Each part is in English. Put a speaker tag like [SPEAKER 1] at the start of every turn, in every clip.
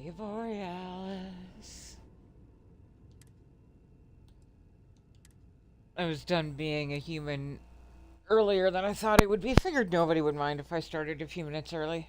[SPEAKER 1] Hey, Borealis. I was done being a human earlier than I thought it would be. Figured nobody would mind if I started a few minutes early.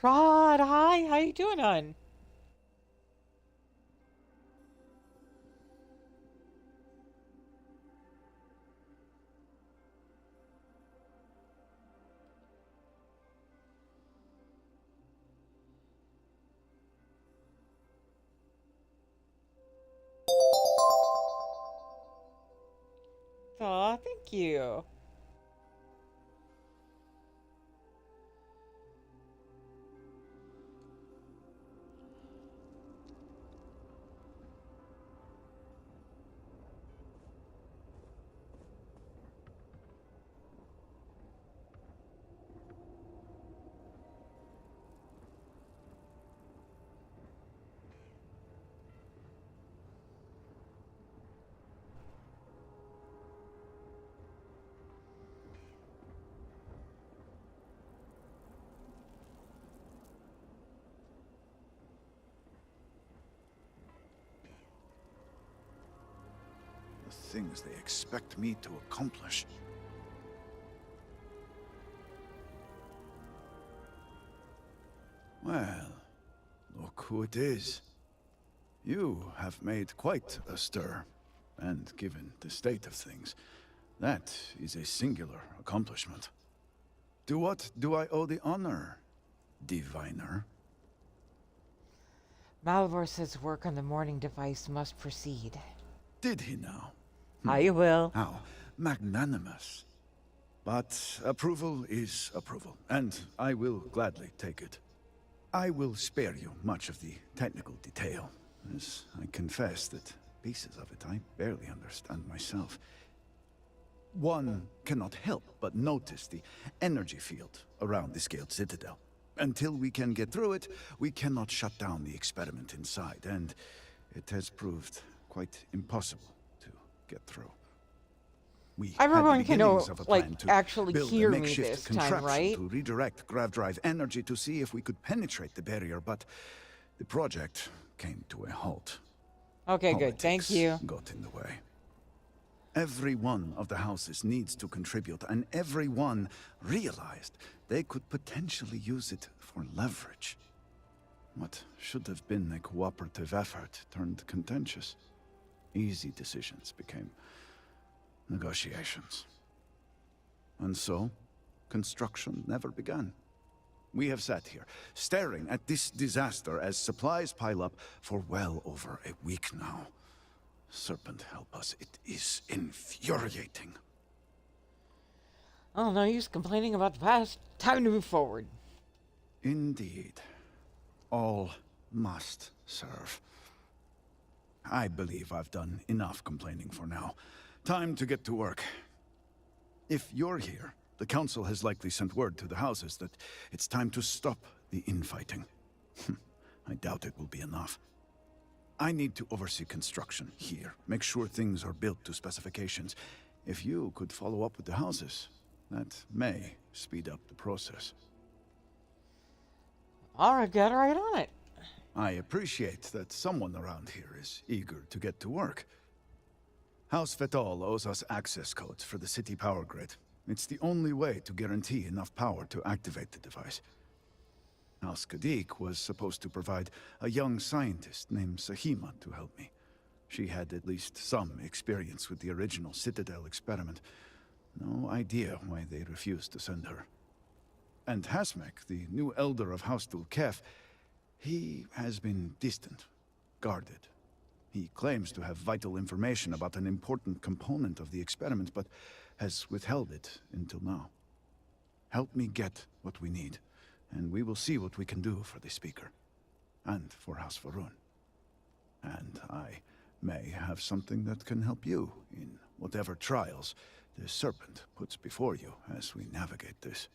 [SPEAKER 1] Rod, hi, how you doing, hon? Aw, thank you.
[SPEAKER 2] The things they expect me to accomplish. Well, look who it is. You have made quite a stir, and given the state of things, that is a singular accomplishment. To what do I owe the honor, diviner?
[SPEAKER 1] Malvor says work on the morning device must proceed.
[SPEAKER 2] Did he now?
[SPEAKER 1] I will.
[SPEAKER 2] How magnanimous. But approval is approval, and I will gladly take it. I will spare you much of the technical detail, as I confess that pieces of it I barely understand myself. One cannot help but notice the energy field around the Scaled Citadel. Until we can get through it, we cannot shut down the experiment inside, and it has proved quite impossible to get through. We
[SPEAKER 1] Everyone can know, like,
[SPEAKER 2] to
[SPEAKER 1] actually
[SPEAKER 2] build
[SPEAKER 1] hear
[SPEAKER 2] a
[SPEAKER 1] me
[SPEAKER 2] makeshift
[SPEAKER 1] this time,
[SPEAKER 2] contraption
[SPEAKER 1] right?
[SPEAKER 2] to redirect grav drive energy to see if we could penetrate the barrier, but the project came to a halt.
[SPEAKER 1] Okay, good. Thank
[SPEAKER 2] Politics
[SPEAKER 1] you.
[SPEAKER 2] got in the way. Every one of the houses needs to contribute, and every one realized they could potentially use it for leverage. What should have been a cooperative effort turned contentious. Easy decisions became negotiations. And so, construction never began. We have sat here, staring at this disaster as supplies pile up for well over a week now. Serpent help us, it is infuriating.
[SPEAKER 1] Oh, no use complaining about the past. Time to move forward.
[SPEAKER 2] Indeed. All must serve. I believe I've done enough complaining for now. Time to get to work. If you're here, the Council has likely sent word to the houses that it's time to stop the infighting. I doubt it will be enough. I need to oversee construction here, make sure things are built to specifications. If you could follow up with the houses, that may speed up the process.
[SPEAKER 1] Alright, get right on it.
[SPEAKER 2] I appreciate that someone around here is eager to get to work. House Fetal owes us access codes for the city power grid. It's the only way to guarantee enough power to activate the device. House Kadik was supposed to provide a young scientist named Sahima to help me. She had at least some experience with the original Citadel experiment. No idea why they refused to send her. And Hasmek, the new elder of House Dulkef, he has been distant, guarded. He claims to have vital information about an important component of the experiment, but has withheld it until now. Help me get what we need, and we will see what we can do for the Speaker, and for House Varun. And I may have something that can help you in whatever trials the Serpent puts before you as we navigate this.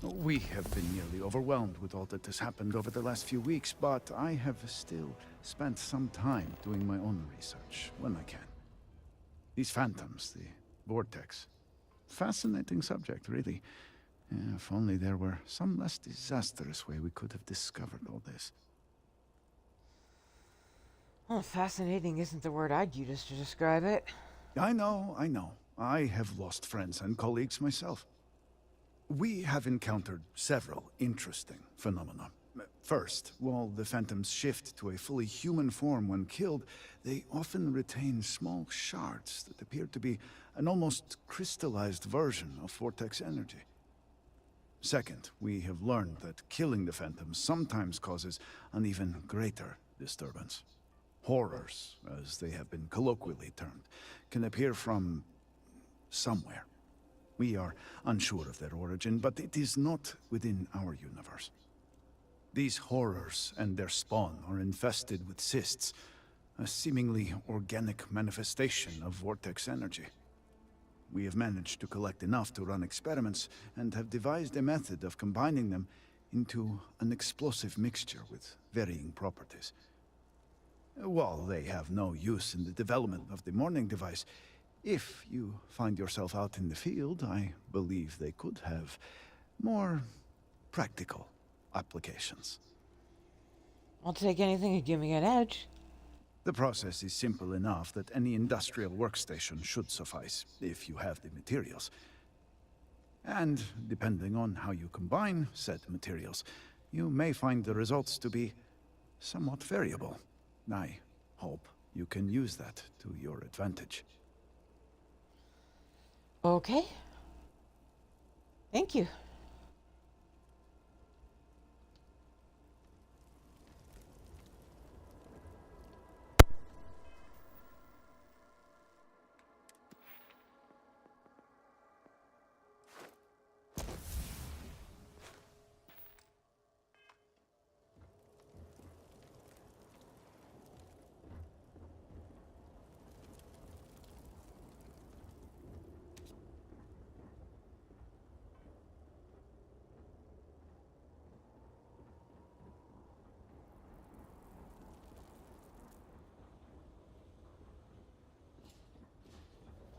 [SPEAKER 2] We have been nearly overwhelmed with all that has happened over the last few weeks, but I have still spent some time doing my own research when I can. These phantoms, the vortex. Fascinating subject, really. If only there were some less disastrous way we could have discovered all this.
[SPEAKER 1] Well, fascinating isn't the word I'd use to describe it.
[SPEAKER 2] I know, I know. I have lost friends and colleagues myself. We have encountered several interesting phenomena. First, while the phantoms shift to a fully human form when killed, they often retain small shards that appear to be an almost crystallized version of vortex energy. Second, we have learned that killing the phantoms sometimes causes an even greater disturbance. Horrors, as they have been colloquially termed, can appear from somewhere. We are unsure of their origin, but it is not within our universe. These horrors and their spawn are infested with cysts, a seemingly organic manifestation of vortex energy. We have managed to collect enough to run experiments and have devised a method of combining them into an explosive mixture with varying properties. While they have no use in the development of the morning device, if you find yourself out in the field, I believe they could have more practical applications.
[SPEAKER 1] I'll take anything to give me an edge.
[SPEAKER 2] The process is simple enough that any industrial workstation should suffice, if you have the materials. And depending on how you combine said materials, you may find the results to be somewhat variable. I hope you can use that to your advantage.
[SPEAKER 1] Okay. Thank you.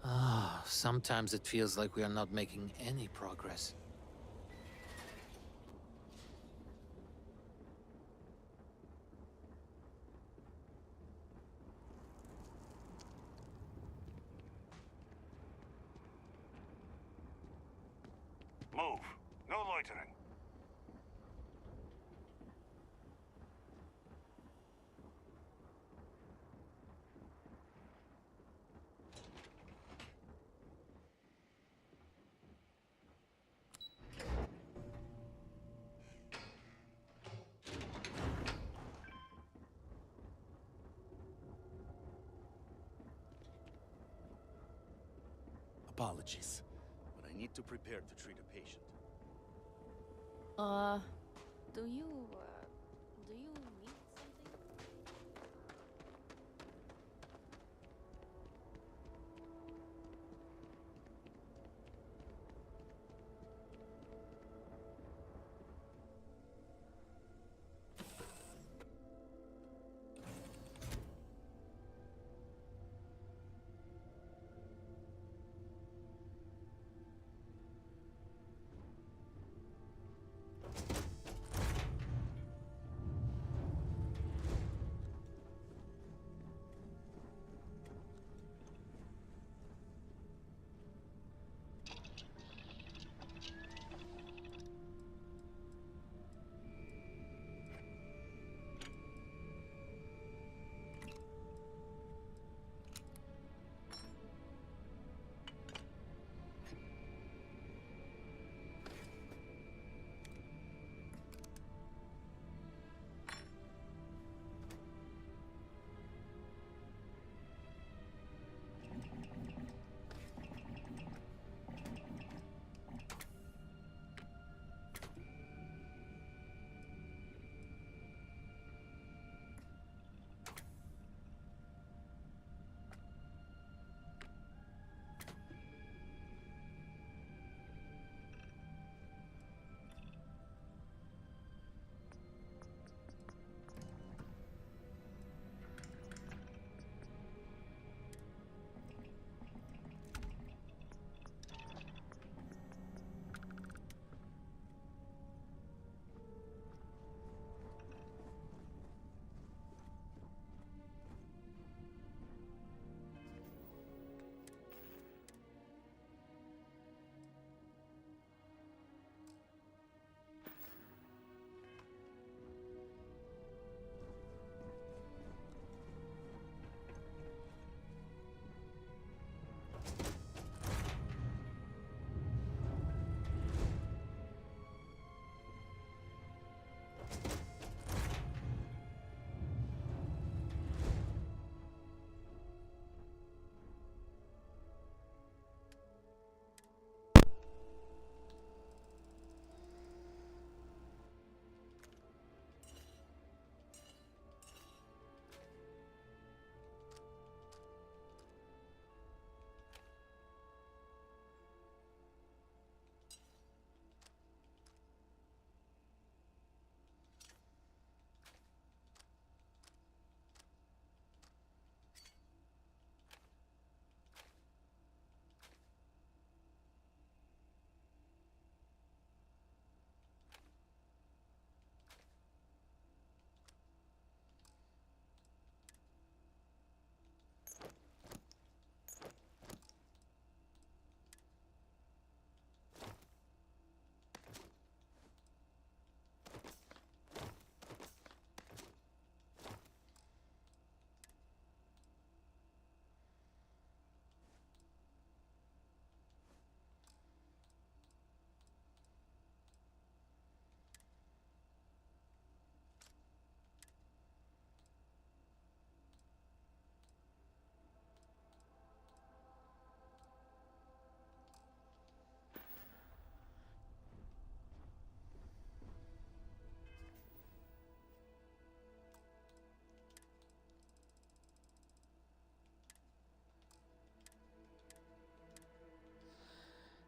[SPEAKER 3] Ah, sometimes it feels like we are not making any progress.
[SPEAKER 4] Move. No loitering.
[SPEAKER 5] Apologies, but I need to prepare to treat a patient.
[SPEAKER 6] Uh, do you need something?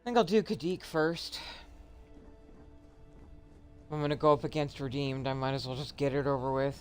[SPEAKER 1] think I'll do Kadik first. If I'm gonna go up against Redeemed, I might as well just get it over with.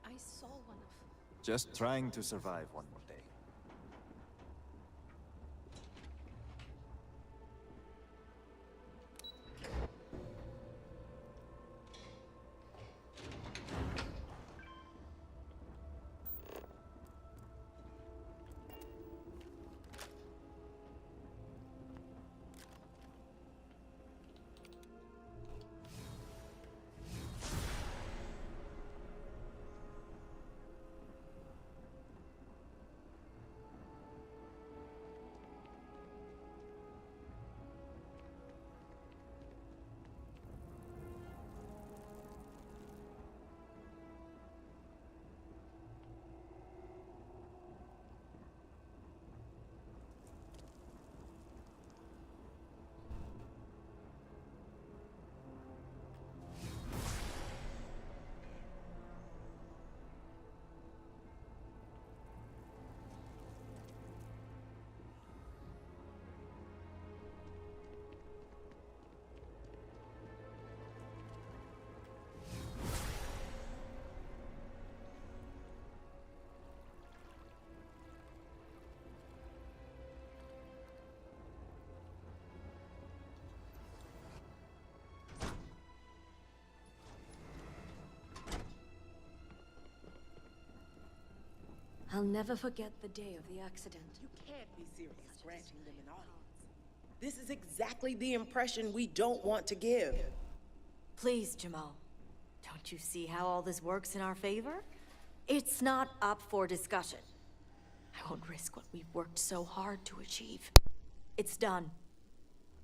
[SPEAKER 6] I saw one of...
[SPEAKER 7] Just trying to survive one more day.
[SPEAKER 6] I'll never forget the day of the accident.
[SPEAKER 8] You can't be serious granting them an audience. This is exactly the impression we don't want to give.
[SPEAKER 9] Please, Jamal. Don't you see how all this works in our favor? It's not up for discussion. I won't risk what we've worked so hard to achieve. It's done.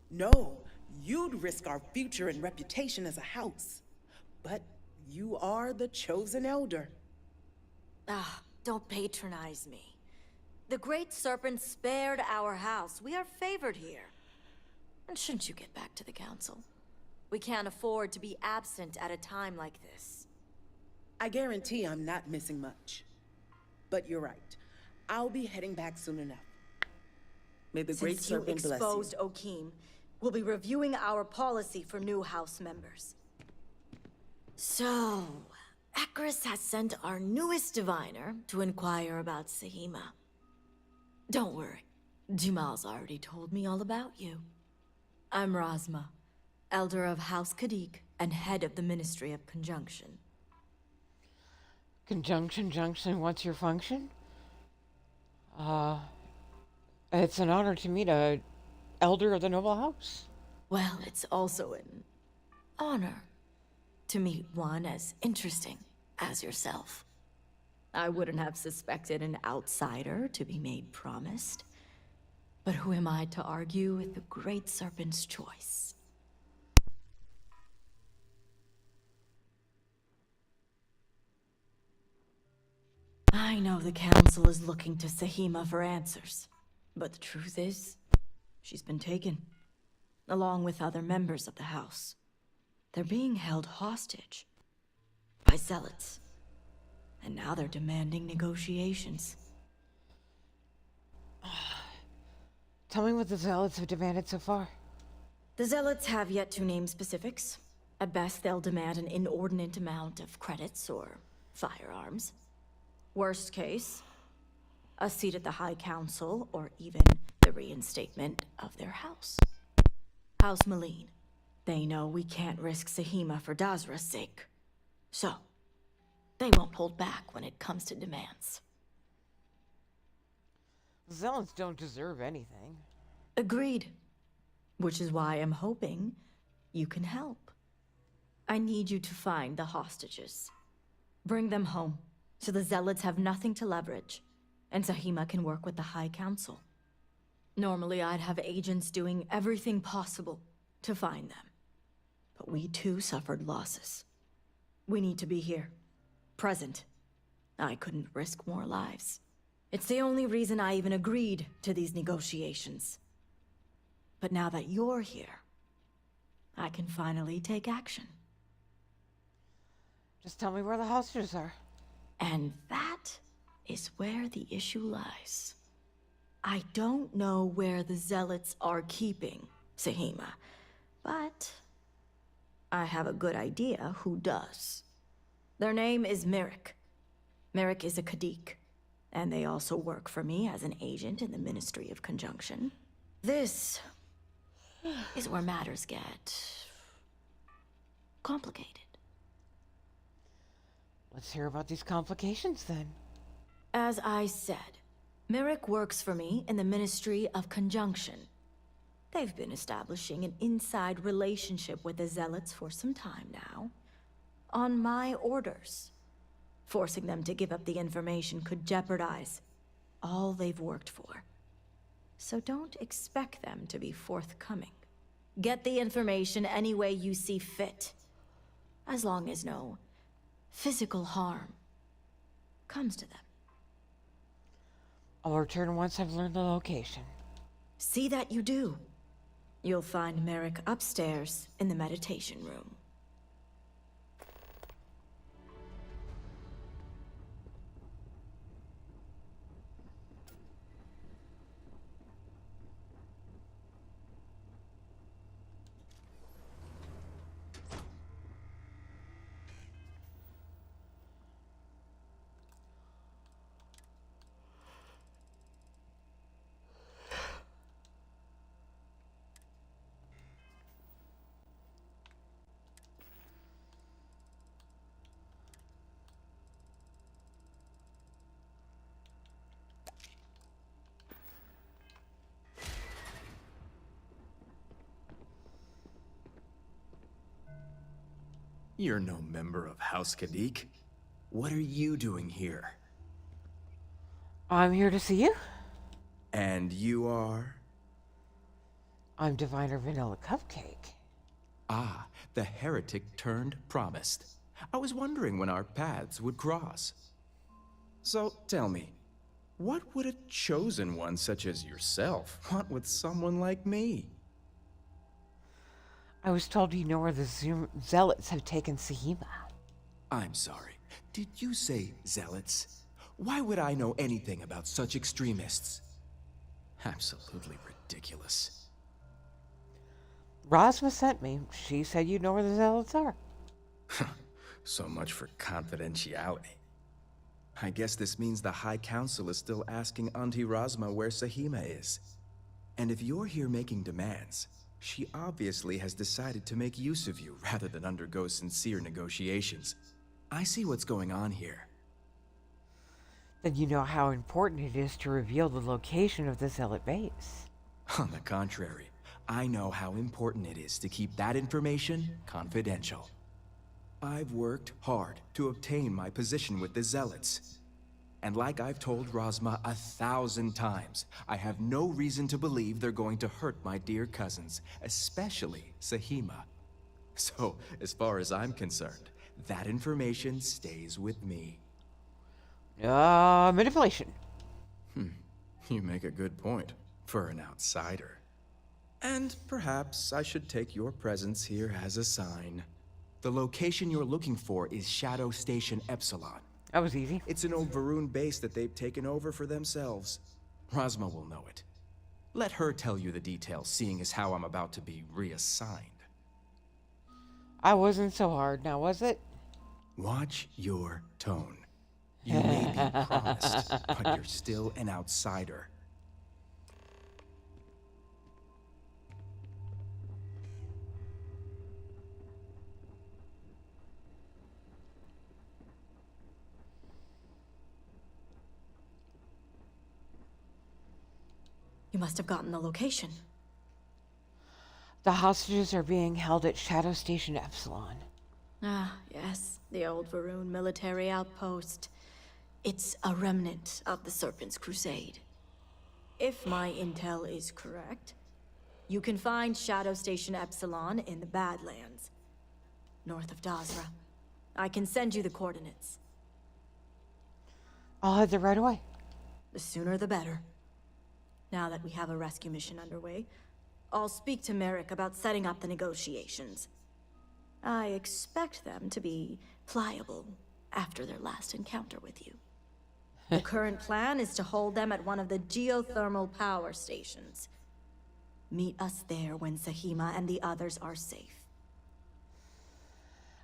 [SPEAKER 8] No, you'd risk our future and reputation as a house. But you are the chosen elder.
[SPEAKER 9] Ah, don't patronize me. The Great Serpent spared our house. We are favored here. And shouldn't you get back to the council? We can't afford to be absent at a time like this.
[SPEAKER 8] I guarantee I'm not missing much. But you're right. I'll be heading back soon enough. May the Great Serpent bless you.
[SPEAKER 9] Since you exposed Okeem, we'll be reviewing our policy for new house members. So, Akris has sent our newest diviner to inquire about Sahima. Don't worry, Jamal's already told me all about you. I'm Razma, Elder of House Kadik and head of the Ministry of Conjunction.
[SPEAKER 1] Conjunction, junction, what's your function? It's an honor to meet a elder of the noble house.
[SPEAKER 9] Well, it's also an honor to meet one as interesting as yourself. I wouldn't have suspected an outsider to be made promised. But who am I to argue with the Great Serpent's choice? I know the Council is looking to Sahima for answers. But the truth is, she's been taken, along with other members of the House. They're being held hostage by zealots. And now they're demanding negotiations.
[SPEAKER 1] Tell me what the zealots have demanded so far.
[SPEAKER 9] The zealots have yet to name specifics. At best, they'll demand an inordinate amount of credits or firearms. Worst case, a seat at the High Council or even the reinstatement of their house. House Maleen. They know we can't risk Sahima for Dazra's sake. So, they won't hold back when it comes to demands.
[SPEAKER 1] Zealots don't deserve anything.
[SPEAKER 9] Agreed. Which is why I'm hoping you can help. I need you to find the hostages. Bring them home, so the zealots have nothing to leverage, and Sahima can work with the High Council. Normally, I'd have agents doing everything possible to find them. But we too suffered losses. We need to be here. Present. I couldn't risk more lives. It's the only reason I even agreed to these negotiations. But now that you're here, I can finally take action.
[SPEAKER 1] Just tell me where the hostages are.
[SPEAKER 9] And that is where the issue lies. I don't know where the Zealots are keeping Sahima, but I have a good idea who does. Their name is Merrick. Merrick is a Kadik, and they also work for me as an agent in the Ministry of Conjunction. This is where matters get complicated.
[SPEAKER 1] Let's hear about these complications then.
[SPEAKER 9] As I said, Merrick works for me in the Ministry of Conjunction. They've been establishing an inside relationship with the Zealots for some time now. On my orders. Forcing them to give up the information could jeopardize all they've worked for. So don't expect them to be forthcoming. Get the information any way you see fit. As long as no physical harm comes to them.
[SPEAKER 1] I'll return once I've learned the location.
[SPEAKER 9] See that you do. You'll find Merrick upstairs in the meditation room.
[SPEAKER 10] You're no member of House Kadik. What are you doing here?
[SPEAKER 1] I'm here to see you.
[SPEAKER 10] And you are?
[SPEAKER 1] I'm Diviner Vanilla Cupcake.
[SPEAKER 10] Ah, the heretic turned promised. I was wondering when our paths would cross. So, tell me, what would a chosen one such as yourself want with someone like me?
[SPEAKER 1] I was told you know where the Zealots have taken Sahima.
[SPEAKER 10] I'm sorry. Did you say zealots? Why would I know anything about such extremists? Absolutely ridiculous.
[SPEAKER 1] Rosma sent me. She said you know where the Zealots are.
[SPEAKER 10] So much for confidentiality. I guess this means the High Council is still asking Auntie Rosma where Sahima is. And if you're here making demands, she obviously has decided to make use of you rather than undergo sincere negotiations. I see what's going on here.
[SPEAKER 1] Then you know how important it is to reveal the location of the Zealot base.
[SPEAKER 10] On the contrary, I know how important it is to keep that information confidential. I've worked hard to obtain my position with the Zealots. And like I've told Rosma 1,000 times, I have no reason to believe they're going to hurt my dear cousins, especially Sahima. So, as far as I'm concerned, that information stays with me.
[SPEAKER 1] Manipulation.
[SPEAKER 10] You make a good point, for an outsider. And perhaps I should take your presence here as a sign. The location you're looking for is Shadow Station Epsilon.
[SPEAKER 1] That was easy.
[SPEAKER 10] It's an old Varun base that they've taken over for themselves. Rosma will know it. Let her tell you the details, seeing as how I'm about to be reassigned.
[SPEAKER 1] I wasn't so hard, now was it?
[SPEAKER 10] Watch your tone. You may be promised, but you're still an outsider.
[SPEAKER 9] You must have gotten the location.
[SPEAKER 1] The hostages are being held at Shadow Station Epsilon.
[SPEAKER 9] Ah, yes, the old Varun military outpost. It's a remnant of the Serpent's crusade. If my intel is correct, you can find Shadow Station Epsilon in the Badlands, north of Dazra. I can send you the coordinates.
[SPEAKER 1] I'll head there right away.
[SPEAKER 9] The sooner the better. Now that we have a rescue mission underway, I'll speak to Merrick about setting up the negotiations. I expect them to be pliable after their last encounter with you. The current plan is to hold them at one of the geothermal power stations. Meet us there when Sahima and the others are safe.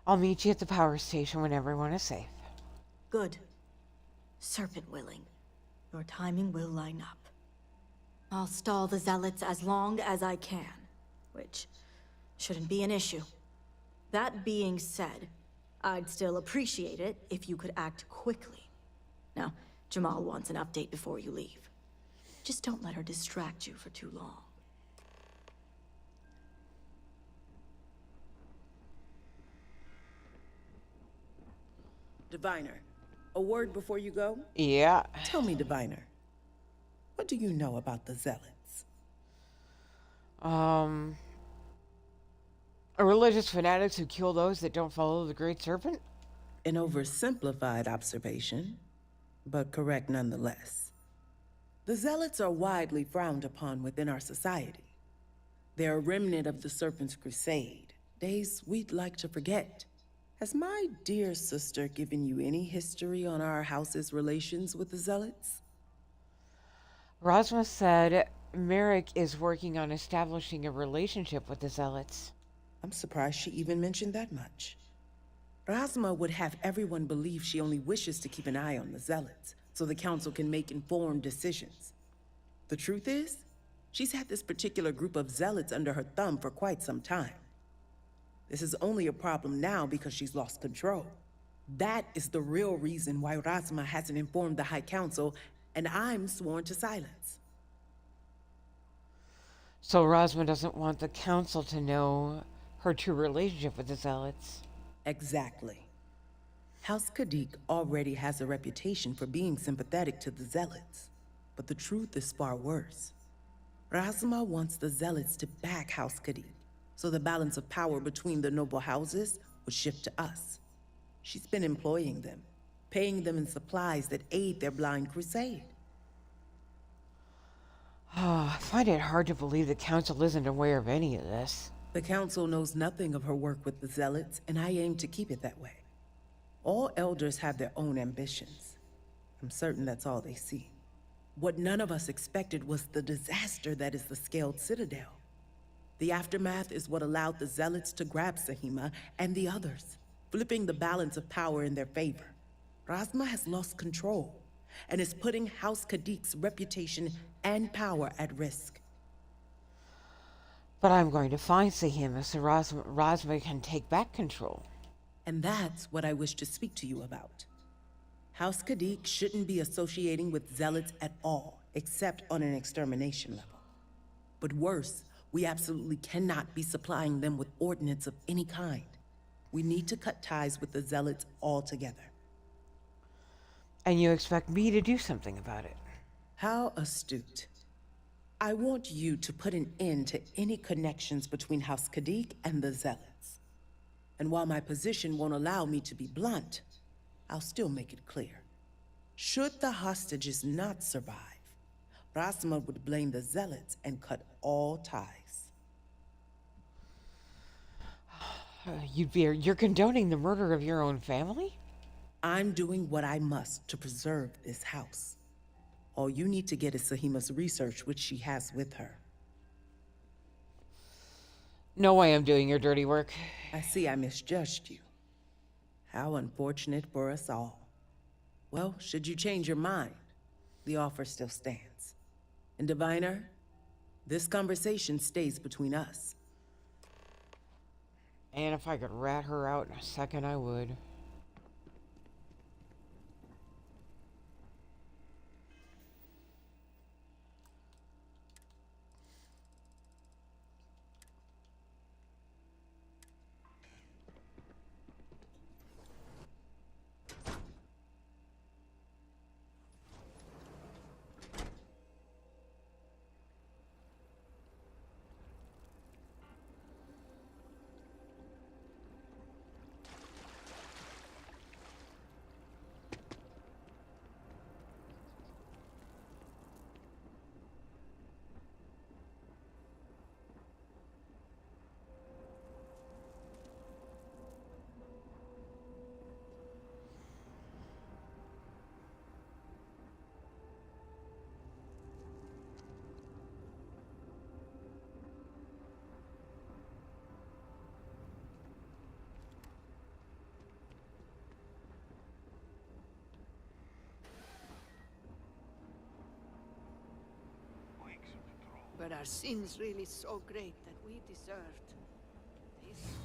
[SPEAKER 1] I'll meet you at the power station when everyone is safe.
[SPEAKER 9] Good. Serpent willing, your timing will line up. I'll stall the Zealots as long as I can, which shouldn't be an issue. That being said, I'd still appreciate it if you could act quickly. Now, Jamal wants an update before you leave. Just don't let her distract you for too long.
[SPEAKER 8] Diviner, a word before you go?
[SPEAKER 1] Yeah.
[SPEAKER 8] Tell me, Diviner, what do you know about the Zealots?
[SPEAKER 1] Religious fanatics who kill those that don't follow the Great Serpent?
[SPEAKER 8] An oversimplified observation, but correct nonetheless. The Zealots are widely frowned upon within our society. They're a remnant of the Serpent's crusade, days we'd like to forget. Has my dear sister given you any history on our house's relations with the Zealots?
[SPEAKER 1] Rosma said Merrick is working on establishing a relationship with the Zealots.
[SPEAKER 8] I'm surprised she even mentioned that much. Rasma would have everyone believe she only wishes to keep an eye on the Zealots, so the Council can make informed decisions. The truth is, she's had this particular group of Zealots under her thumb for quite some time. This is only a problem now because she's lost control. That is the real reason why Rasma hasn't informed the High Council, and I'm sworn to silence.
[SPEAKER 1] So Rosma doesn't want the Council to know her true relationship with the Zealots.
[SPEAKER 8] Exactly. House Kadik already has a reputation for being sympathetic to the Zealots. But the truth is far worse. Rasma wants the Zealots to back House Kadik, so the balance of power between the noble houses would shift to us. She's been employing them, paying them in supplies that aid their blind crusade.
[SPEAKER 1] I find it hard to believe the Council isn't aware of any of this.
[SPEAKER 8] The Council knows nothing of her work with the Zealots, and I aim to keep it that way. All elders have their own ambitions. I'm certain that's all they see. What none of us expected was the disaster that is the Scaled Citadel. The aftermath is what allowed the Zealots to grab Sahima and the others, flipping the balance of power in their favor. Rasma has lost control and is putting House Kadik's reputation and power at risk.
[SPEAKER 1] But I'm going to find Sahima so Rosma can take back control.
[SPEAKER 8] And that's what I wish to speak to you about. House Kadik shouldn't be associating with Zealots at all, except on an extermination level. But worse, we absolutely cannot be supplying them with ordnance of any kind. We need to cut ties with the Zealots altogether.
[SPEAKER 1] And you expect me to do something about it?
[SPEAKER 8] How astute. I want you to put an end to any connections between House Kadik and the Zealots. And while my position won't allow me to be blunt, I'll still make it clear. Should the hostages not survive, Rasma would blame the Zealots and cut all ties.
[SPEAKER 1] You're condoning the murder of your own family?
[SPEAKER 8] I'm doing what I must to preserve this house. All you need to get is Sahima's research, which she has with her.
[SPEAKER 1] No way I'm doing your dirty work.
[SPEAKER 8] I see I misjudged you. How unfortunate for us all. Well, should you change your mind, the offer still stands. And Diviner, this conversation stays between us.
[SPEAKER 1] And if I could rat her out in a second, I would.
[SPEAKER 11] Were our sins really so great that we deserved this?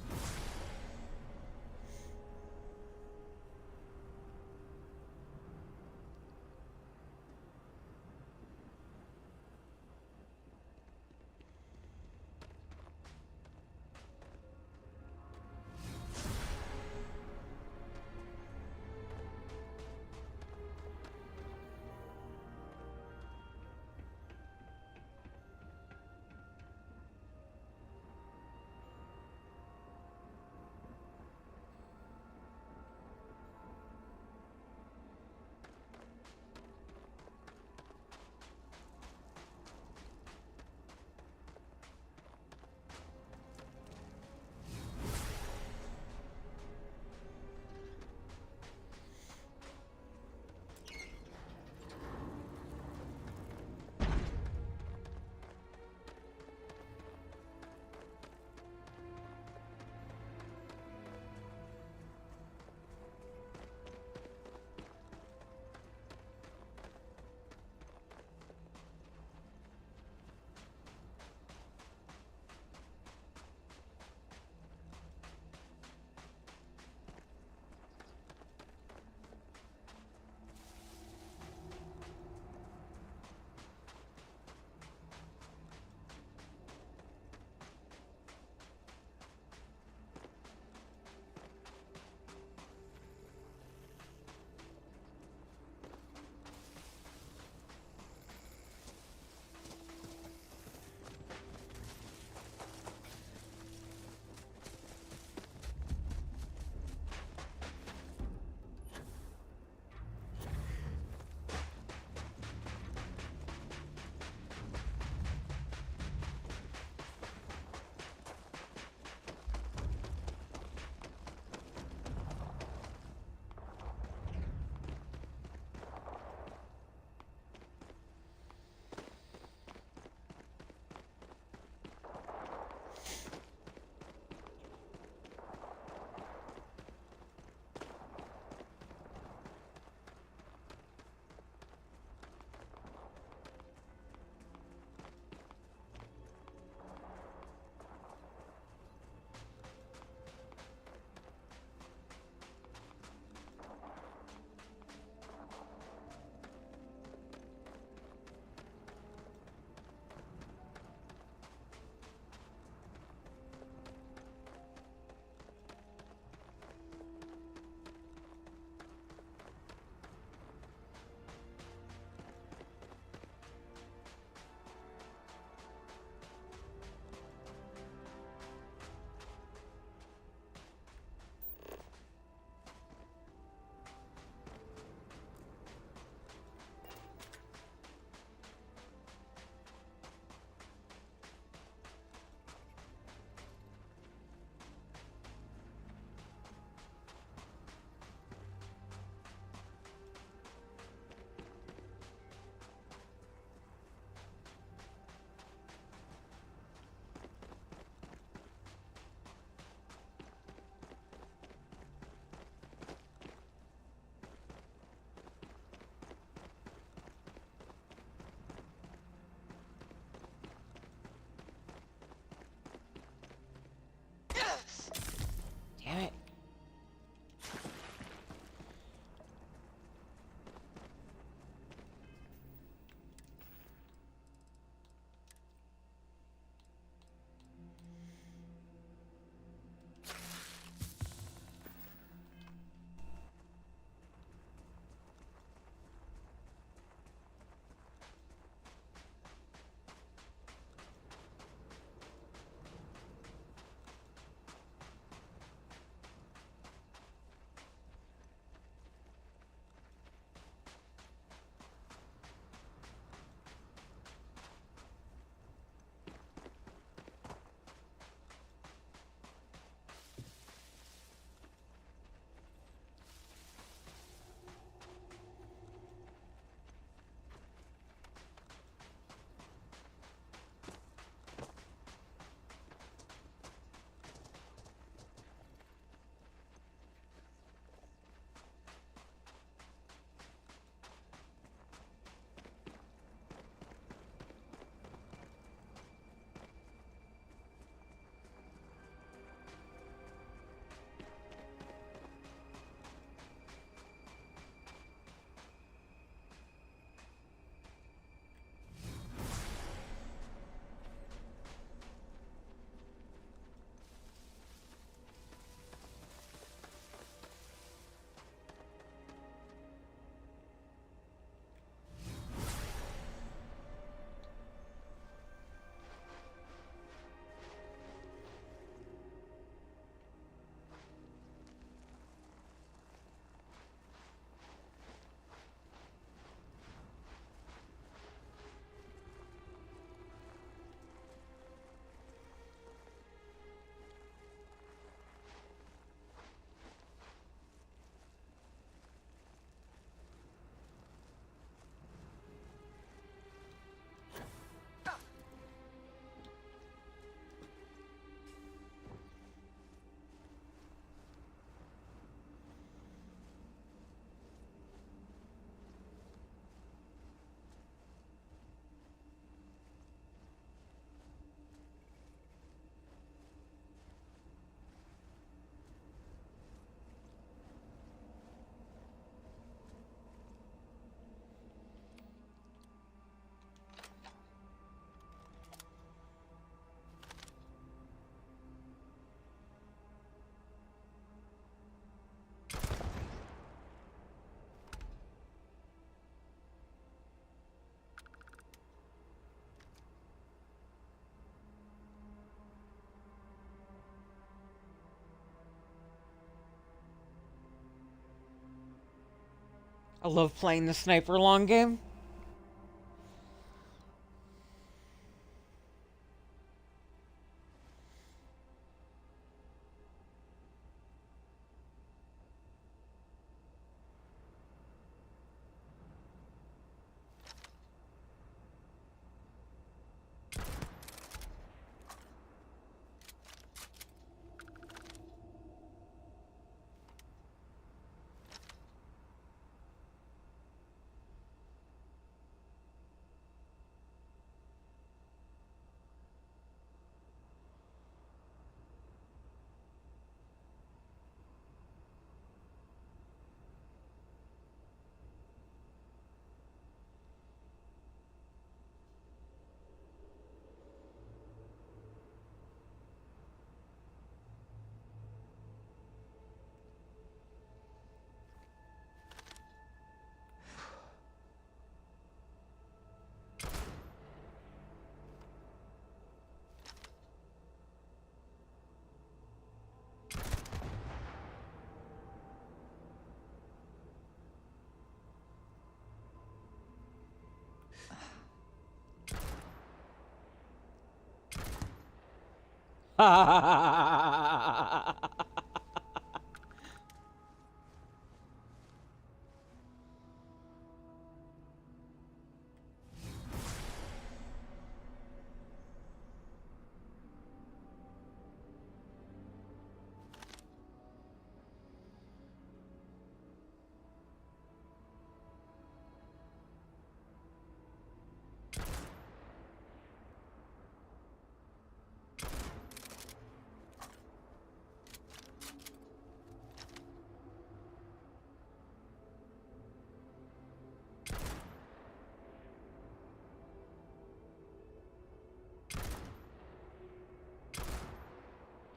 [SPEAKER 1] I love playing the sniper long game.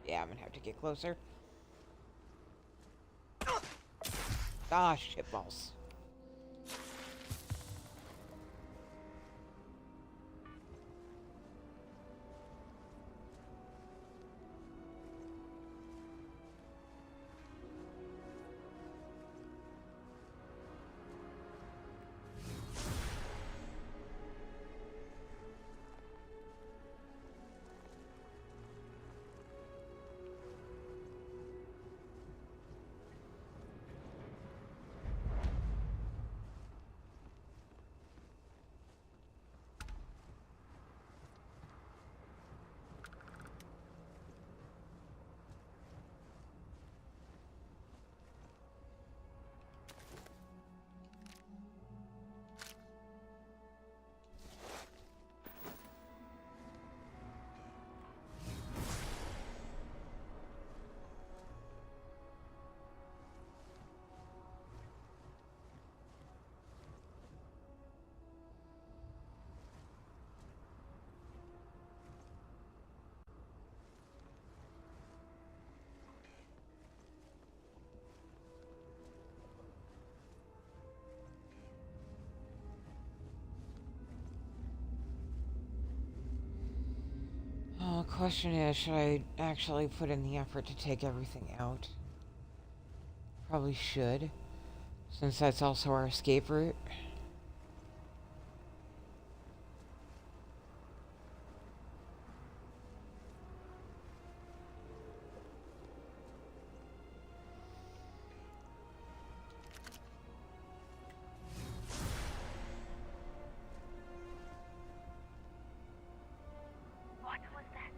[SPEAKER 1] Yeah, I'm gonna have to get closer. Ah, shitballs. Oh, question is, should I actually put in the effort to take everything out? Probably should, since that's also our escape route.
[SPEAKER 6] What was that?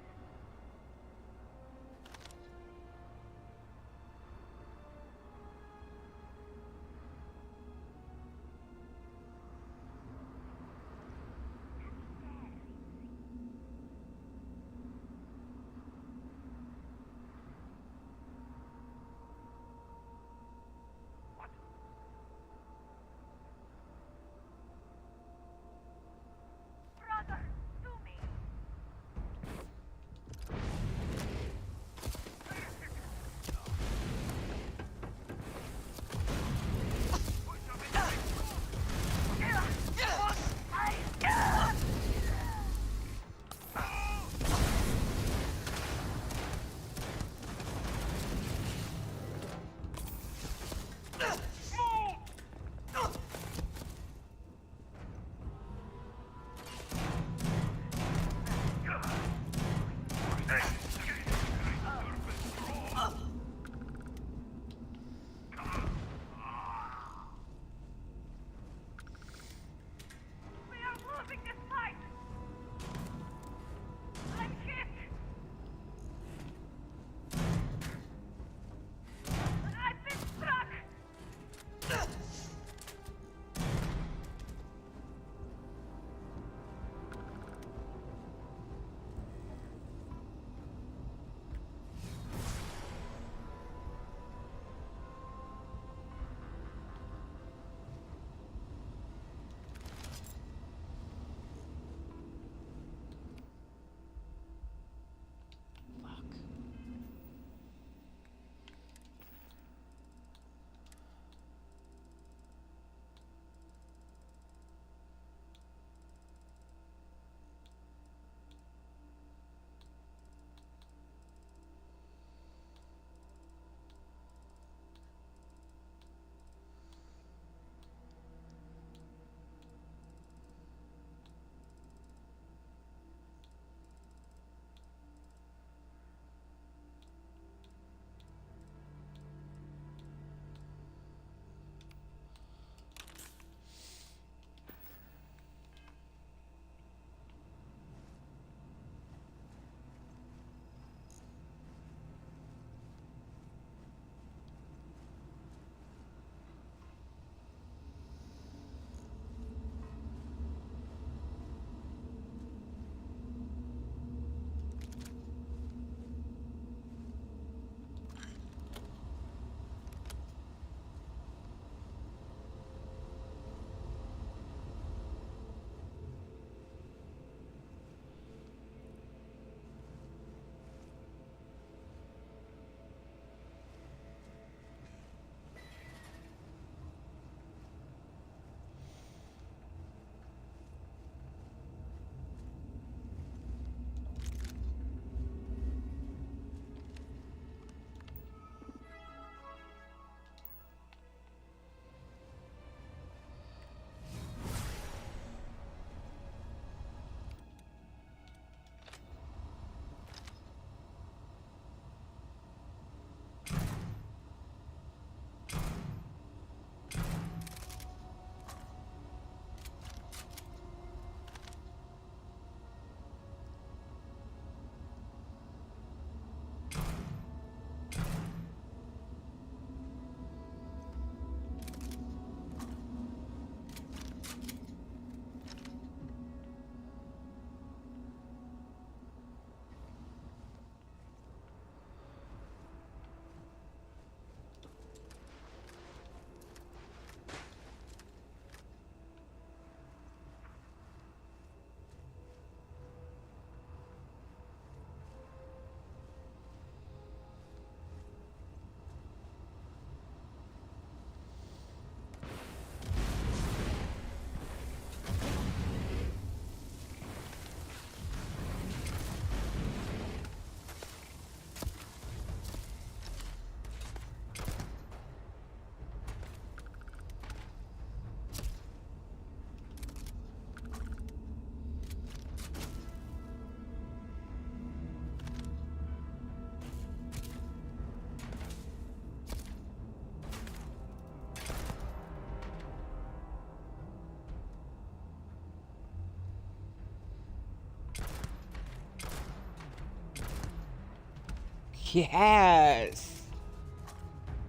[SPEAKER 1] Yes!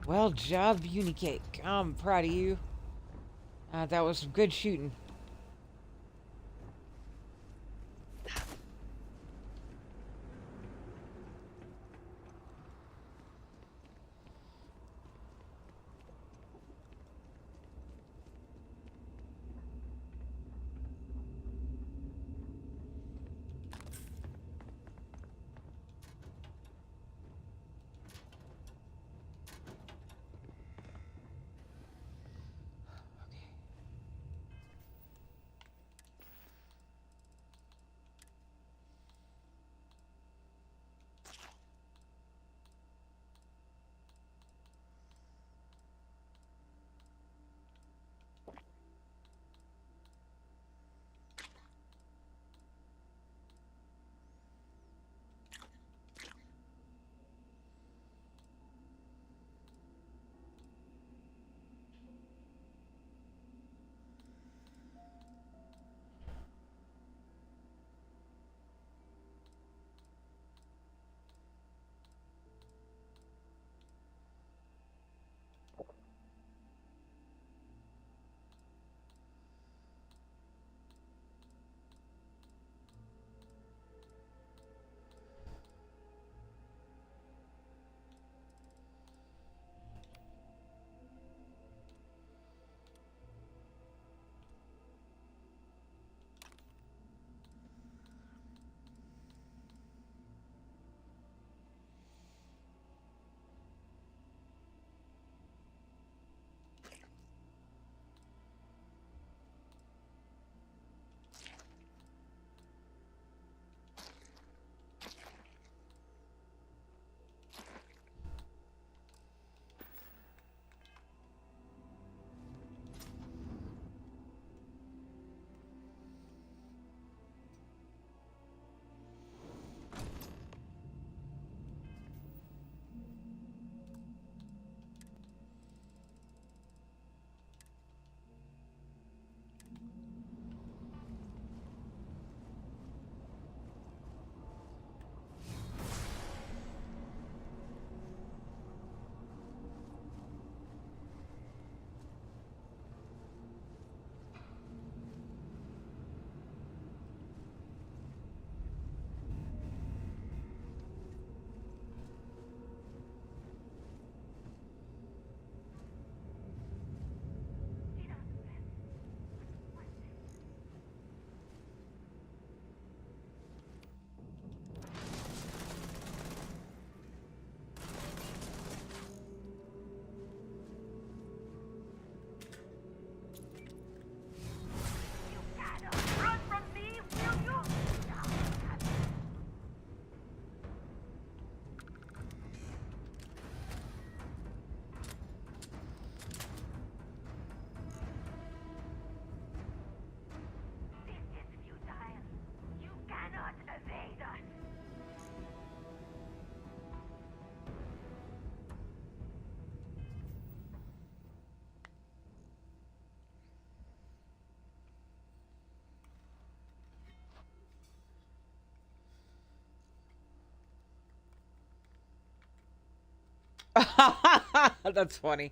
[SPEAKER 1] Well job, Unicake. I'm proud of you. That was some good shooting. That's funny.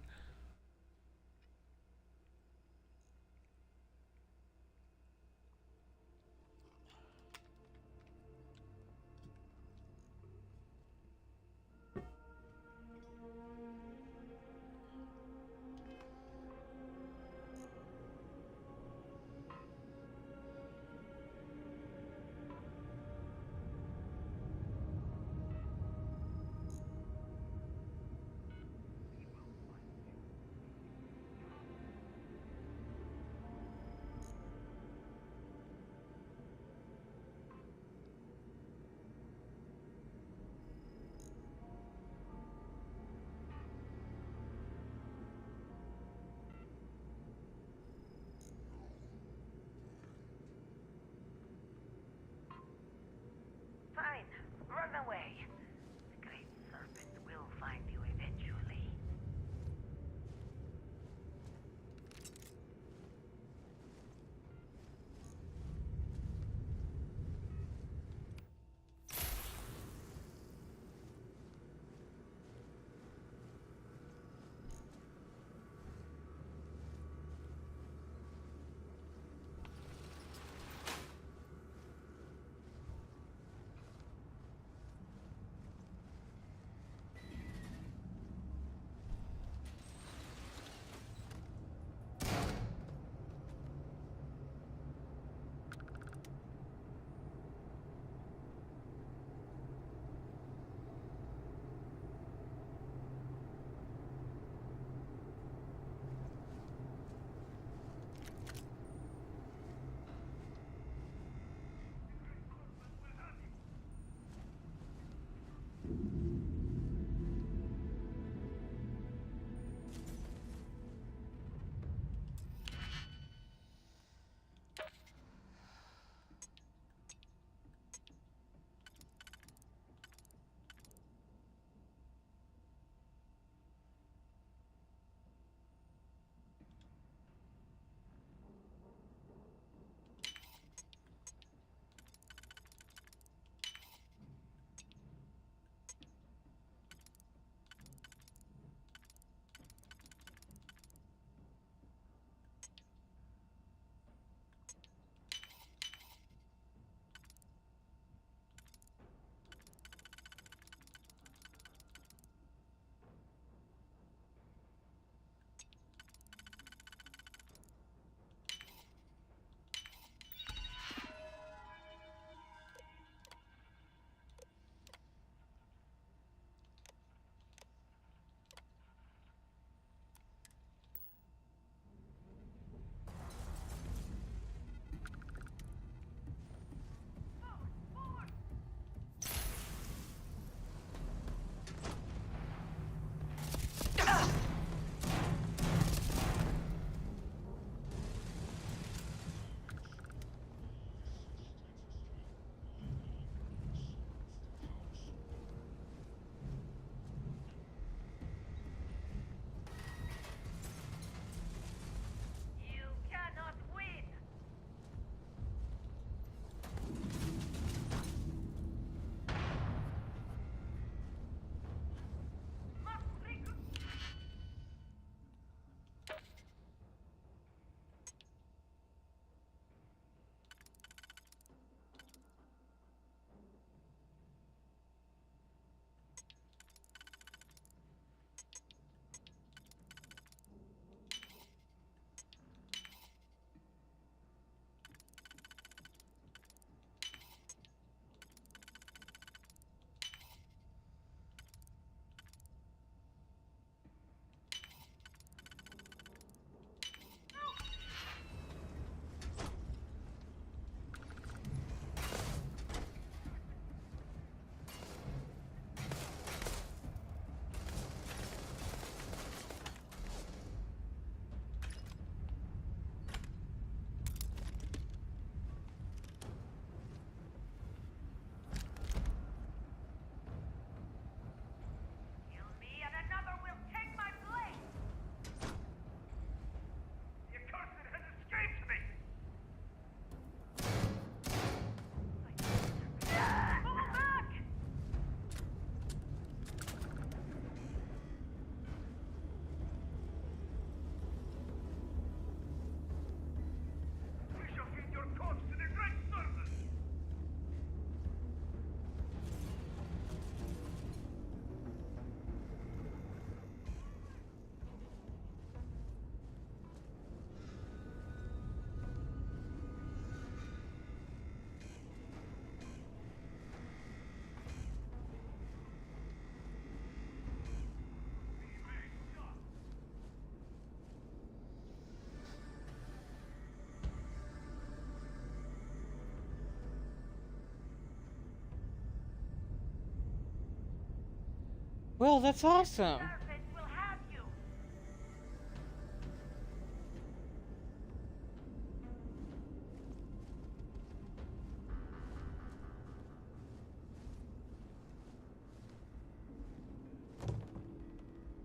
[SPEAKER 1] Well, that's awesome.
[SPEAKER 11] Serpent will have you.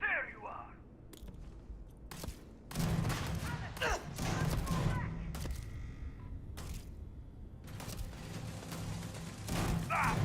[SPEAKER 11] There you are. Ah!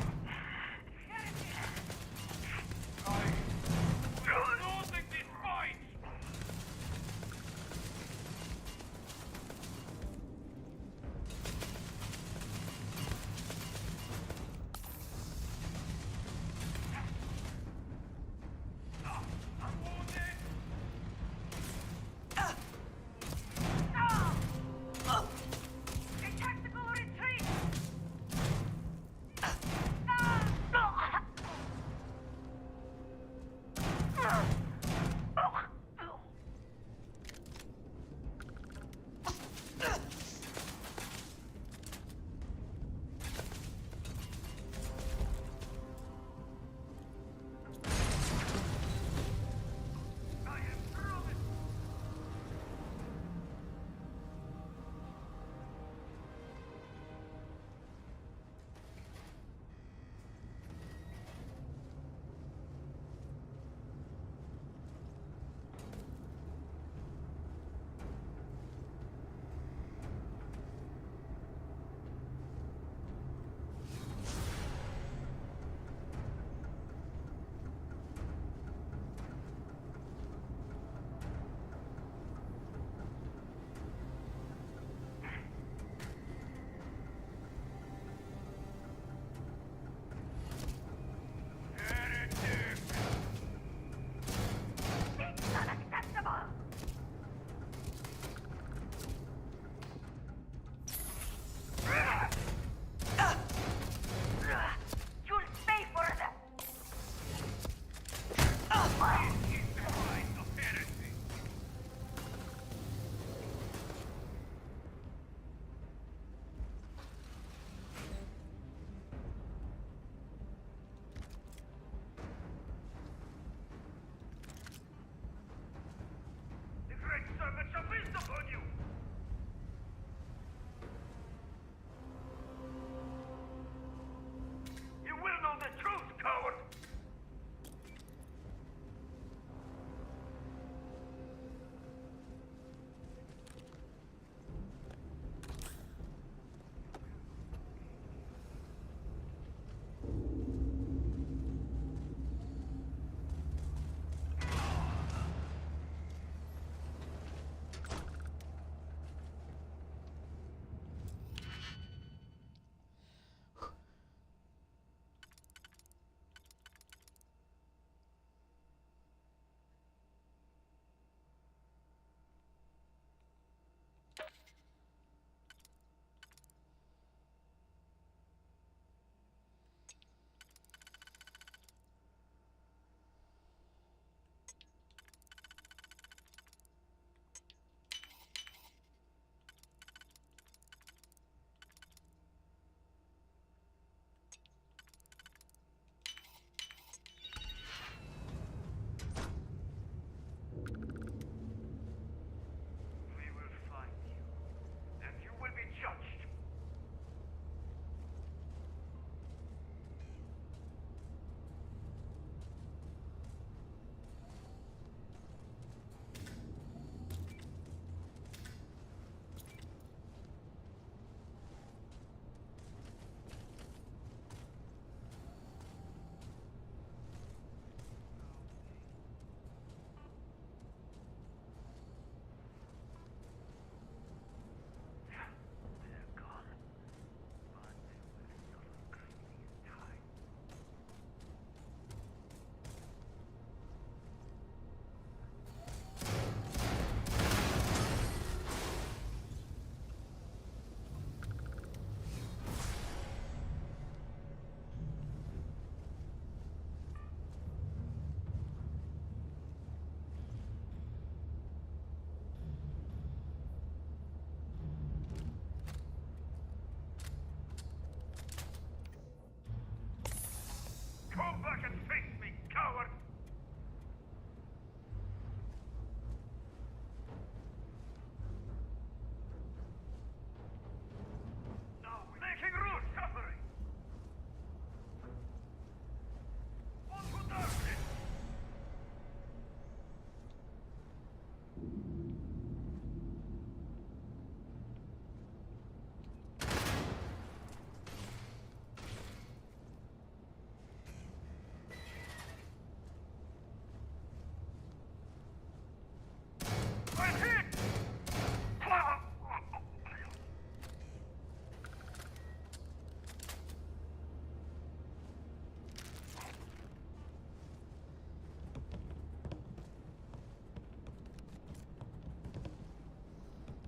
[SPEAKER 4] been hit!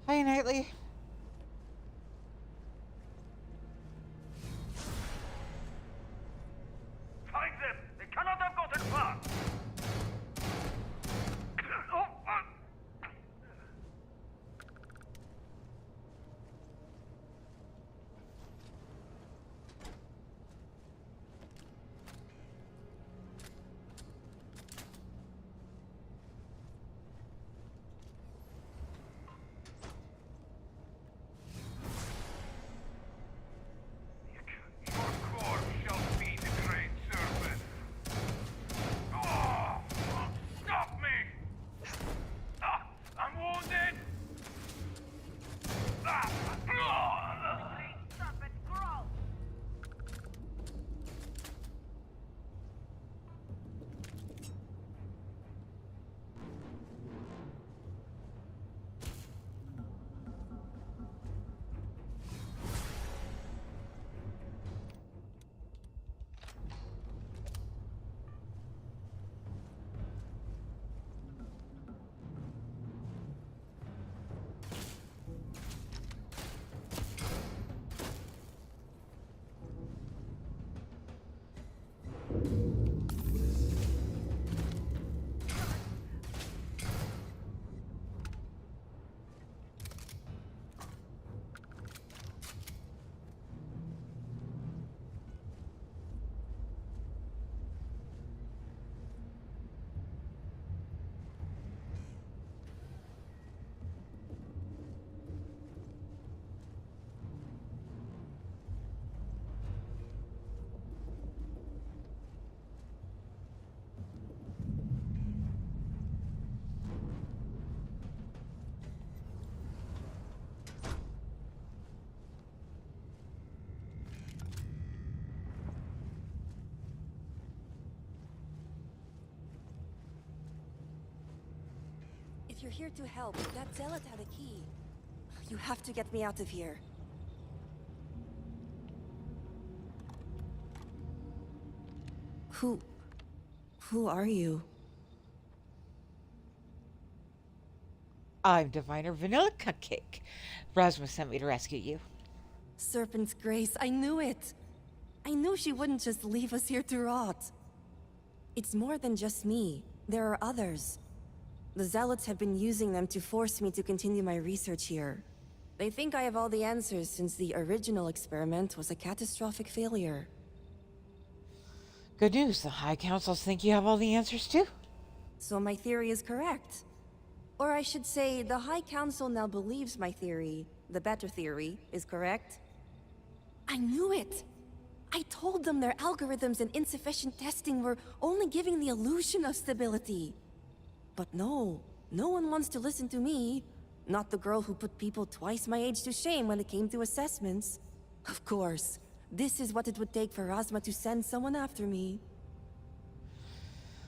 [SPEAKER 1] Hi, Knightley.
[SPEAKER 4] Find them! They cannot have gotten far! Oh, your corpse shall be the Great Serpent! Oh, stop me! Ah, I'm wounded! Ah, Great Serpent, grow!
[SPEAKER 6] If you're here to help, that zealot had a key. You have to get me out of here. Who are you?
[SPEAKER 1] I'm Diviner Vanilla Cupcake. Rasmus sent me to rescue you.
[SPEAKER 6] Serpent's Grace, I knew it! I knew she wouldn't just leave us here to rot. It's more than just me. There are others. The Zealots have been using them to force me to continue my research here. They think I have all the answers since the original experiment was a catastrophic failure.
[SPEAKER 1] Good news, the High Councils think you have all the answers too.
[SPEAKER 6] So my theory is correct. Or I should say, the High Council now believes my theory, the better theory, is correct. I knew it! I told them their algorithms and insufficient testing were only giving the illusion of stability. But no one wants to listen to me. Not the girl who put people twice my age to shame when it came to assessments. Of course, this is what it would take for Razma to send someone after me.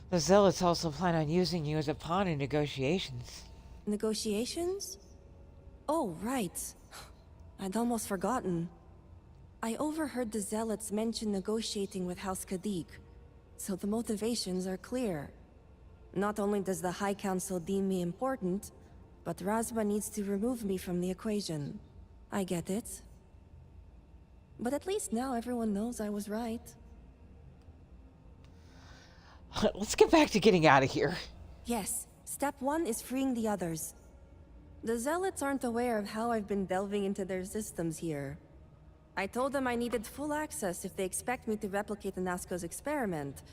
[SPEAKER 1] The Zealots also plan on using you as a pawn in negotiations.
[SPEAKER 6] Negotiations? Oh, right. I'd almost forgotten. I overheard the Zealots mention negotiating with House Kadik, so the motivations are clear. Not only does the High Council deem me important, but Razma needs to remove me from the equation. I get it. But at least now everyone knows I was right.
[SPEAKER 1] Let's get back to getting out of here.
[SPEAKER 6] Yes, step 1 is freeing the others. The Zealots aren't aware of how I've been delving into their systems here. I told them I needed full access if they expect me to replicate Anasco's experiment,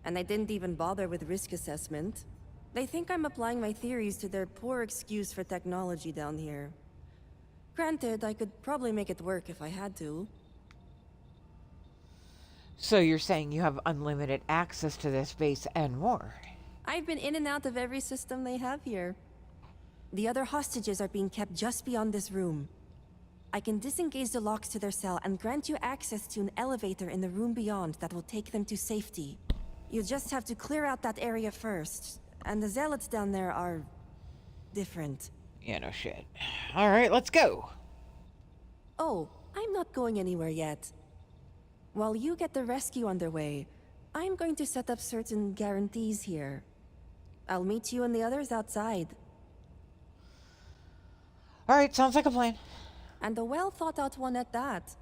[SPEAKER 6] and I didn't even bother with risk assessment. They think I'm applying my theories to their poor excuse for technology down here. Granted, I could probably make it work if I had to.
[SPEAKER 1] So you're saying you have unlimited access to this base and more?
[SPEAKER 6] I've been in and out of every system they have here. The other hostages are being kept just beyond this room. I can disengage the locks to their cell and grant you access to an elevator in the room beyond that will take them to safety. You just have to clear out that area first, and the Zealots down there are different.
[SPEAKER 1] Yeah, no shit. Alright, let's go.
[SPEAKER 6] Oh, I'm not going anywhere yet. While you get the rescue underway, I'm going to set up certain guarantees here. I'll meet you and the others outside.
[SPEAKER 1] Alright, sounds like a plan.
[SPEAKER 6] And a well-thought-out one at that.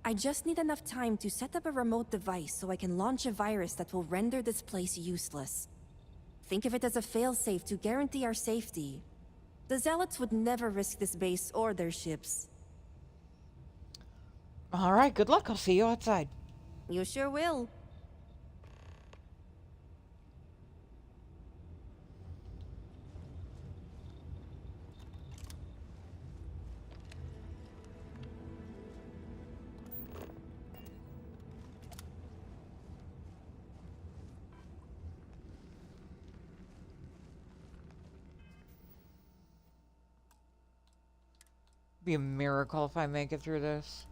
[SPEAKER 6] I just need enough time to set up a remote device so I can launch a virus that will render this place useless. Think of it as a failsafe to guarantee our safety. The Zealots would never risk this base or their ships.
[SPEAKER 1] Alright, good luck. I'll see you outside.
[SPEAKER 6] You sure will.
[SPEAKER 1] Be a miracle if I make it through this.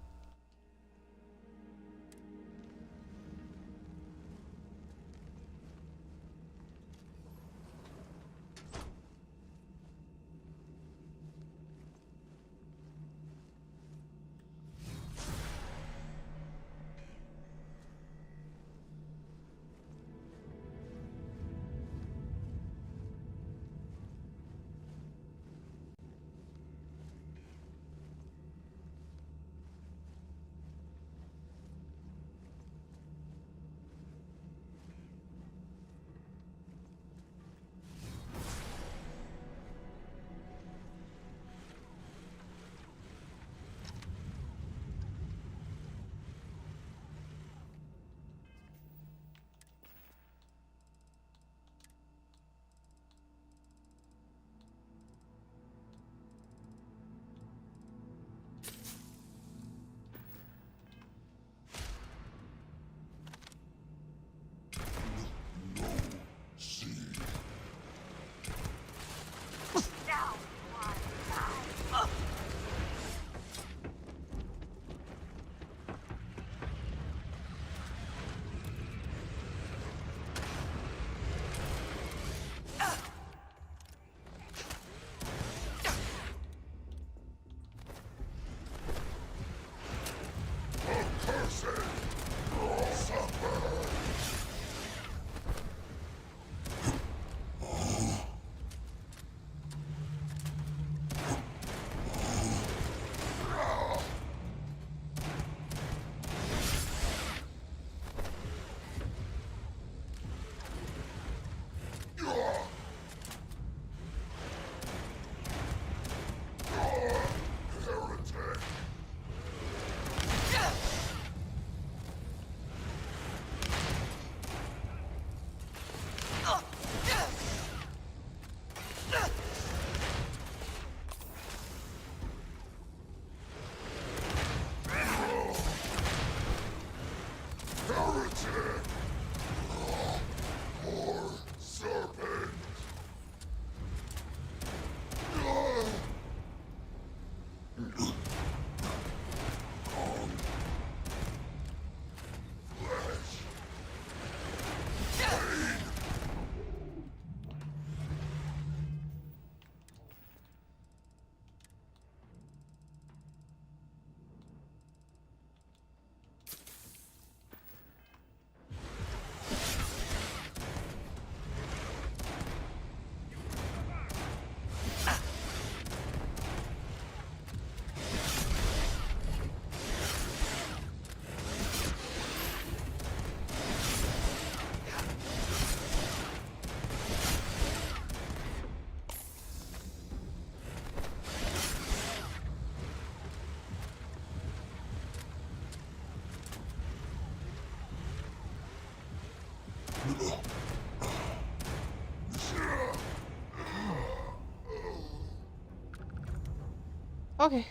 [SPEAKER 1] Okay.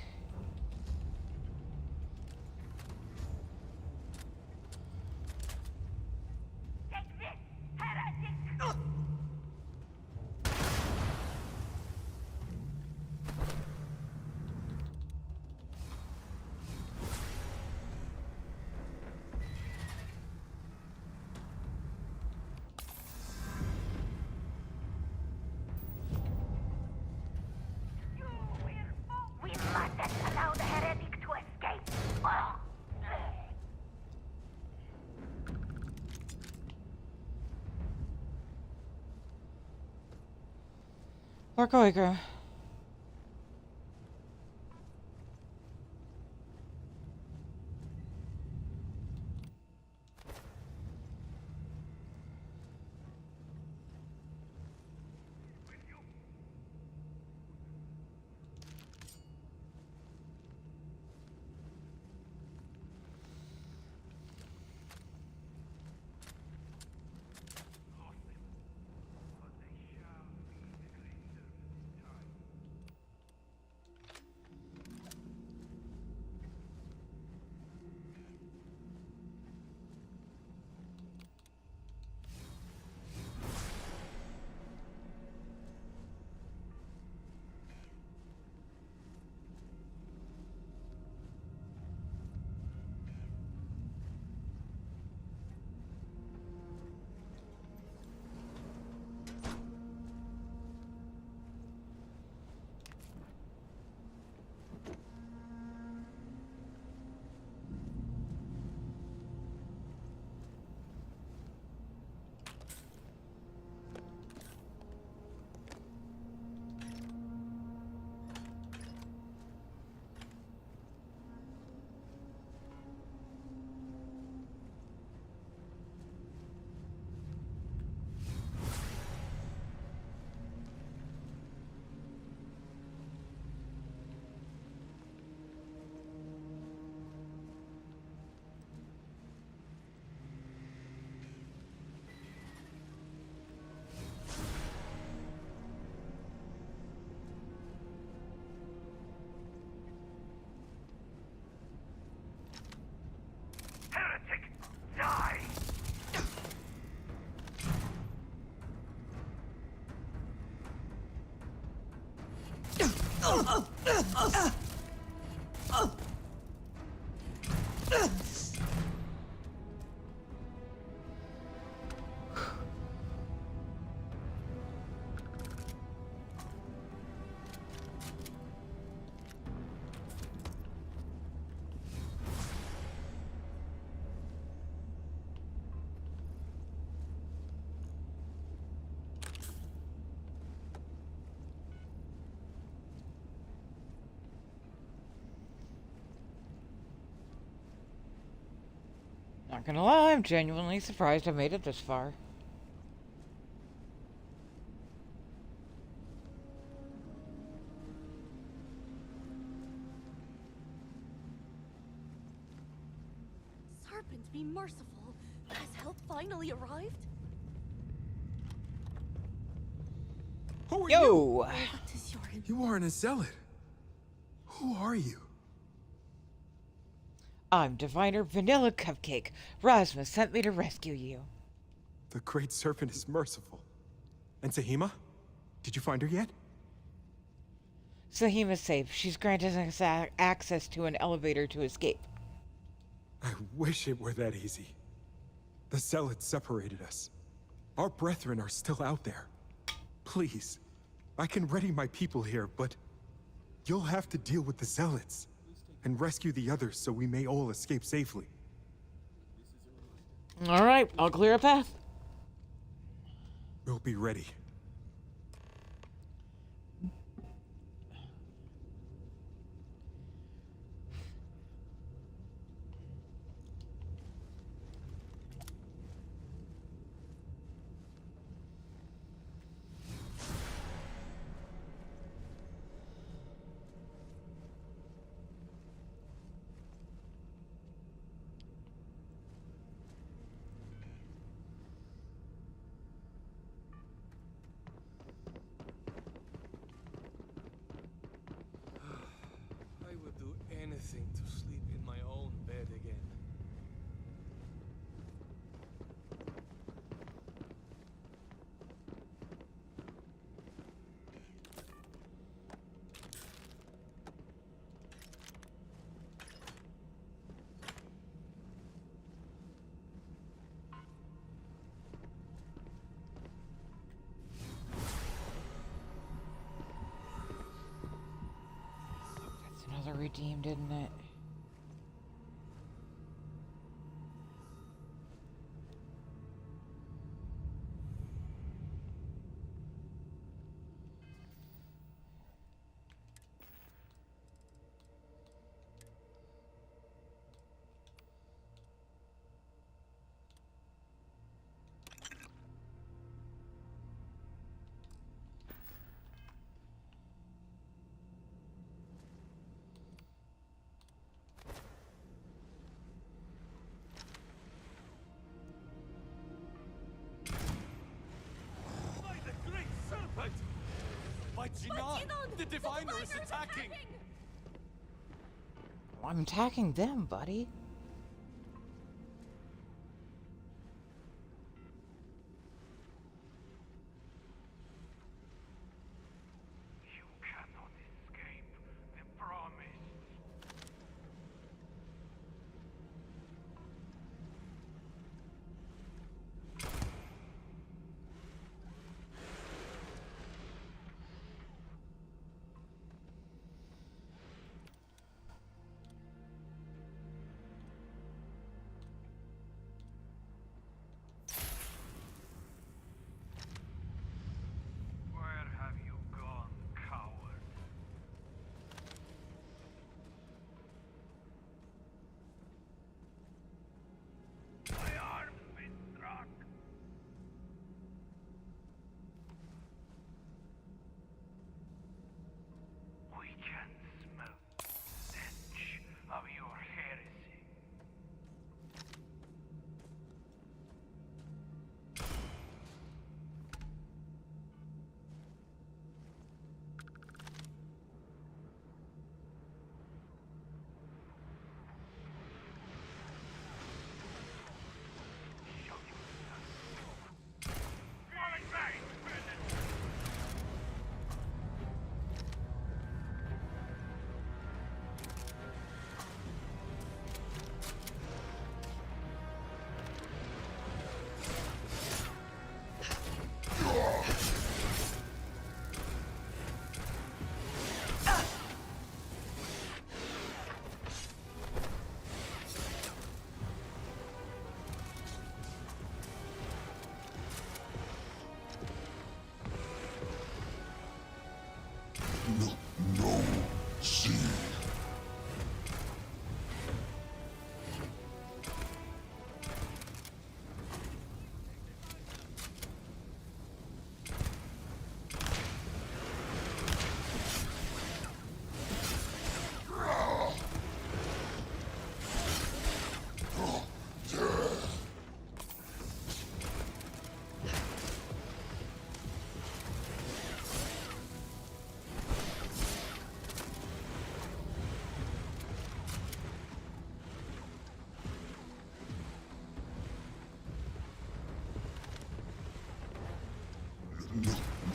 [SPEAKER 1] Parkoika.
[SPEAKER 4] Heretic! Die!
[SPEAKER 1] Not gonna lie, I'm genuinely surprised I made it this far.
[SPEAKER 6] Serpent, be merciful. Has help finally arrived?
[SPEAKER 10] Who are
[SPEAKER 1] Yo!
[SPEAKER 10] you?
[SPEAKER 6] What is your...
[SPEAKER 10] You aren't a zealot. Who are you?
[SPEAKER 1] I'm Diviner Vanilla Cupcake. Rasmus sent me to rescue you.
[SPEAKER 10] The Great Serpent is merciful. And Sahima? Did you find her yet?
[SPEAKER 1] Sahima's safe. She's granted us access to an elevator to escape.
[SPEAKER 10] I wish it were that easy. The zealots separated us. Our brethren are still out there. Please, I can ready my people here, but you'll have to deal with the zealots and rescue the others so we may all escape safely.
[SPEAKER 1] Alright, I'll clear a path.
[SPEAKER 10] We'll be ready.
[SPEAKER 4] I would do anything to sleep in my own bed again.
[SPEAKER 1] That's another redeemed, isn't it?
[SPEAKER 7] By Jinan! The Diviner is attacking!
[SPEAKER 1] I'm attacking them, buddy.
[SPEAKER 12] You cannot escape the promise. Where have you gone, coward? My arm's been struck. We can smell the stench of your heresy. Falling back, Brennan!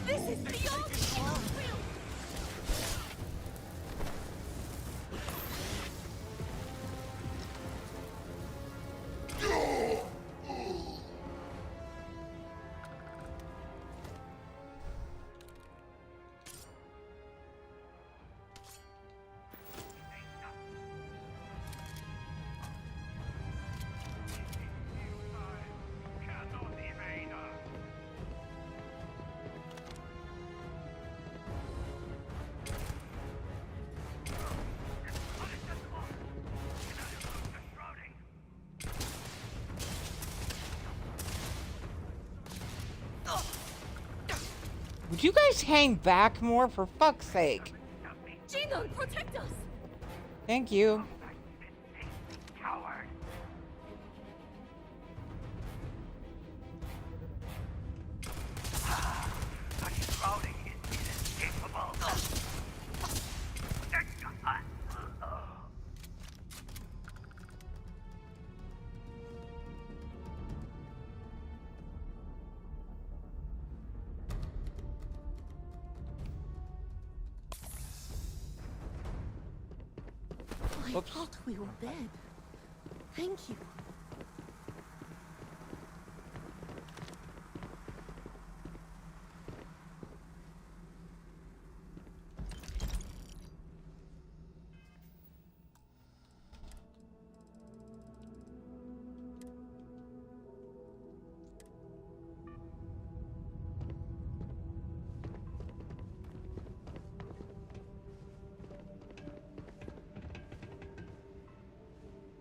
[SPEAKER 6] This is beyond Starfield!
[SPEAKER 12] Cannot evade us.
[SPEAKER 1] Would you guys hang back more, for fuck's sake?
[SPEAKER 6] Jinan, protect us!
[SPEAKER 1] Thank you.
[SPEAKER 12] Coward. But shrouding is inescapable.
[SPEAKER 6] I thought we were dead. Thank you.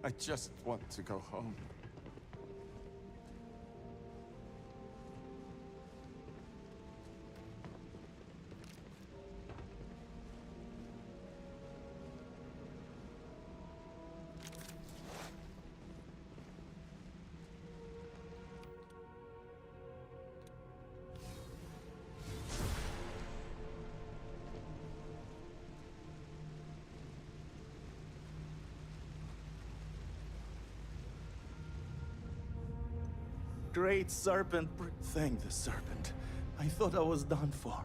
[SPEAKER 7] I just want to go home.
[SPEAKER 5] Great Serpent. Thank the Serpent. I thought I was done for.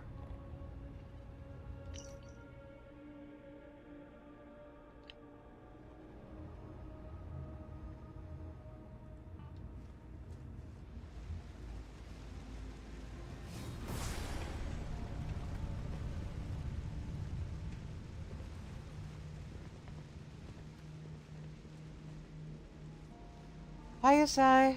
[SPEAKER 1] Hi, Asai.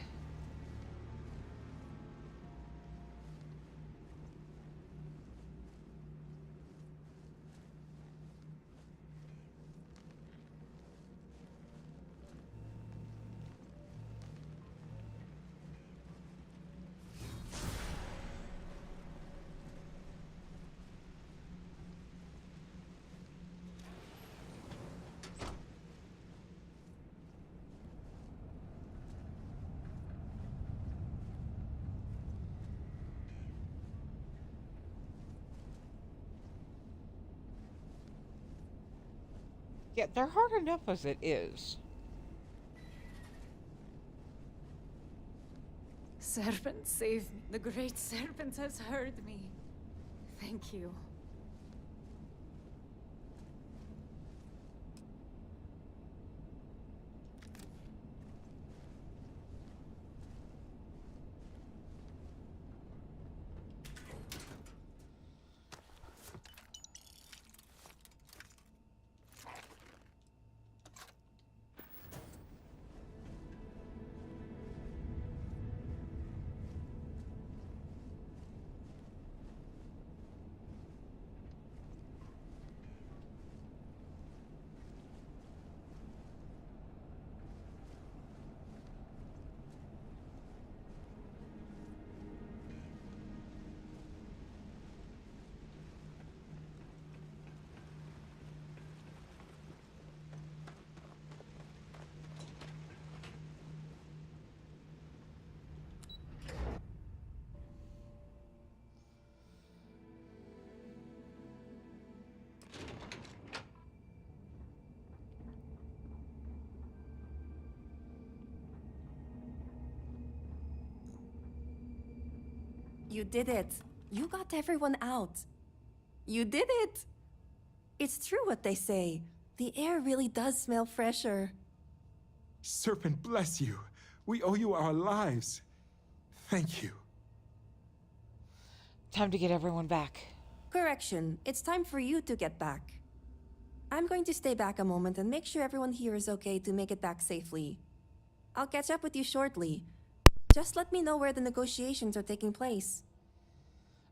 [SPEAKER 1] Yeah, they're hard enough as it is.
[SPEAKER 13] Serpent, save me. The Great Serpent has heard me. Thank you.
[SPEAKER 6] You did it. You got everyone out. You did it! It's true what they say. The air really does smell fresher.
[SPEAKER 10] Serpent bless you. We owe you our lives. Thank you.
[SPEAKER 1] Time to get everyone back.
[SPEAKER 6] Correction, it's time for you to get back. I'm going to stay back a moment and make sure everyone here is okay to make it back safely. I'll catch up with you shortly. Just let me know where the negotiations are taking place.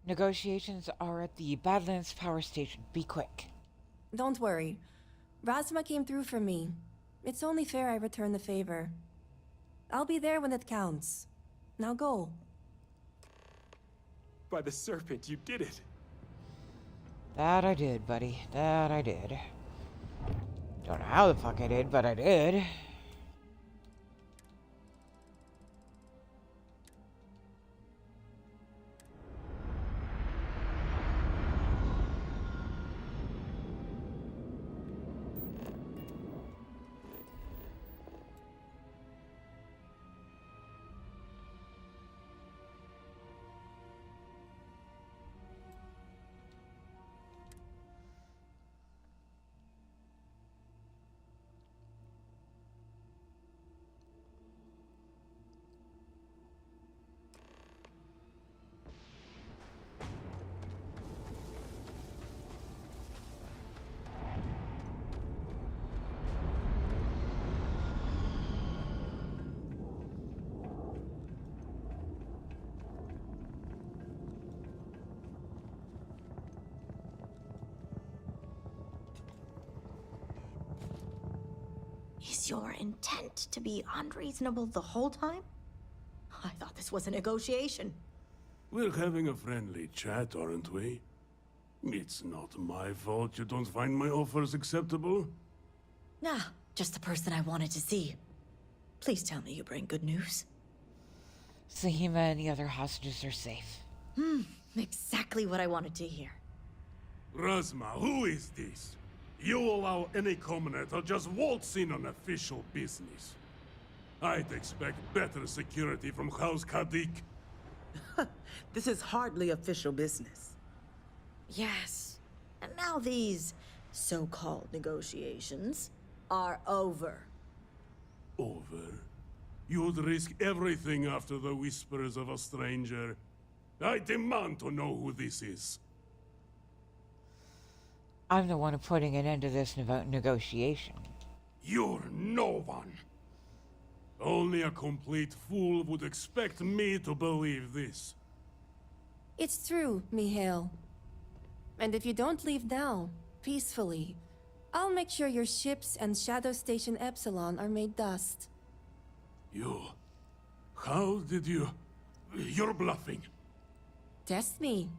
[SPEAKER 1] Negotiations are at the Badlands Power Station. Be quick.
[SPEAKER 6] Don't worry. Razma came through for me. It's only fair I return the favor. I'll be there when it counts. Now go.
[SPEAKER 10] By the Serpent, you did it.
[SPEAKER 1] That I did, buddy. That I did. Don't know how the fuck I did, but I did.
[SPEAKER 9] Is your intent to be unreasonable the whole time? I thought this was a negotiation.
[SPEAKER 14] We're having a friendly chat, aren't we? It's not my fault you don't find my offers acceptable.
[SPEAKER 9] Nah, just the person I wanted to see. Please tell me you bring good news.
[SPEAKER 1] Sahima and the other hostages are safe.
[SPEAKER 9] Exactly what I wanted to hear.
[SPEAKER 14] Razma, who is this? You allow any commoner to just waltz in on official business. I'd expect better security from House Kadik.
[SPEAKER 8] This is hardly official business.
[SPEAKER 9] Yes. And now these so-called negotiations are over.
[SPEAKER 14] Over? You'd risk everything after the whispers of a stranger. I demand to know who this is.
[SPEAKER 1] I'm the one putting an end to this negotiation.
[SPEAKER 14] You're no one. Only a complete fool would expect me to believe this.
[SPEAKER 6] It's true, Mihail. And if you don't leave now, peacefully, I'll make sure your ships and Shadow Station Epsilon are made dust.
[SPEAKER 14] You... How did you... You're bluffing.
[SPEAKER 6] Test me.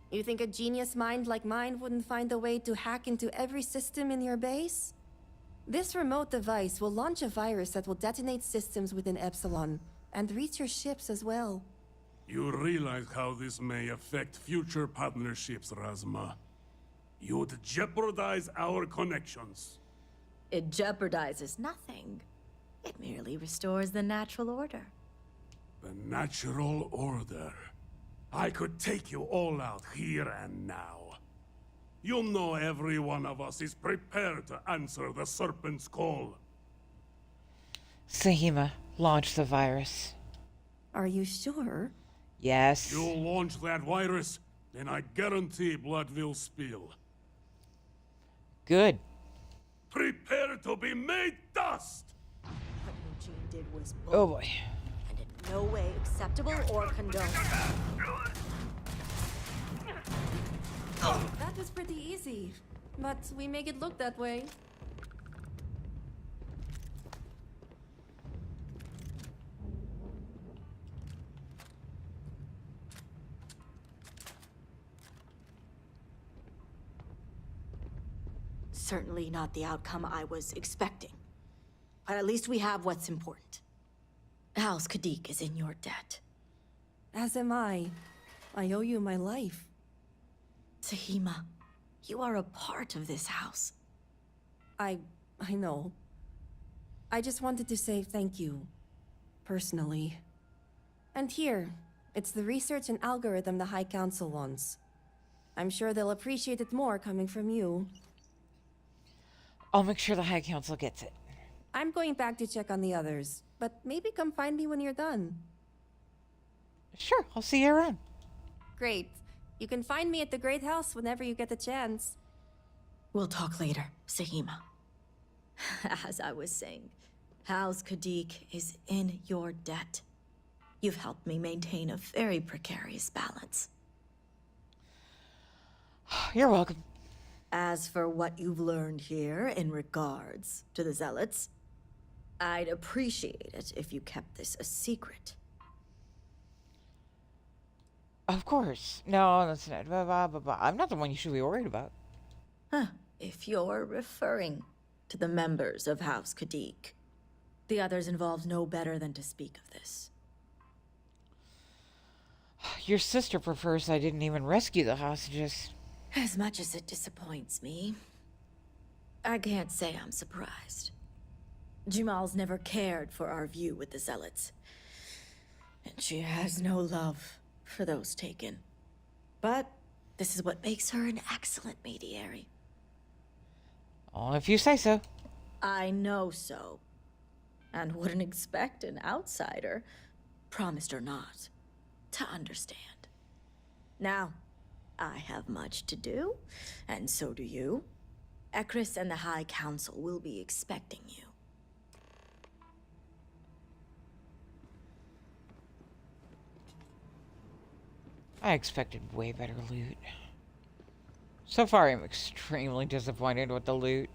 [SPEAKER 6] You think a genius mind like mine wouldn't find a way to hack into every system in your base? This remote device will launch a virus that will detonate systems within Epsilon, and reach your ships as well.
[SPEAKER 14] You realize how this may affect future partnerships, Razma. You'd jeopardize our connections.
[SPEAKER 9] It jeopardizes nothing. It merely restores the natural order.
[SPEAKER 14] The natural order. I could take you all out here and now. You know every one of us is prepared to answer the Serpent's call.
[SPEAKER 1] Sahima, launch the virus.
[SPEAKER 6] Are you sure?
[SPEAKER 1] Yes.
[SPEAKER 14] You launch that virus, then I guarantee blood will spill.
[SPEAKER 1] Good.
[SPEAKER 14] Prepare to be made dust!
[SPEAKER 9] What Eugene did was bold,
[SPEAKER 1] Oh boy.
[SPEAKER 9] and in no way acceptable or condoned.
[SPEAKER 6] That was pretty easy, but we make it look that way.
[SPEAKER 9] Certainly not the outcome I was expecting. But at least we have what's important. House Kadik is in your debt.
[SPEAKER 6] As am I. I owe you my life.
[SPEAKER 9] Sahima, you are a part of this house.
[SPEAKER 6] I know. I just wanted to say thank you. Personally. And here, it's the research and algorithm the High Council wants. I'm sure they'll appreciate it more coming from you.
[SPEAKER 1] I'll make sure the High Council gets it.
[SPEAKER 6] I'm going back to check on the others, but maybe come find me when you're done.
[SPEAKER 1] Sure, I'll see you around.
[SPEAKER 6] Great. You can find me at the Great House whenever you get the chance.
[SPEAKER 9] We'll talk later, Sahima. As I was saying, House Kadik is in your debt. You've helped me maintain a very precarious balance.
[SPEAKER 1] You're welcome.
[SPEAKER 9] As for what you've learned here in regards to the Zealots, I'd appreciate it if you kept this a secret.
[SPEAKER 1] Of course. No, that's not. I'm not the one you should be worried about.
[SPEAKER 9] Huh. If you're referring to the members of House Kadik, the others involved know better than to speak of this.
[SPEAKER 1] Your sister prefers I didn't even rescue the hostages.
[SPEAKER 9] As much as it disappoints me, I can't say I'm surprised. Jamal's never cared for our view with the Zealots, and she has no love for those taken. But this is what makes her an excellent mediary.
[SPEAKER 1] Oh, if you say so.
[SPEAKER 9] I know so, and wouldn't expect an outsider, promised or not, to understand. Now, I have much to do, and so do you. Ekris and the High Council will be expecting you.
[SPEAKER 1] I expected way better loot. So far, I'm extremely disappointed with the loot.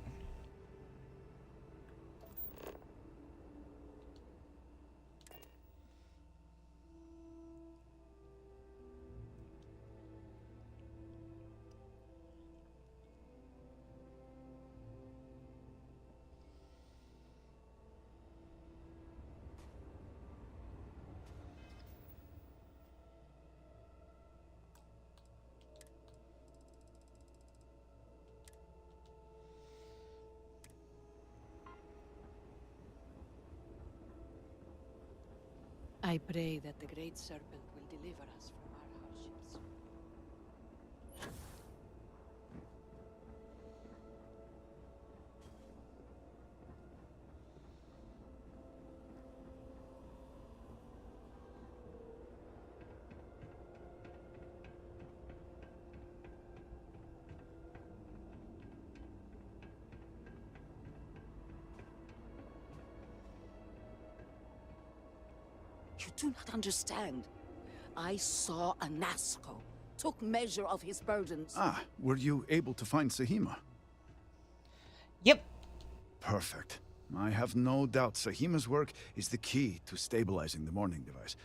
[SPEAKER 11] I pray that the Great Serpent will deliver us from our hardships.
[SPEAKER 15] You do not understand. I saw Anasco, took measure of his burdens.
[SPEAKER 2] Ah, were you able to find Sahima?
[SPEAKER 1] Yep.
[SPEAKER 2] Perfect. I have no doubt Sahima's work is the key to stabilizing the morning device.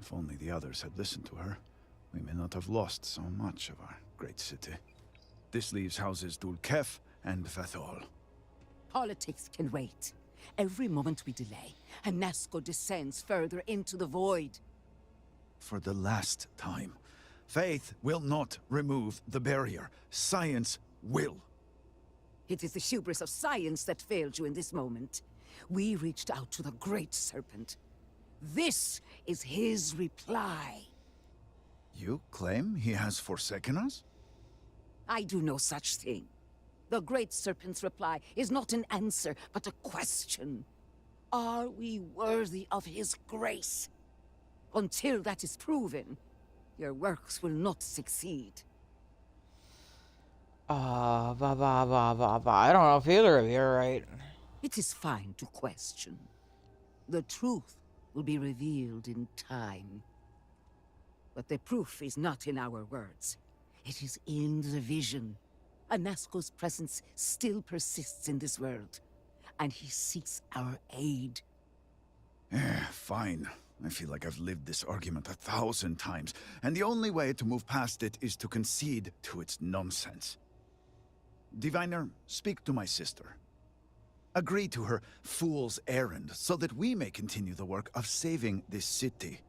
[SPEAKER 2] If only the others had listened to her, we may not have lost so much of our great city. This leaves houses Dul Kef and Fathol.
[SPEAKER 15] Politics can wait. Every moment we delay, Anasco descends further into the void.
[SPEAKER 2] For the last time, faith will not remove the barrier. Science will.
[SPEAKER 15] It is the hubris of science that failed you in this moment. We reached out to the Great Serpent. This is his reply.
[SPEAKER 2] You claim he has forsaken us?
[SPEAKER 15] I do no such thing. The Great Serpent's reply is not an answer, but a question. Are we worthy of his grace? Until that is proven, your works will not succeed.
[SPEAKER 1] I don't know if either of you are right.
[SPEAKER 15] It is fine to question. The truth will be revealed in time. But the proof is not in our words. It is in the vision. Anasco's presence still persists in this world, and he seeks our aid.
[SPEAKER 2] Fine. I feel like I've lived this argument 1,000 times, and the only way to move past it is to concede to its nonsense. Diviner, speak to my sister. Agree to her fool's errand so that we may continue the work of saving this city.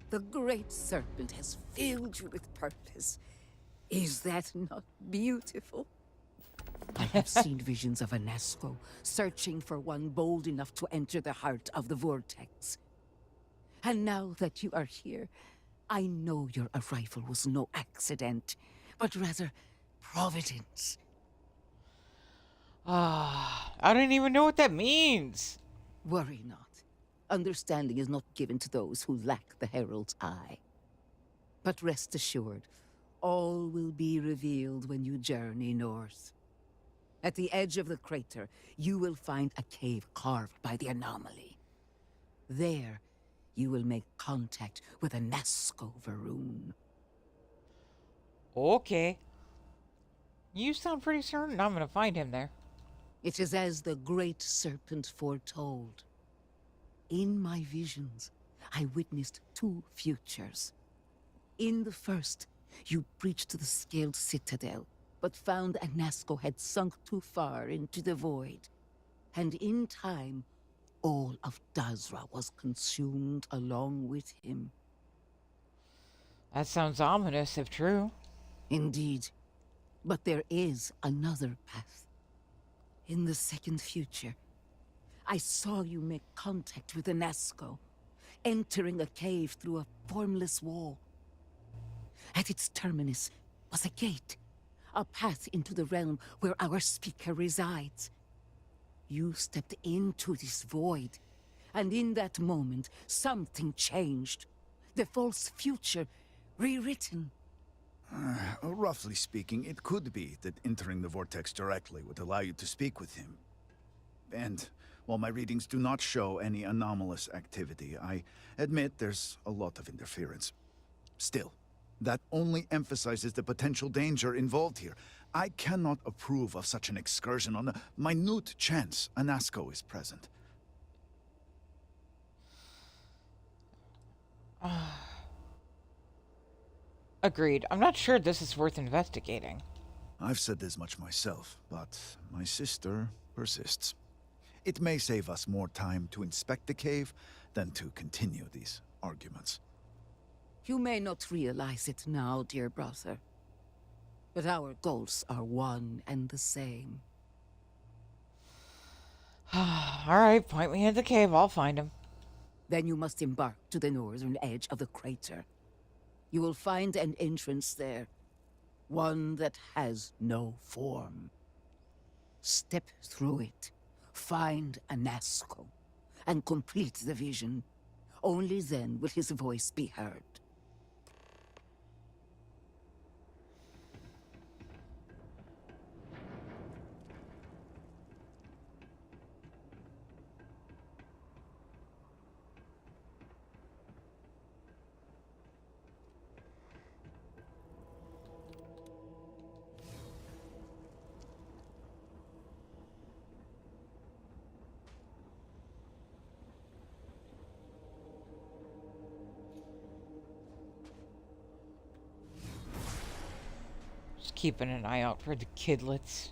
[SPEAKER 15] The Great Serpent has filled you with purpose. Is that not beautiful? I have seen visions of Anasco, searching for one bold enough to enter the heart of the vortex. And now that you are here, I know your arrival was no accident, but rather providence.
[SPEAKER 1] I don't even know what that means.
[SPEAKER 15] Worry not. Understanding is not given to those who lack the Herald's eye. But rest assured, all will be revealed when you journey north. At the edge of the crater, you will find a cave carved by the anomaly. There, you will make contact with a Nasco Varoon.
[SPEAKER 1] Okay. You sound pretty certain I'm gonna find him there.
[SPEAKER 15] It is as the Great Serpent foretold. In my visions, I witnessed two futures. In the first, you breached the scaled citadel, but found Anasco had sunk too far into the void. And in time, all of Dazra was consumed along with him.
[SPEAKER 1] That sounds ominous if true.
[SPEAKER 15] Indeed. But there is another path. In the second future, I saw you make contact with Anasco, entering a cave through a formless wall. At its terminus was a gate, a path into the realm where our speaker resides. You stepped into this void, and in that moment, something changed. The false future rewritten.
[SPEAKER 2] Roughly speaking, it could be that entering the vortex directly would allow you to speak with him. And while my readings do not show any anomalous activity, I admit there's a lot of interference. Still, that only emphasizes the potential danger involved here. I cannot approve of such an excursion on a minute chance Anasco is present.
[SPEAKER 1] Agreed. I'm not sure this is worth investigating.
[SPEAKER 2] I've said as much myself, but my sister persists. It may save us more time to inspect the cave than to continue these arguments.
[SPEAKER 15] You may not realize it now, dear brother, but our goals are one and the same.
[SPEAKER 1] Alright, point me in the cave, I'll find him.
[SPEAKER 15] Then you must embark to the northern edge of the crater. You will find an entrance there. One that has no form. Step through it. Find Anasco. And complete the vision. Only then will his voice be heard.
[SPEAKER 1] Just keeping an eye out for the kidlets.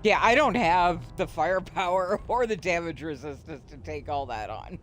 [SPEAKER 1] Yeah, I don't have the firepower or the damage resistance to take all that on.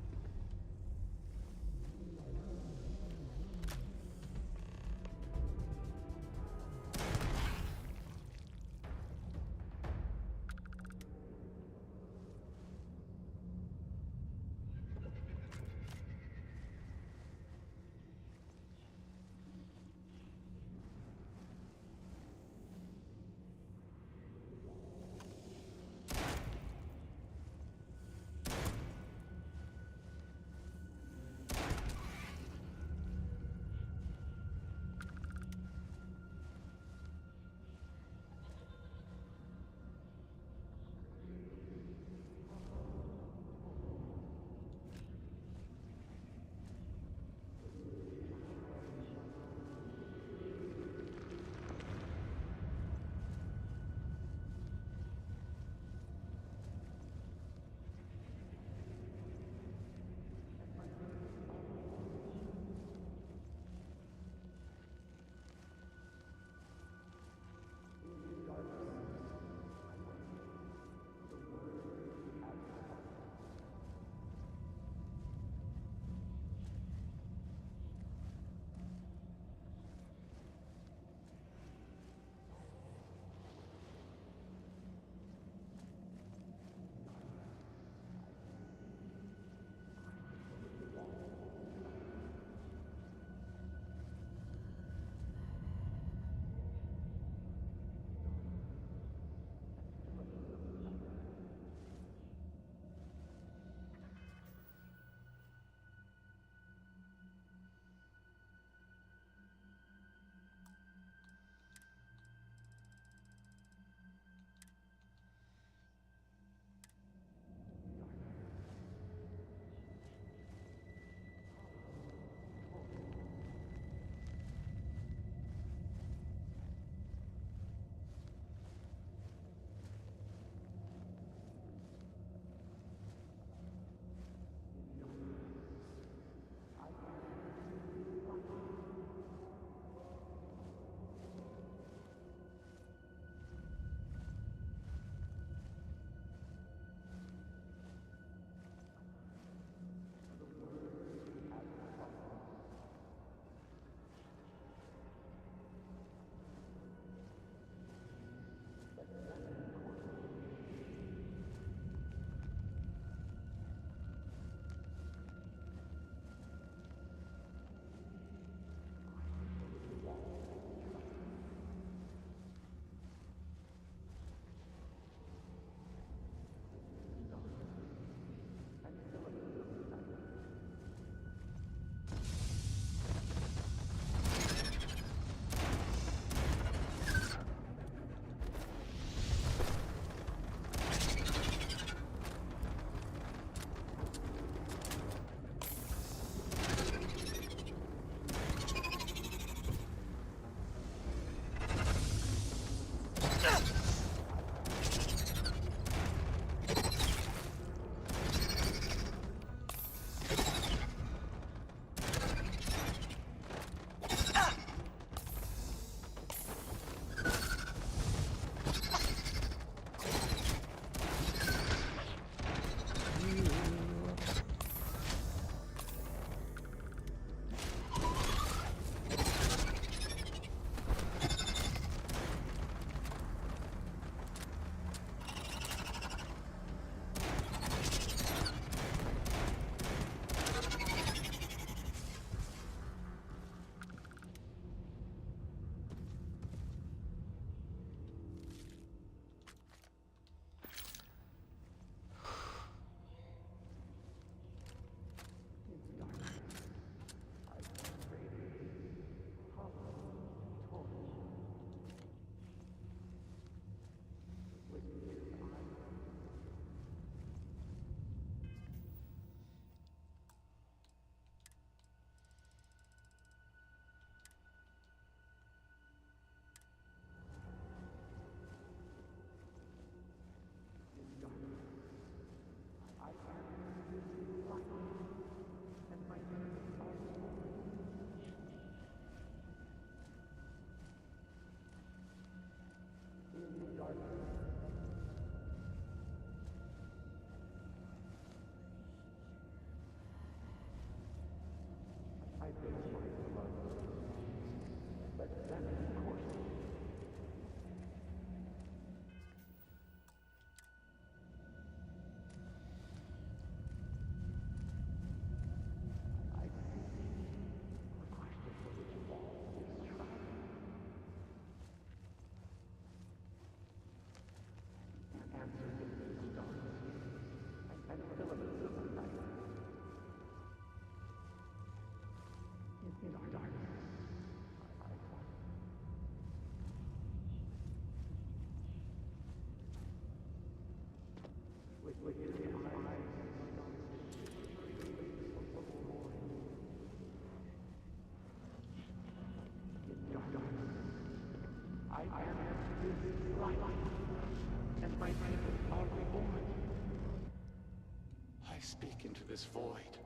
[SPEAKER 16] I speak into this void,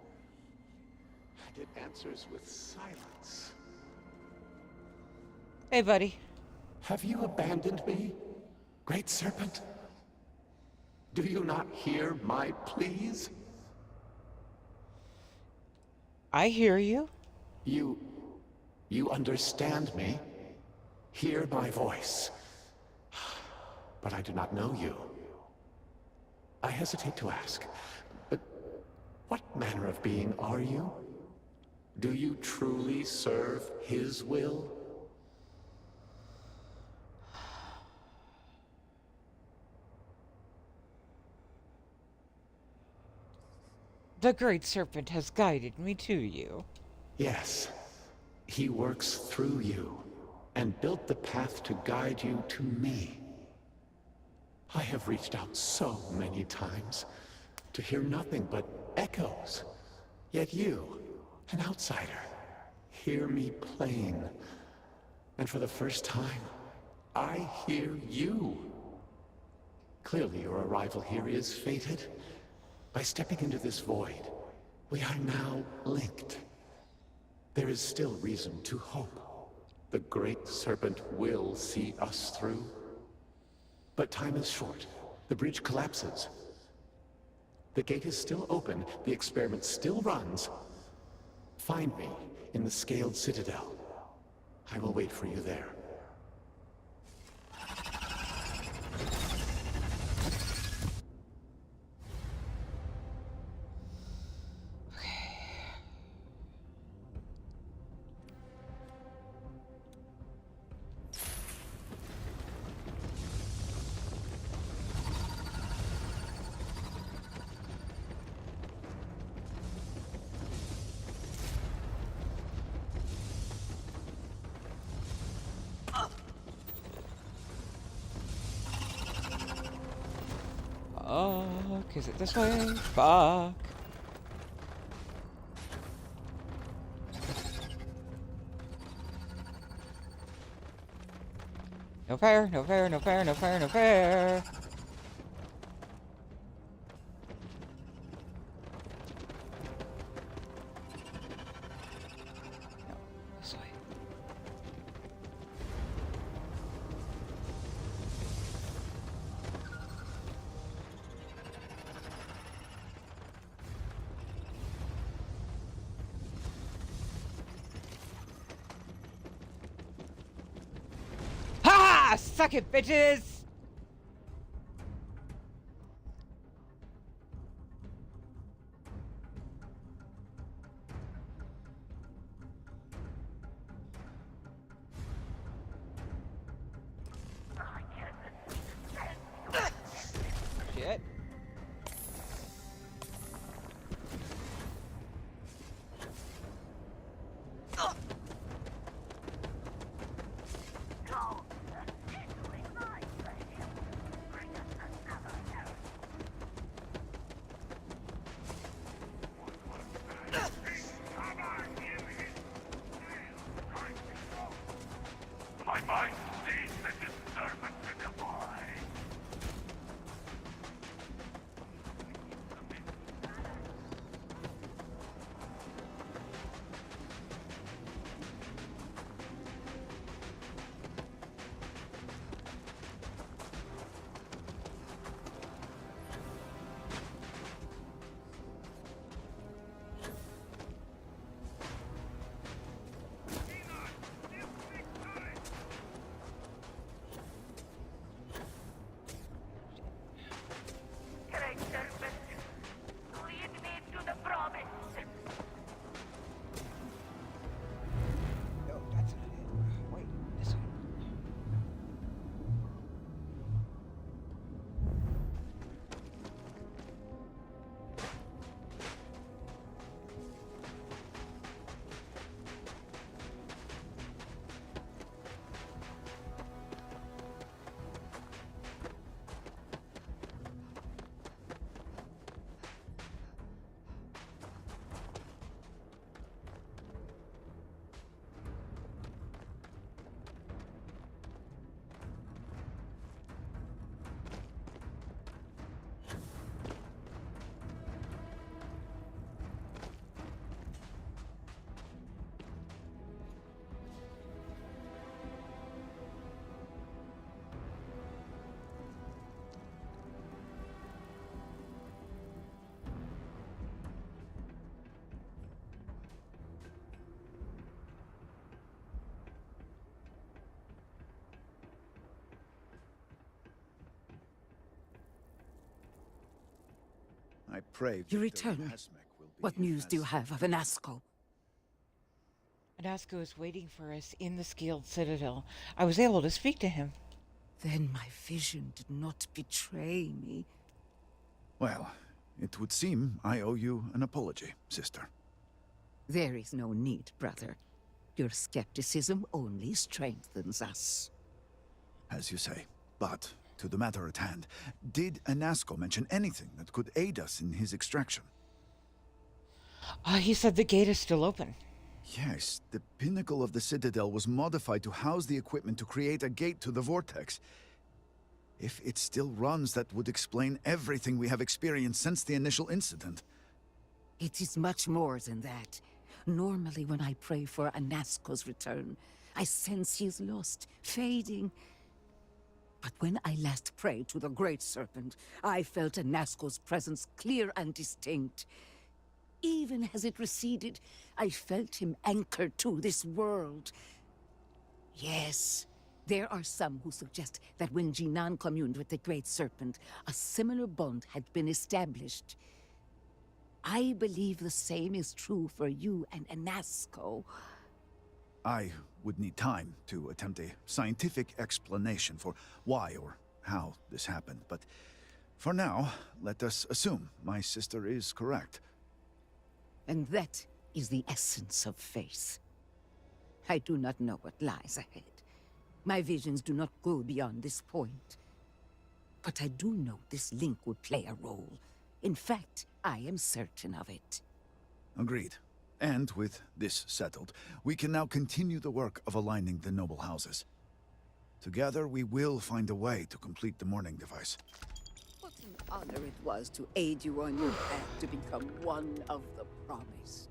[SPEAKER 16] and it answers with silence.
[SPEAKER 1] Hey, buddy.
[SPEAKER 16] Have you abandoned me, Great Serpent? Do you not hear my pleas?
[SPEAKER 1] I hear you.
[SPEAKER 16] You understand me? Hear my voice. But I do not know you. I hesitate to ask, but what manner of being are you? Do you truly serve his will?
[SPEAKER 1] The Great Serpent has guided me to you.
[SPEAKER 16] Yes. He works through you, and built the path to guide you to me. I have reached out so many times, to hear nothing but echoes. Yet you, an outsider, hear me plain. And for the first time, I hear you. Clearly your arrival here is fated. By stepping into this void, we are now linked. There is still reason to hope. The Great Serpent will see us through. But time is short. The bridge collapses. The gate is still open. The experiment still runs. Find me in the Scaled Citadel. I will wait for you there.
[SPEAKER 1] Fuck, is it this way? Fuck. No fair, no fair, no fair, no fair, no fair. No, this way. Ha! Suck it, bitches! Shit.
[SPEAKER 12] My mind sees the disturbance in the boy.
[SPEAKER 2] pray
[SPEAKER 15] You
[SPEAKER 2] Victor
[SPEAKER 15] returned.
[SPEAKER 2] Hasmek will be
[SPEAKER 15] What news do you
[SPEAKER 2] as-
[SPEAKER 15] have of Anasco?
[SPEAKER 1] Anasco is waiting for us in the Scaled Citadel. I was able to speak to him.
[SPEAKER 15] Then my vision did not betray me.
[SPEAKER 2] Well, it would seem I owe you an apology, sister.
[SPEAKER 15] There is no need, brother. Your skepticism only strengthens us.
[SPEAKER 2] As you say. But, to the matter at hand, did Anasco mention anything that could aid us in his extraction?
[SPEAKER 1] He said the gate is still open.
[SPEAKER 2] Yes, the pinnacle of the Citadel was modified to house the equipment to create a gate to the Vortex. If it still runs, that would explain everything we have experienced since the initial incident.
[SPEAKER 15] It is much more than that. Normally when I pray for Anasco's return, I sense he is lost, fading. But when I last prayed to the Great Serpent, I felt Anasco's presence clear and distinct. Even as it receded, I felt him anchored to this world. Yes, there are some who suggest that when Jinan communed with the Great Serpent, a similar bond had been established. I believe the same is true for you and Anasco.
[SPEAKER 2] I would need time to attempt a scientific explanation for why or how this happened, but for now, let us assume my sister is correct.
[SPEAKER 15] And that is the essence of faith. I do not know what lies ahead. My visions do not go beyond this point. But I do know this link would play a role. In fact, I am certain of it.
[SPEAKER 2] Agreed. And with this settled, we can now continue the work of aligning the noble houses. Together, we will find a way to complete the mourning device.
[SPEAKER 15] What an honor it was to aid you on your path to become one of the promised.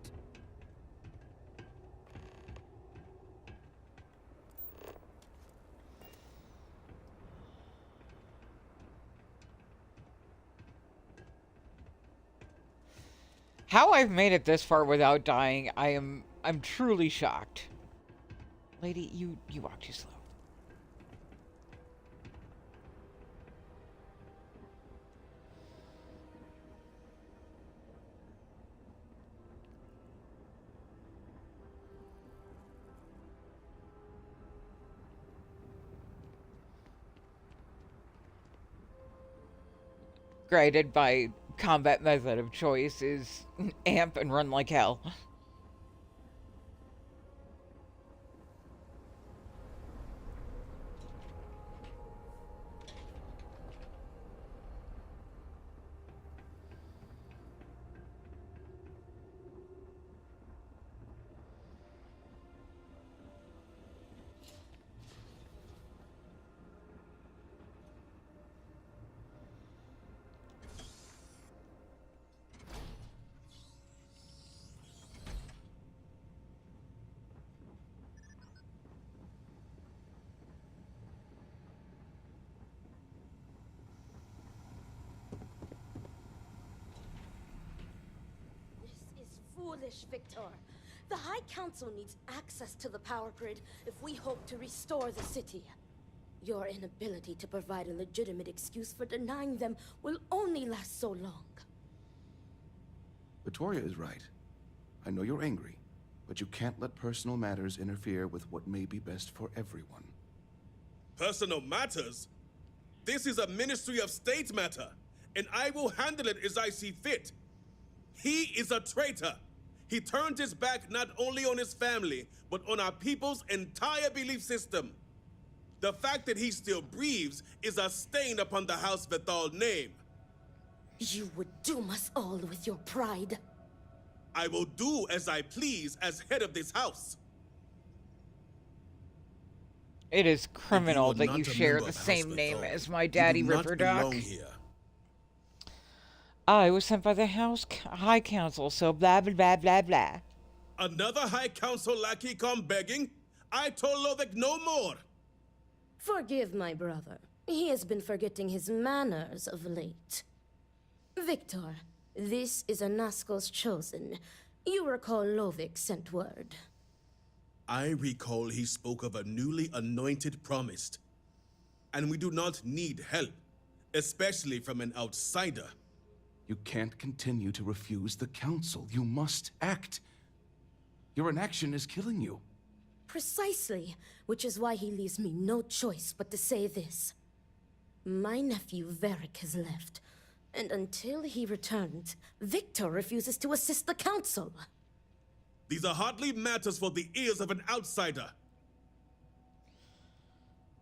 [SPEAKER 1] How I've made it this far without dying, I'm truly shocked. Lady, you walk too slow. Graded by combat method of choice is amp and run like hell.
[SPEAKER 17] Foolish, Victor. The High Council needs access to the power grid if we hope to restore the city. Your inability to provide a legitimate excuse for denying them will only last so long.
[SPEAKER 18] Victoria is right. I know you're angry, but you can't let personal matters interfere with what may be best for everyone.
[SPEAKER 19] Personal matters? This is a Ministry of State matter, and I will handle it as I see fit. He is a traitor. He turned his back not only on his family, but on our people's entire belief system. The fact that he still breathes is a stain upon the House Vethal name.
[SPEAKER 17] You would doom us all with your pride.
[SPEAKER 19] I will do as I please as head of this house.
[SPEAKER 1] It is criminal that you share the same name as my daddy, Riverdock. I was sent by the High Council, so blah, blah, blah, blah, blah.
[SPEAKER 19] Another High Council lackey come begging? I told Lovek no more.
[SPEAKER 17] Forgive my brother. He has been forgetting his manners of late. Victor, this is Anasco's chosen. You recall Lovek sent word.
[SPEAKER 19] I recall he spoke of a newly anointed promised. And we do not need help, especially from an outsider.
[SPEAKER 18] You can't continue to refuse the Council. You must act. Your inaction is killing you.
[SPEAKER 17] Precisely, which is why he leaves me no choice but to say this. My nephew Varric has left, and until he returns, Victor refuses to assist the Council.
[SPEAKER 19] These are hardly matters for the ears of an outsider.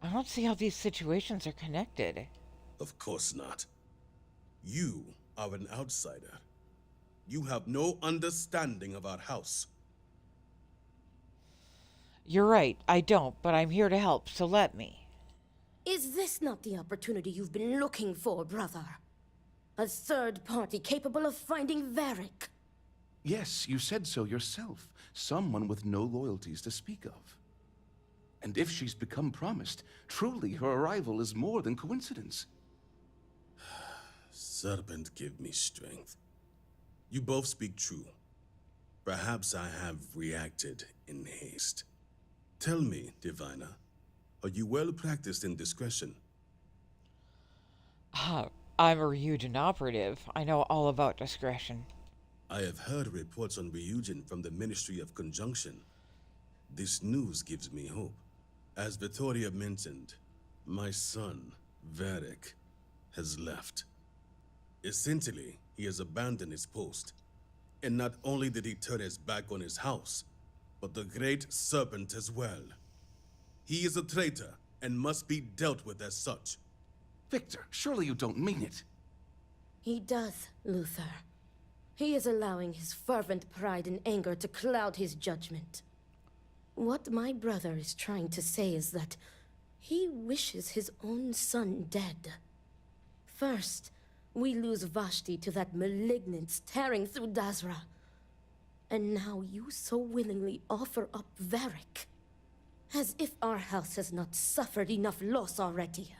[SPEAKER 1] I don't see how these situations are connected.
[SPEAKER 19] Of course not. You are an outsider. You have no understanding of our house.
[SPEAKER 1] You're right, I don't, but I'm here to help, so let me.
[SPEAKER 17] Is this not the opportunity you've been looking for, brother? A third party capable of finding Varric?
[SPEAKER 18] Yes, you said so yourself. Someone with no loyalties to speak of. And if she's become promised, truly her arrival is more than coincidence.
[SPEAKER 19] Serpent, give me strength. You both speak true. Perhaps I have reacted in haste. Tell me, Diviner, are you well practiced in discretion?
[SPEAKER 1] I'm a Ryujin operative. I know all about discretion.
[SPEAKER 19] I have heard reports on Ryujin from the Ministry of Conjunction. This news gives me hope. As Vittoria mentioned, my son, Varric, has left. Essentially, he has abandoned his post. And not only did he turn his back on his house, but the Great Serpent as well. He is a traitor and must be dealt with as such.
[SPEAKER 18] Victor, surely you don't mean it.
[SPEAKER 17] He does, Luther. He is allowing his fervent pride and anger to cloud his judgment. What my brother is trying to say is that he wishes his own son dead. First, we lose Vashti to that malignance tearing through Dazra. And now you so willingly offer up Varric. As if our house has not suffered enough loss already.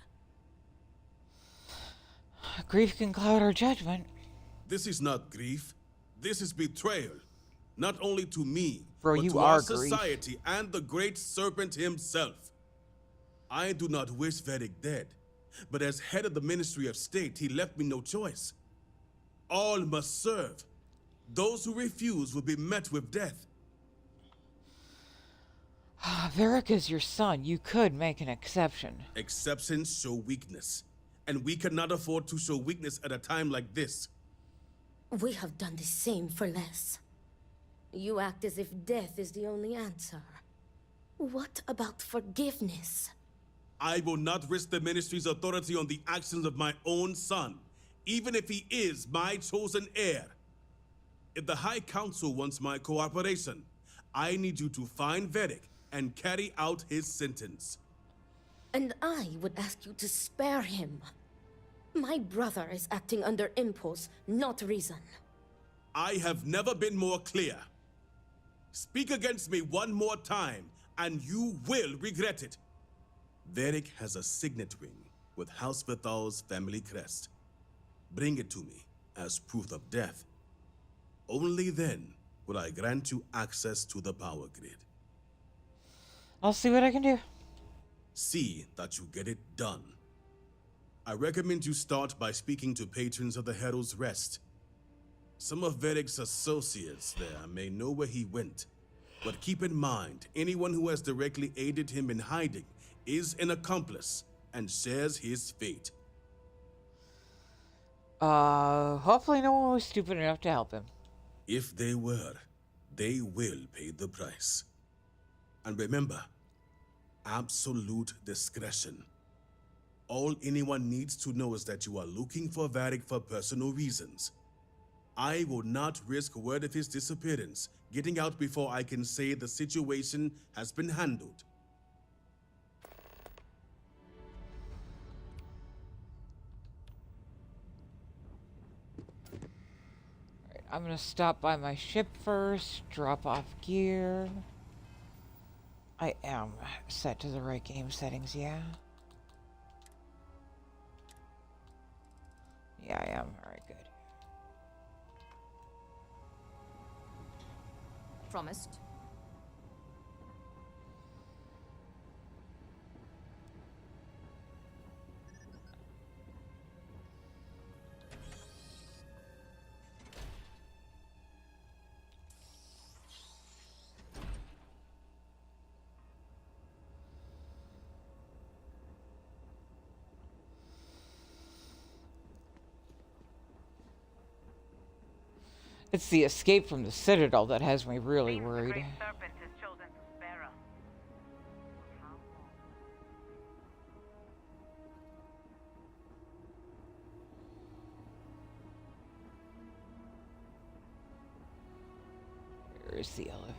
[SPEAKER 1] Grief can cloud our judgment.
[SPEAKER 19] This is not grief. This is betrayal. Not only to me,
[SPEAKER 1] Bro,
[SPEAKER 19] but
[SPEAKER 1] you
[SPEAKER 19] to
[SPEAKER 1] are
[SPEAKER 19] our
[SPEAKER 1] grief.
[SPEAKER 19] society and the Great Serpent himself. I do not wish Varric dead, but as head of the Ministry of State, he left me no choice. All must serve. Those who refuse will be met with death.
[SPEAKER 1] Varric is your son. You could make an exception.
[SPEAKER 19] Exceptions show weakness, and we cannot afford to show weakness at a time like this.
[SPEAKER 17] We have done the same for less. You act as if death is the only answer. What about forgiveness?
[SPEAKER 19] I will not risk the Ministry's authority on the actions of my own son, even if he is my chosen heir. If the High Council wants my cooperation, I need you to find Varric and carry out his sentence.
[SPEAKER 17] And I would ask you to spare him. My brother is acting under impulse, not reason.
[SPEAKER 19] I have never been more clear. Speak against me one more time, and you will regret it. Varric has a signet ring with House Vithal's family crest. Bring it to me as proof of death. Only then will I grant you access to the power grid.
[SPEAKER 1] I'll see what I can do.
[SPEAKER 19] See that you get it done. I recommend you start by speaking to patrons of the Herald's Rest. Some of Varric's associates there may know where he went, but keep in mind, anyone who has directly aided him in hiding is an accomplice and shares his fate.
[SPEAKER 1] Hopefully no one was stupid enough to help him.
[SPEAKER 19] If they were, they will pay the price. And remember, absolute discretion. All anyone needs to know is that you are looking for Varric for personal reasons. I will not risk word of his disappearance getting out before I can say the situation has been handled.
[SPEAKER 1] Alright, I'm gonna stop by my ship first, drop off gear. I am set to the right game settings, yeah? Yeah, I am. Alright, good.
[SPEAKER 9] Promised.
[SPEAKER 1] It's the escape from the Citadel that has me really worried.
[SPEAKER 12] The Great Serpent has chosen to spare us.
[SPEAKER 1] Where's the elevator?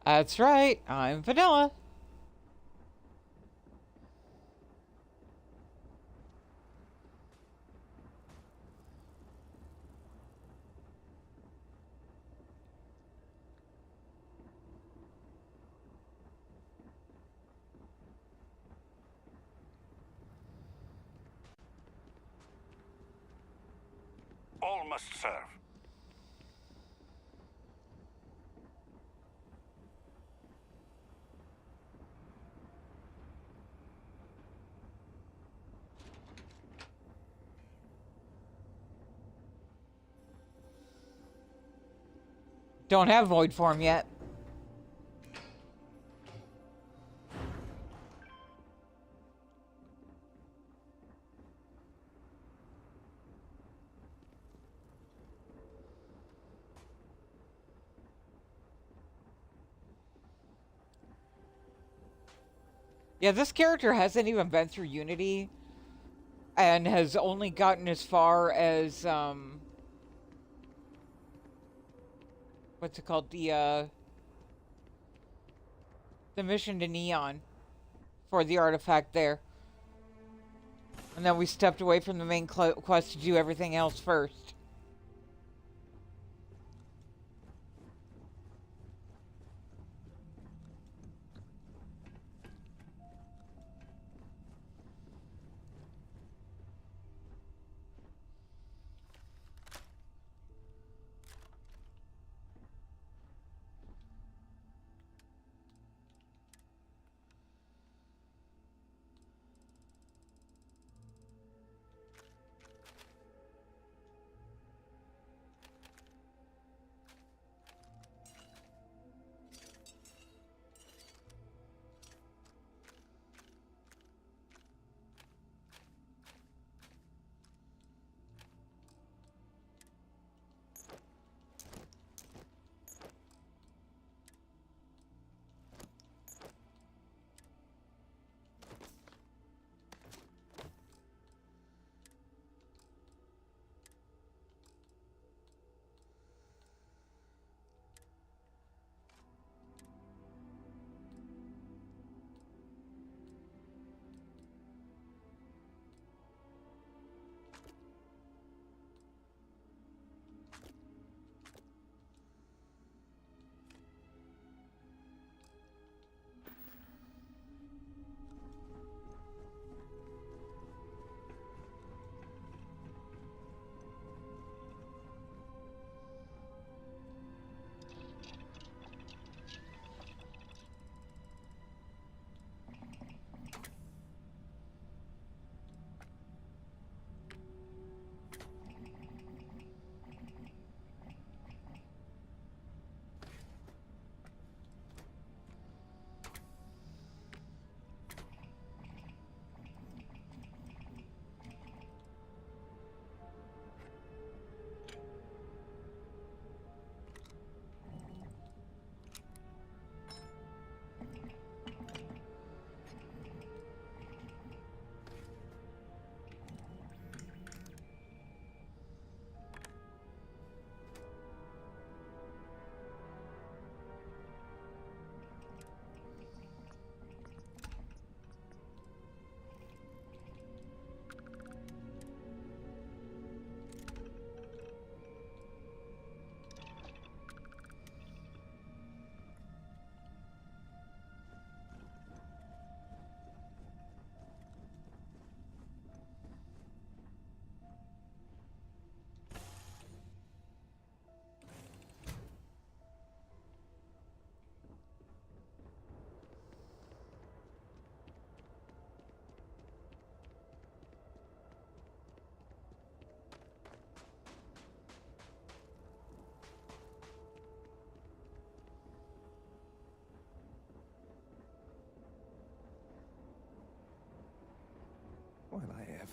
[SPEAKER 1] That's right, I'm Vanilla.
[SPEAKER 12] All must serve.
[SPEAKER 1] Don't have void form yet. Yeah, this character hasn't even been through Unity and has only gotten as far as what's it called? The mission to Neon for the artifact there. And then we stepped away from the main quest to do everything else first.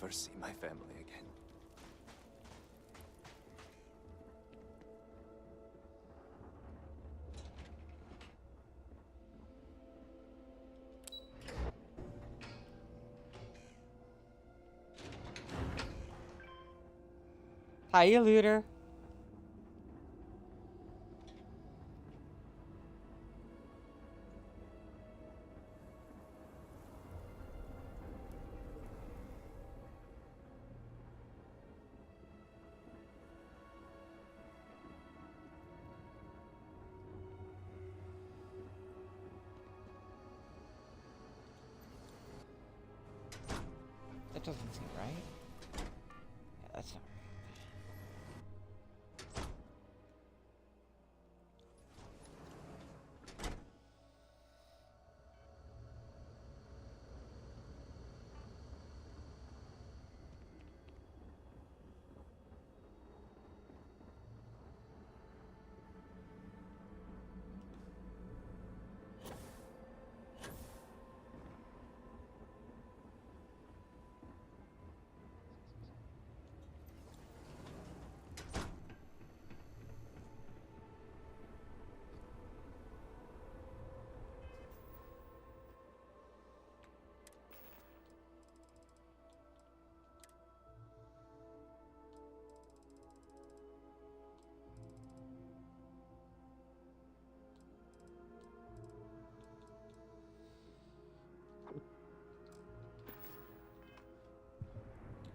[SPEAKER 7] never see my family again.
[SPEAKER 1] Hiya, looter. That doesn't seem right. Yeah, that's not right.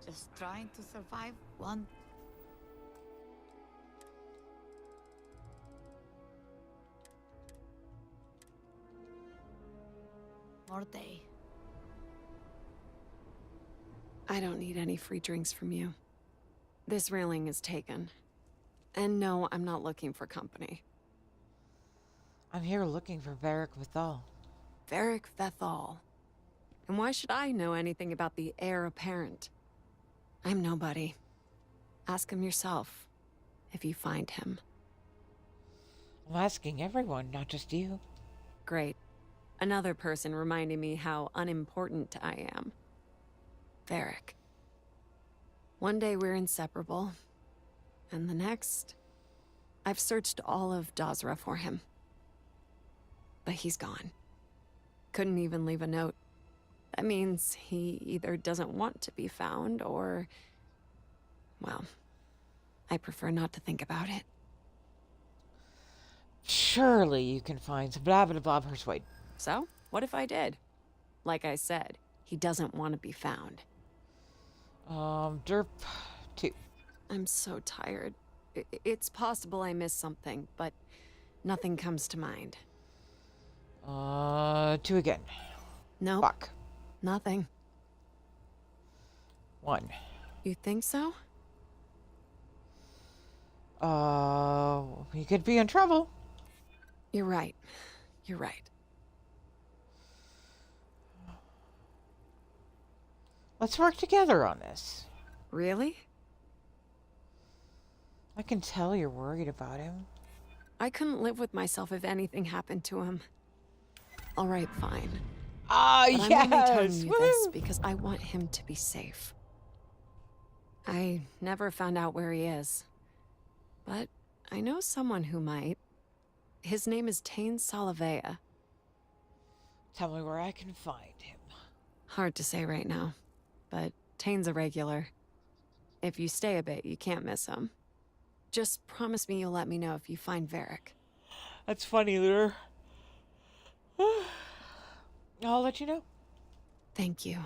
[SPEAKER 13] Just trying to survive one more day.
[SPEAKER 20] I don't need any free drinks from you. This railing is taken. And no, I'm not looking for company.
[SPEAKER 1] I'm here looking for Varric Vithal.
[SPEAKER 20] Varric Vethal. And why should I know anything about the heir apparent? I'm nobody. Ask him yourself, if you find him.
[SPEAKER 1] I'm asking everyone, not just you.
[SPEAKER 20] Great. Another person reminding me how unimportant I am. Varric. One day we're inseparable, and the next, I've searched all of Dazra for him. But he's gone. Couldn't even leave a note. That means he either doesn't want to be found, or... well, I prefer not to think about it.
[SPEAKER 1] Surely you can find some blah blah blah persuade.
[SPEAKER 20] So, what if I did? Like I said, he doesn't want to be found.
[SPEAKER 1] Derp 2.
[SPEAKER 20] I'm so tired. It's possible I missed something, but nothing comes to mind.
[SPEAKER 1] 2 again.
[SPEAKER 20] Nope.
[SPEAKER 1] Fuck.
[SPEAKER 20] Nothing.
[SPEAKER 1] 1.
[SPEAKER 20] You think so?
[SPEAKER 1] We could be in trouble.
[SPEAKER 20] You're right. You're right.
[SPEAKER 1] Let's work together on this.
[SPEAKER 20] Really?
[SPEAKER 1] I can tell you're worried about him.
[SPEAKER 20] I couldn't live with myself if anything happened to him. All right, fine.
[SPEAKER 1] Ah,
[SPEAKER 20] but
[SPEAKER 1] yes!
[SPEAKER 20] I'm only telling you this
[SPEAKER 1] Woo!
[SPEAKER 20] because I want him to be safe. I never found out where he is. But I know someone who might. His name is Tain Salavea.
[SPEAKER 1] Tell me where I can find him.
[SPEAKER 20] Hard to say right now, but Tain's a regular. If you stay a bit, you can't miss him. Just promise me you'll let me know if you find Varric.
[SPEAKER 1] That's funny, Looter. I'll let you know.
[SPEAKER 20] Thank you.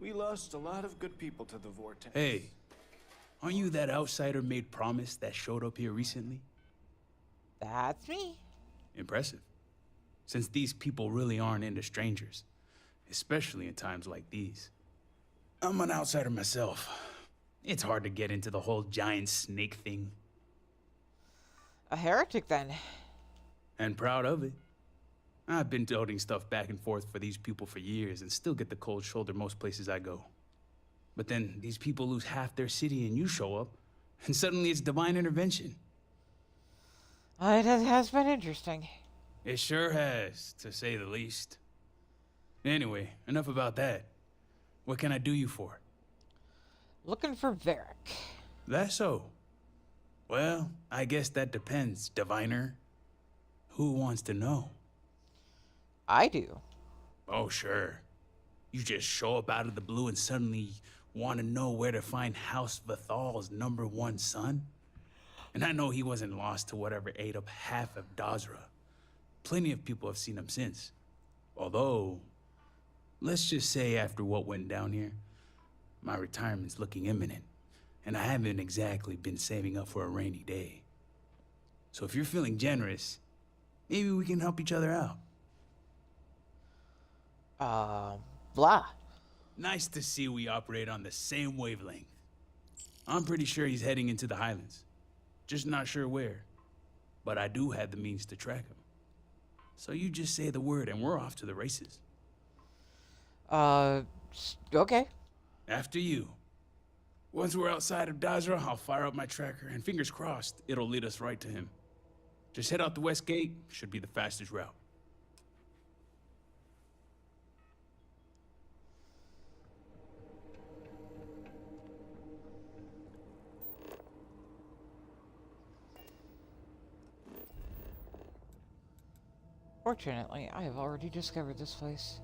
[SPEAKER 21] We lost a lot of good people to the vortex.
[SPEAKER 22] Hey, aren't you that outsider made promise that showed up here recently?
[SPEAKER 1] That's me.
[SPEAKER 22] Impressive. Since these people really aren't into strangers, especially in times like these. I'm an outsider myself, It's hard to get into the whole giant snake thing.
[SPEAKER 1] A heretic, then.
[SPEAKER 22] And proud of it. I've been toting stuff back and forth for these people for years and still get the cold shoulder most places I go. But then these people lose half their city and you show up, and suddenly it's divine intervention.
[SPEAKER 1] It has been interesting.
[SPEAKER 22] It sure has, to say the least. Anyway, enough about that. What can I do you for?
[SPEAKER 1] Looking for Varric.
[SPEAKER 22] That's so. Well, I guess that depends, diviner. Who wants to know?
[SPEAKER 1] I do.
[SPEAKER 22] Oh, sure. You just show up out of the blue and suddenly want to know where to find House Vathal's #1 son? And I know he wasn't lost to whatever ate up half of Dazra. Plenty of people have seen him since. Although, let's just say after what went down here, my retirement's looking imminent, and I haven't exactly been saving up for a rainy day. So if you're feeling generous, maybe we can help each other out.
[SPEAKER 1] Blah.
[SPEAKER 22] Nice to see we operate on the same wavelength. I'm pretty sure he's heading into the Highlands. Just not sure where. But I do have the means to track him. So you just say the word and we're off to the races.
[SPEAKER 1] Okay.
[SPEAKER 22] After you. Once we're outside of Dazra, I'll fire up my tracker, and fingers crossed, it'll lead us right to him. Just head out the west gate, should be the fastest route.
[SPEAKER 1] Fortunately, I have already discovered this place.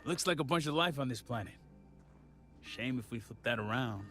[SPEAKER 22] Looks like a bunch of life on this planet. Shame if we flip that around.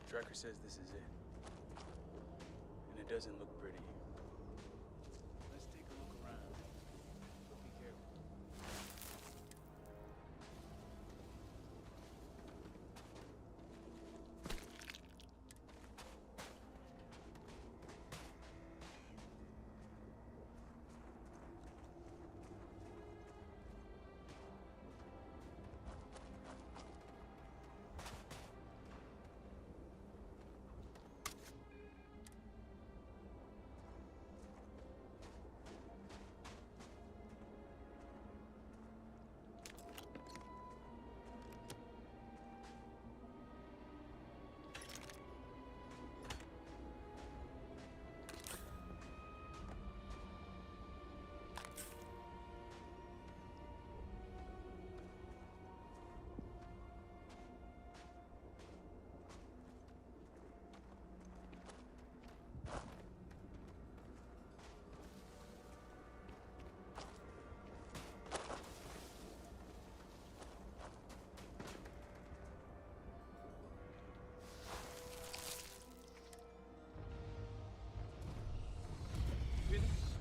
[SPEAKER 22] Tracker says this is it. And it doesn't look pretty. Let's take a look around. But be careful.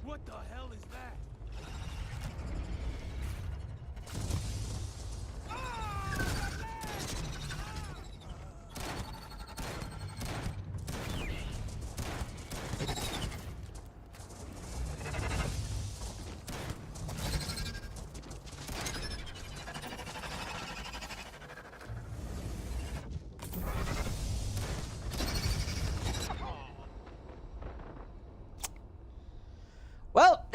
[SPEAKER 22] What the hell is that?
[SPEAKER 1] Well,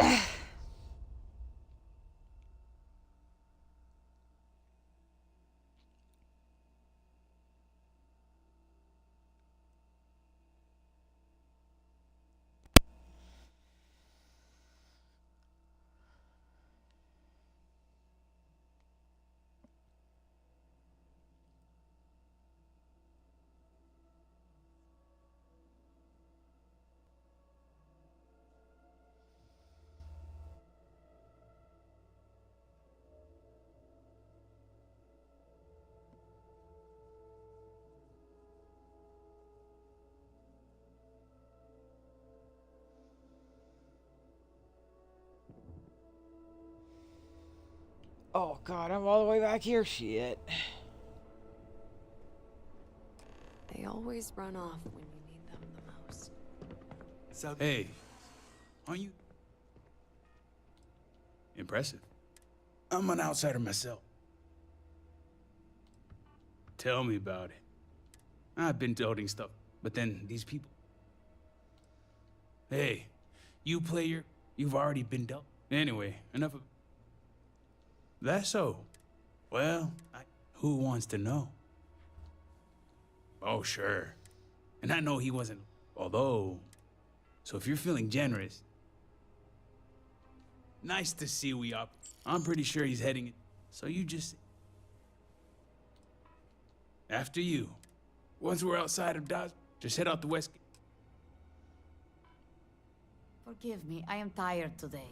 [SPEAKER 1] Oh god, I'm all the way back here. Shit.
[SPEAKER 20] They always run off when you need them the most.
[SPEAKER 22] So hey, aren't you impressive? I'm an outsider myself. Tell me about it. I've been toting stuff, but then these people. Hey, you player, you've already been dealt. Anyway, enough of... That's so. Well, who wants to know? Oh, sure. And I know he wasn't, although... So if you're feeling generous... Nice to see we up. I'm pretty sure he's heading it. So you just... After you. Once we're outside of Dodge, just head out the west.
[SPEAKER 3] Forgive me, I am tired today.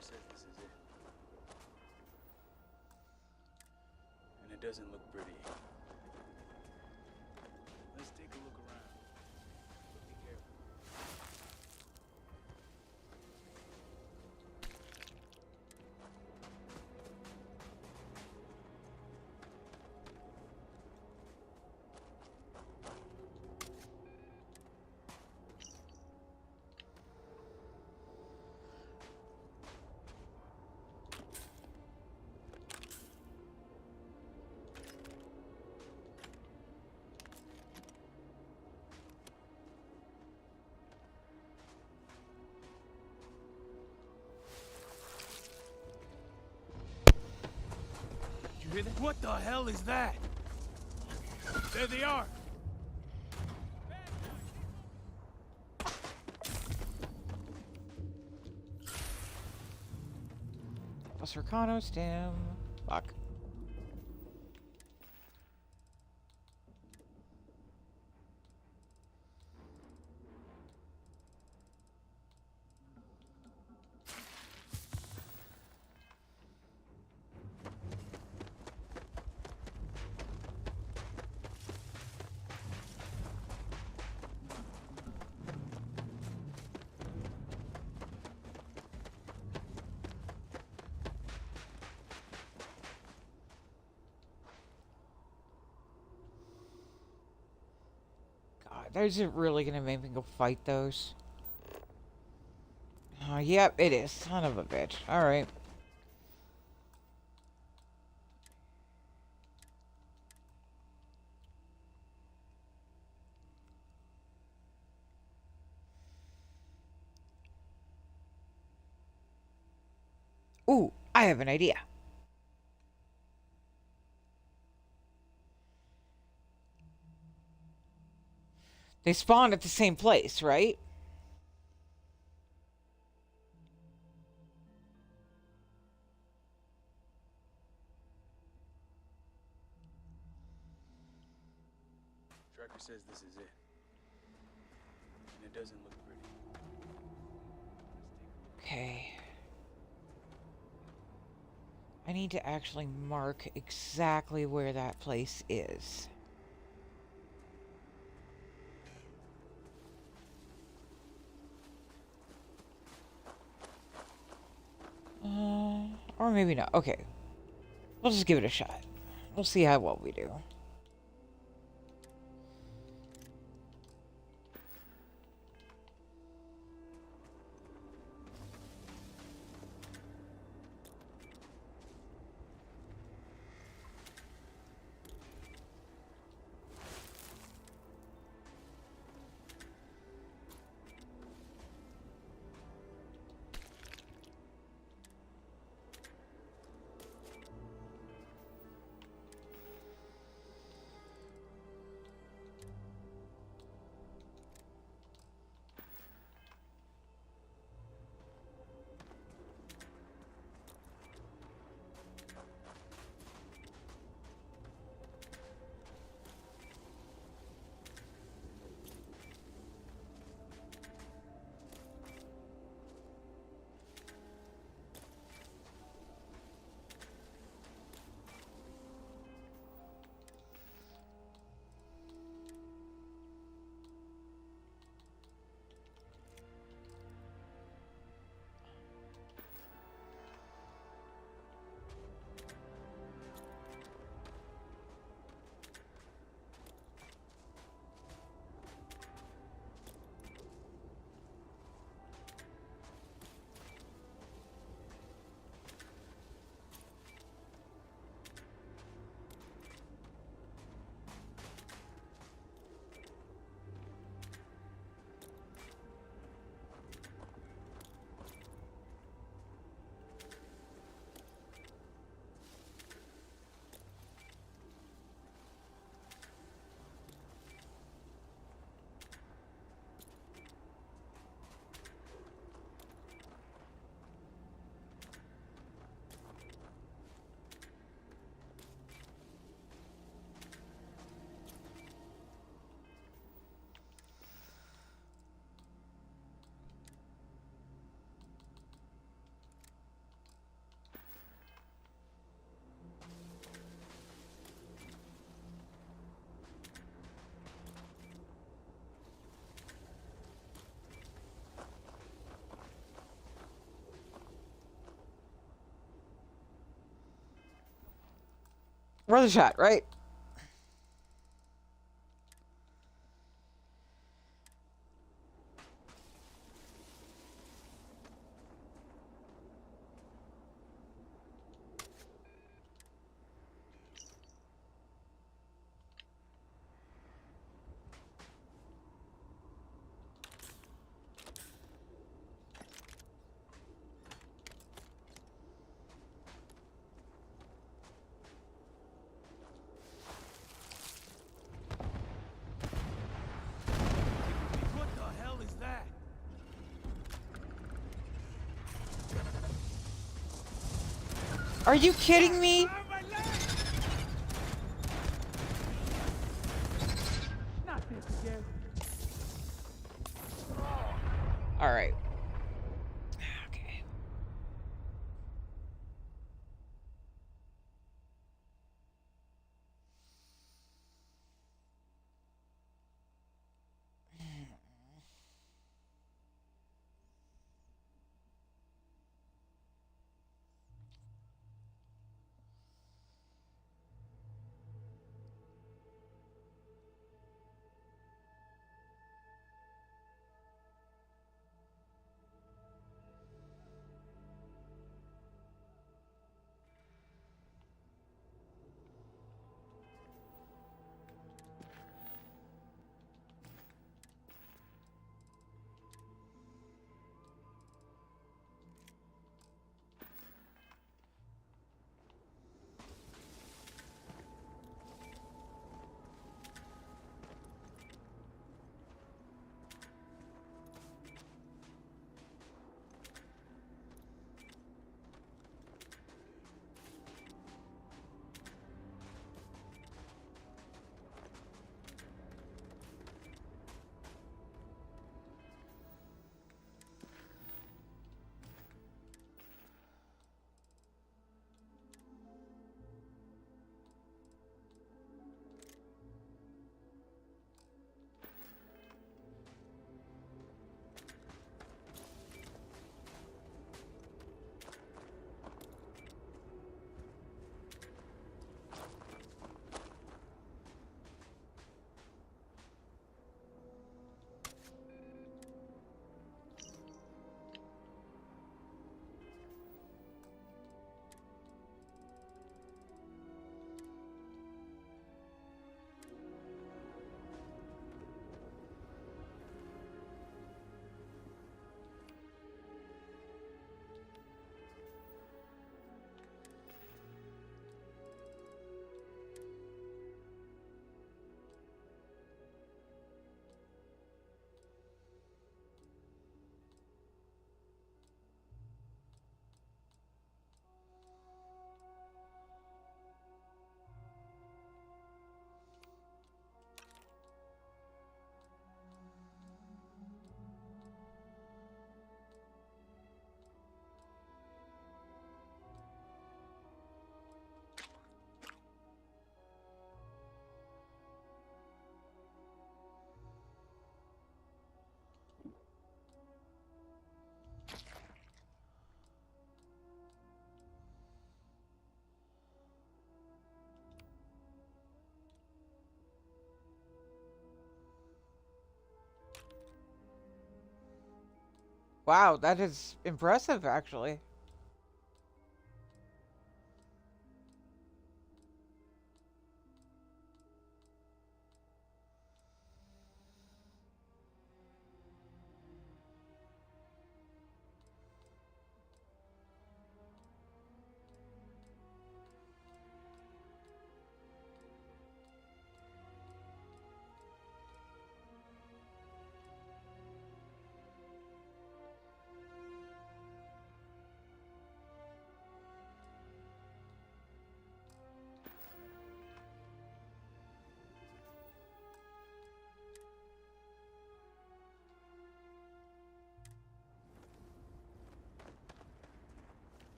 [SPEAKER 22] Says this is it. And it doesn't look pretty. Let's take a look around. But be careful. You hear that? What the hell is that? There they are!
[SPEAKER 1] Plus Arcano stem. Fuck. Is it really gonna make me go fight those? Yep, it is. Son of a bitch. Alright. Ooh, I have an idea. They spawn at the same place, right?
[SPEAKER 22] Tracker says this is it. and it doesn't look pretty.
[SPEAKER 1] Okay. I need to actually mark exactly where that place is. Or maybe not. Okay. We'll just give it a shot. We'll see how well we do. Worth a shot, right?
[SPEAKER 12] What the hell is that?
[SPEAKER 1] Are you kidding me?
[SPEAKER 12] Not this again.
[SPEAKER 1] All right. Okay. Wow, that is impressive, actually.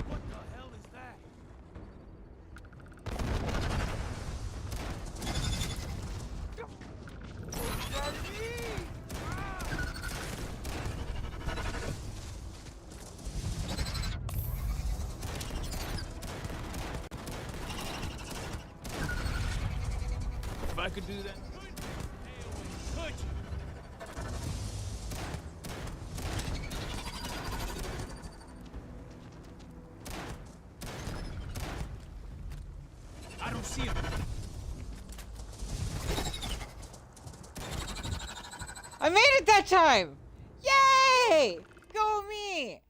[SPEAKER 22] What the hell is that? If I could do that, could you? I don't see him.
[SPEAKER 1] I made it that time! Yay! Go me!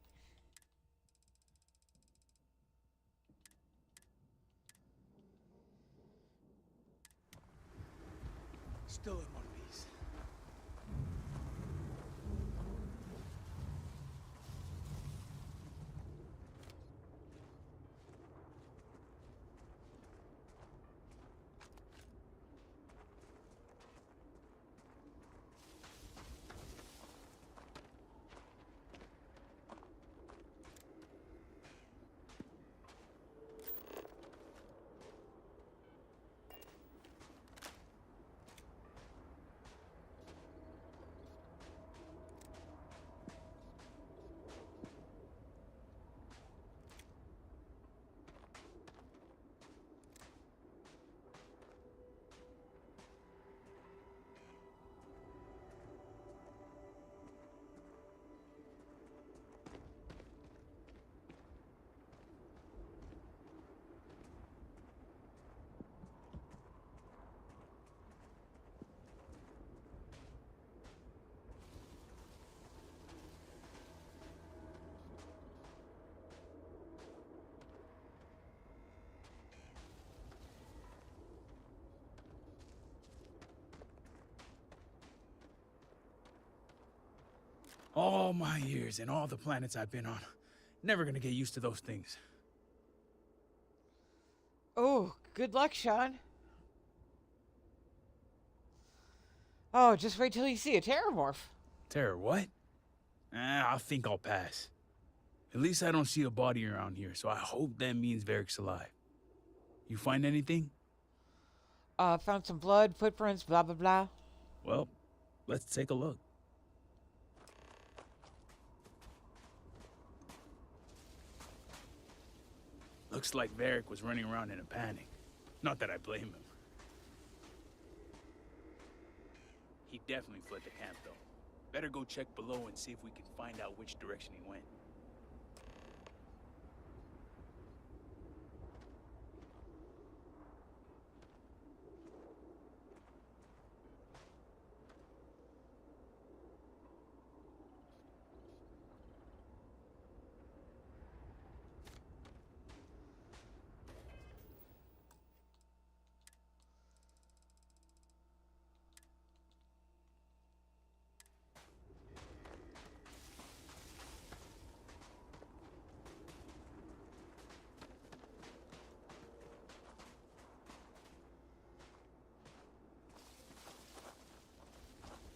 [SPEAKER 22] Still in one piece. All my years and all the planets I've been on. Never gonna get used to those things.
[SPEAKER 1] Oh, good luck, Sean. Oh, just wait till you see a terramorph.
[SPEAKER 22] Terror, what? I think I'll pass. At least I don't see a body around here, so I hope that means Varric's alive. You find anything?
[SPEAKER 1] Found some blood, footprints, blah, blah, blah.
[SPEAKER 22] Well, let's take a look. Looks like Varric was running around in a panic. Not that I blame him. He definitely fled the camp, though. Better go check below and see if we can find out which direction he went.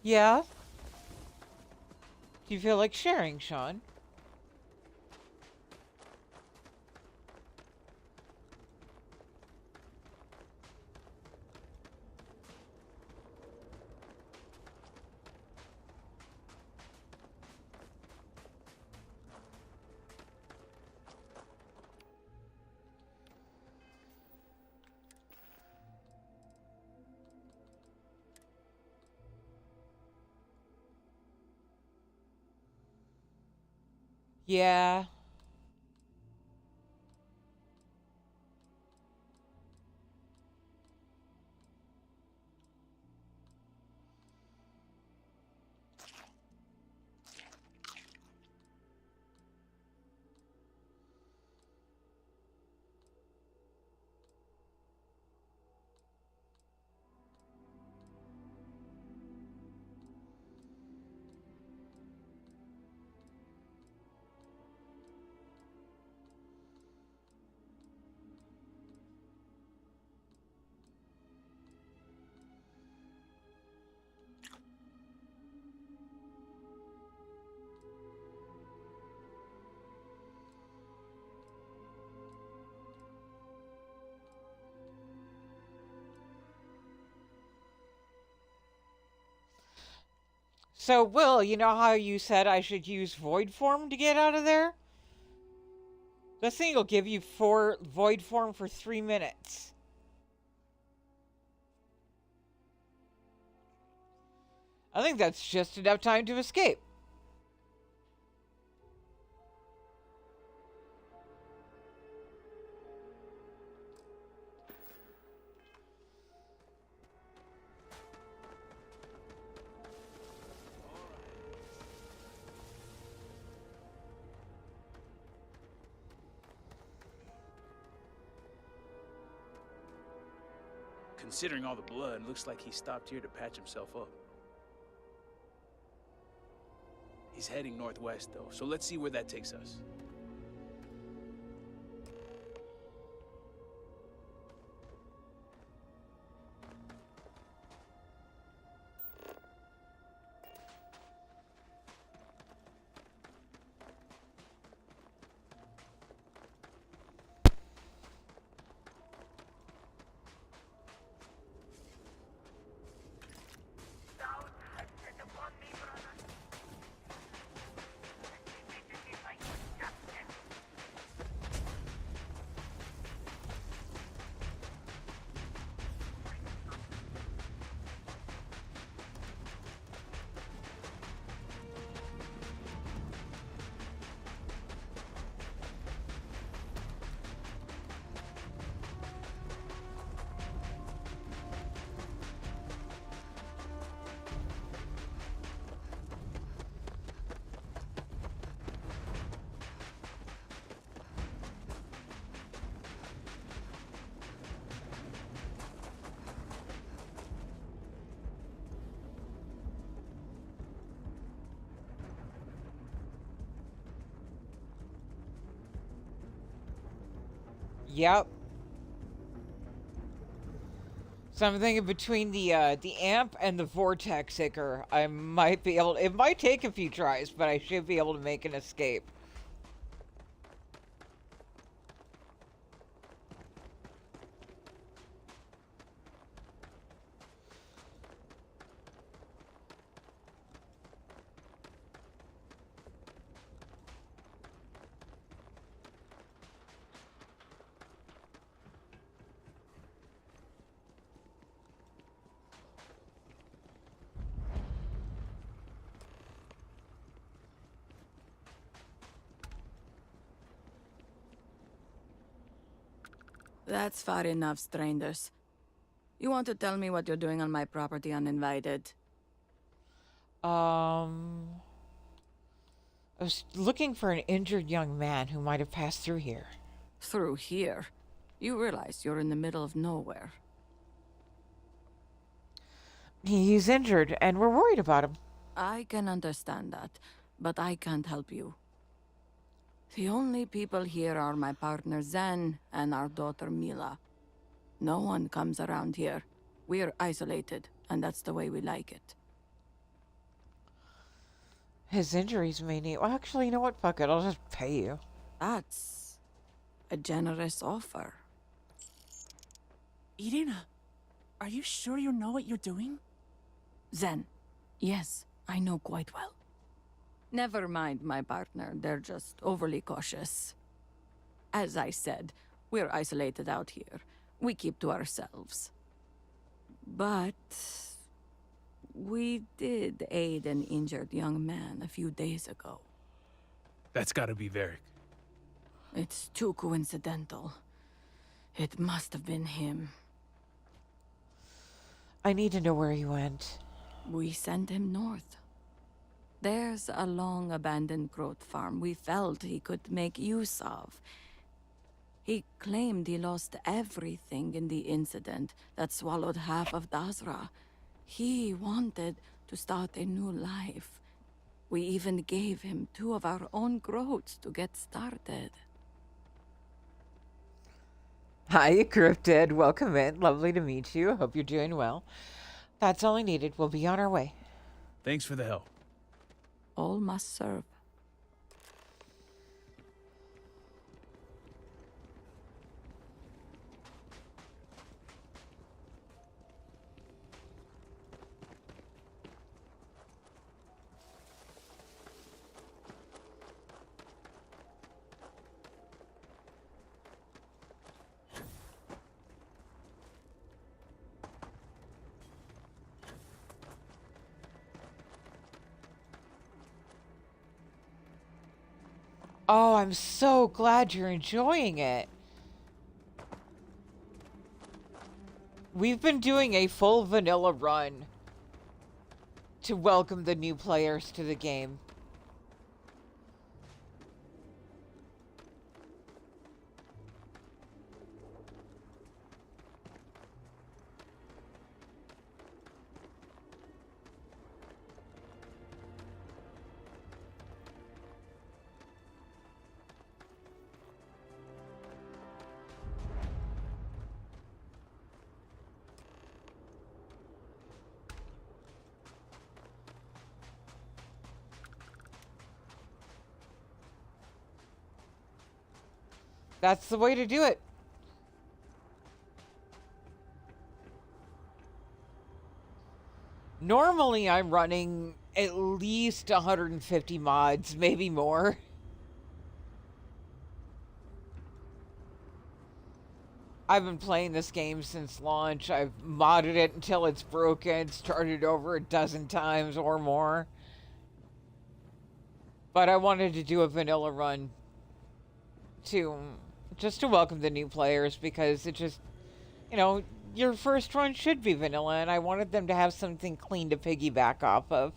[SPEAKER 1] Yeah? Do you feel like sharing, Sean? Yeah. So, Will, you know how you said I should use void form to get out of there? This thing will give you 4 void form for 3 minutes. I think that's just enough time to escape.
[SPEAKER 22] Considering all the blood, looks like he stopped here to patch himself up. He's heading northwest, though, so let's see where that takes us.
[SPEAKER 1] Yep. So I'm thinking between the amp and the vortex ichor, I might be able. It might take a few tries, but I should be able to make an escape.
[SPEAKER 4] That's far enough, strangers. You want to tell me what you're doing on my property uninvited?
[SPEAKER 1] I was looking for an injured young man who might have passed through here.
[SPEAKER 4] Through here? You realize you're in the middle of nowhere.
[SPEAKER 1] He's injured, and we're worried about him.
[SPEAKER 4] I can understand that, but I can't help you. The only people here are my partner Zen and our daughter Mila. No one comes around here. We're isolated, and that's the way we like it.
[SPEAKER 1] His injuries may need... Well, actually, you know what? Fuck it. I'll just pay you.
[SPEAKER 4] That's a generous offer.
[SPEAKER 5] Irina, are you sure you know what you're doing?
[SPEAKER 4] Zen, yes, I know quite well. Never mind my partner, they're just overly cautious. As I said, we're isolated out here. We keep to ourselves. But we did aid an injured young man a few days ago.
[SPEAKER 22] That's gotta be Varric.
[SPEAKER 4] It's too coincidental. It must have been him.
[SPEAKER 1] I need to know where he went.
[SPEAKER 4] We sent him north. There's a long abandoned growth farm we felt he could make use of. He claimed he lost everything in the incident that swallowed half of Dazra. He wanted to start a new life. We even gave him 2 of our own growths to get started.
[SPEAKER 1] Hi, Cryptid. Welcome in. Lovely to meet you. Hope you're doing well. That's all I needed. We'll be on our way.
[SPEAKER 22] Thanks for the help.
[SPEAKER 4] All must serve.
[SPEAKER 1] Oh, I'm so glad you're enjoying it. We've been doing a full vanilla run to welcome the new players to the game. That's the way to do it. Normally, I'm running at least 150 mods, maybe more. I've been playing this game since launch. I've modded it until it's broken, started over a dozen times or more. But I wanted to do a vanilla run just to welcome the new players, because it just, you know, your first run should be vanilla, and I wanted them to have something clean to piggyback off of.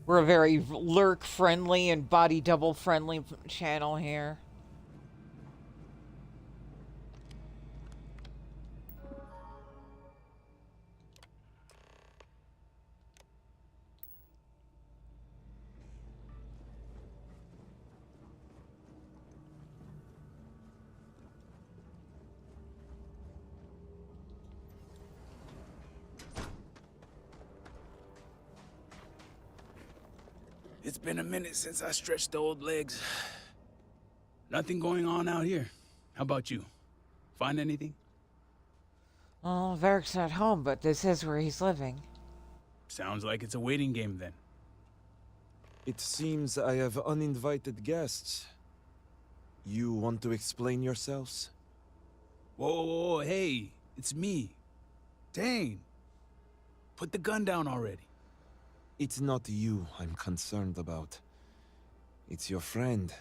[SPEAKER 1] We're a very lurk-friendly and body double-friendly channel here.
[SPEAKER 22] It's been a minute since I stretched the old legs. Nothing going on out here. How about you? Find anything?
[SPEAKER 1] Oh, Varric's not home, but this is where he's living.
[SPEAKER 22] Sounds like it's a waiting game then.
[SPEAKER 8] It seems I have uninvited guests. You want to explain yourselves?
[SPEAKER 22] Whoa, hey, it's me. Dane. Put the gun down already.
[SPEAKER 8] It's not you I'm concerned about. It's your friend.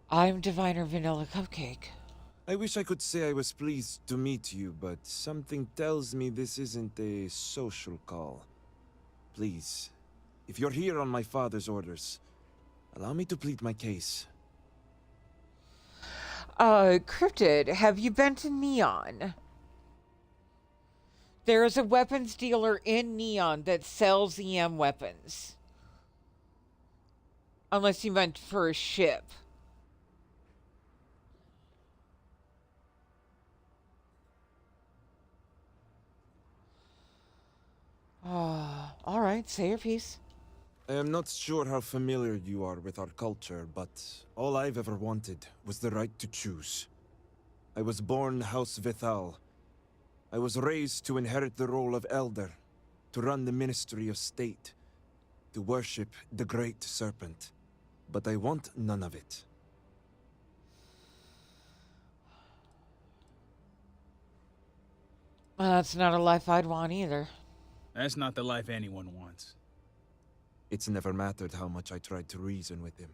[SPEAKER 1] I'm Diviner Vanilla Cupcake.
[SPEAKER 8] I wish I could say I was pleased to meet you, but something tells me this isn't a social call. Please, if you're here on my father's orders, allow me to plead my case.
[SPEAKER 1] Cryptid, have you been to Neon? There is a weapons dealer in Neon that sells EM weapons. Unless you meant for a ship. Alright, say your piece.
[SPEAKER 8] I am not sure how familiar you are with our culture, but all I've ever wanted was the right to choose. I was born House Vithal. I was raised to inherit the role of Elder, to run the Ministry of State, to worship the Great Serpent. But I want none of it.
[SPEAKER 1] Well, that's not a life I'd want either.
[SPEAKER 22] That's not the life anyone wants.
[SPEAKER 8] It's never mattered how much I tried to reason with him.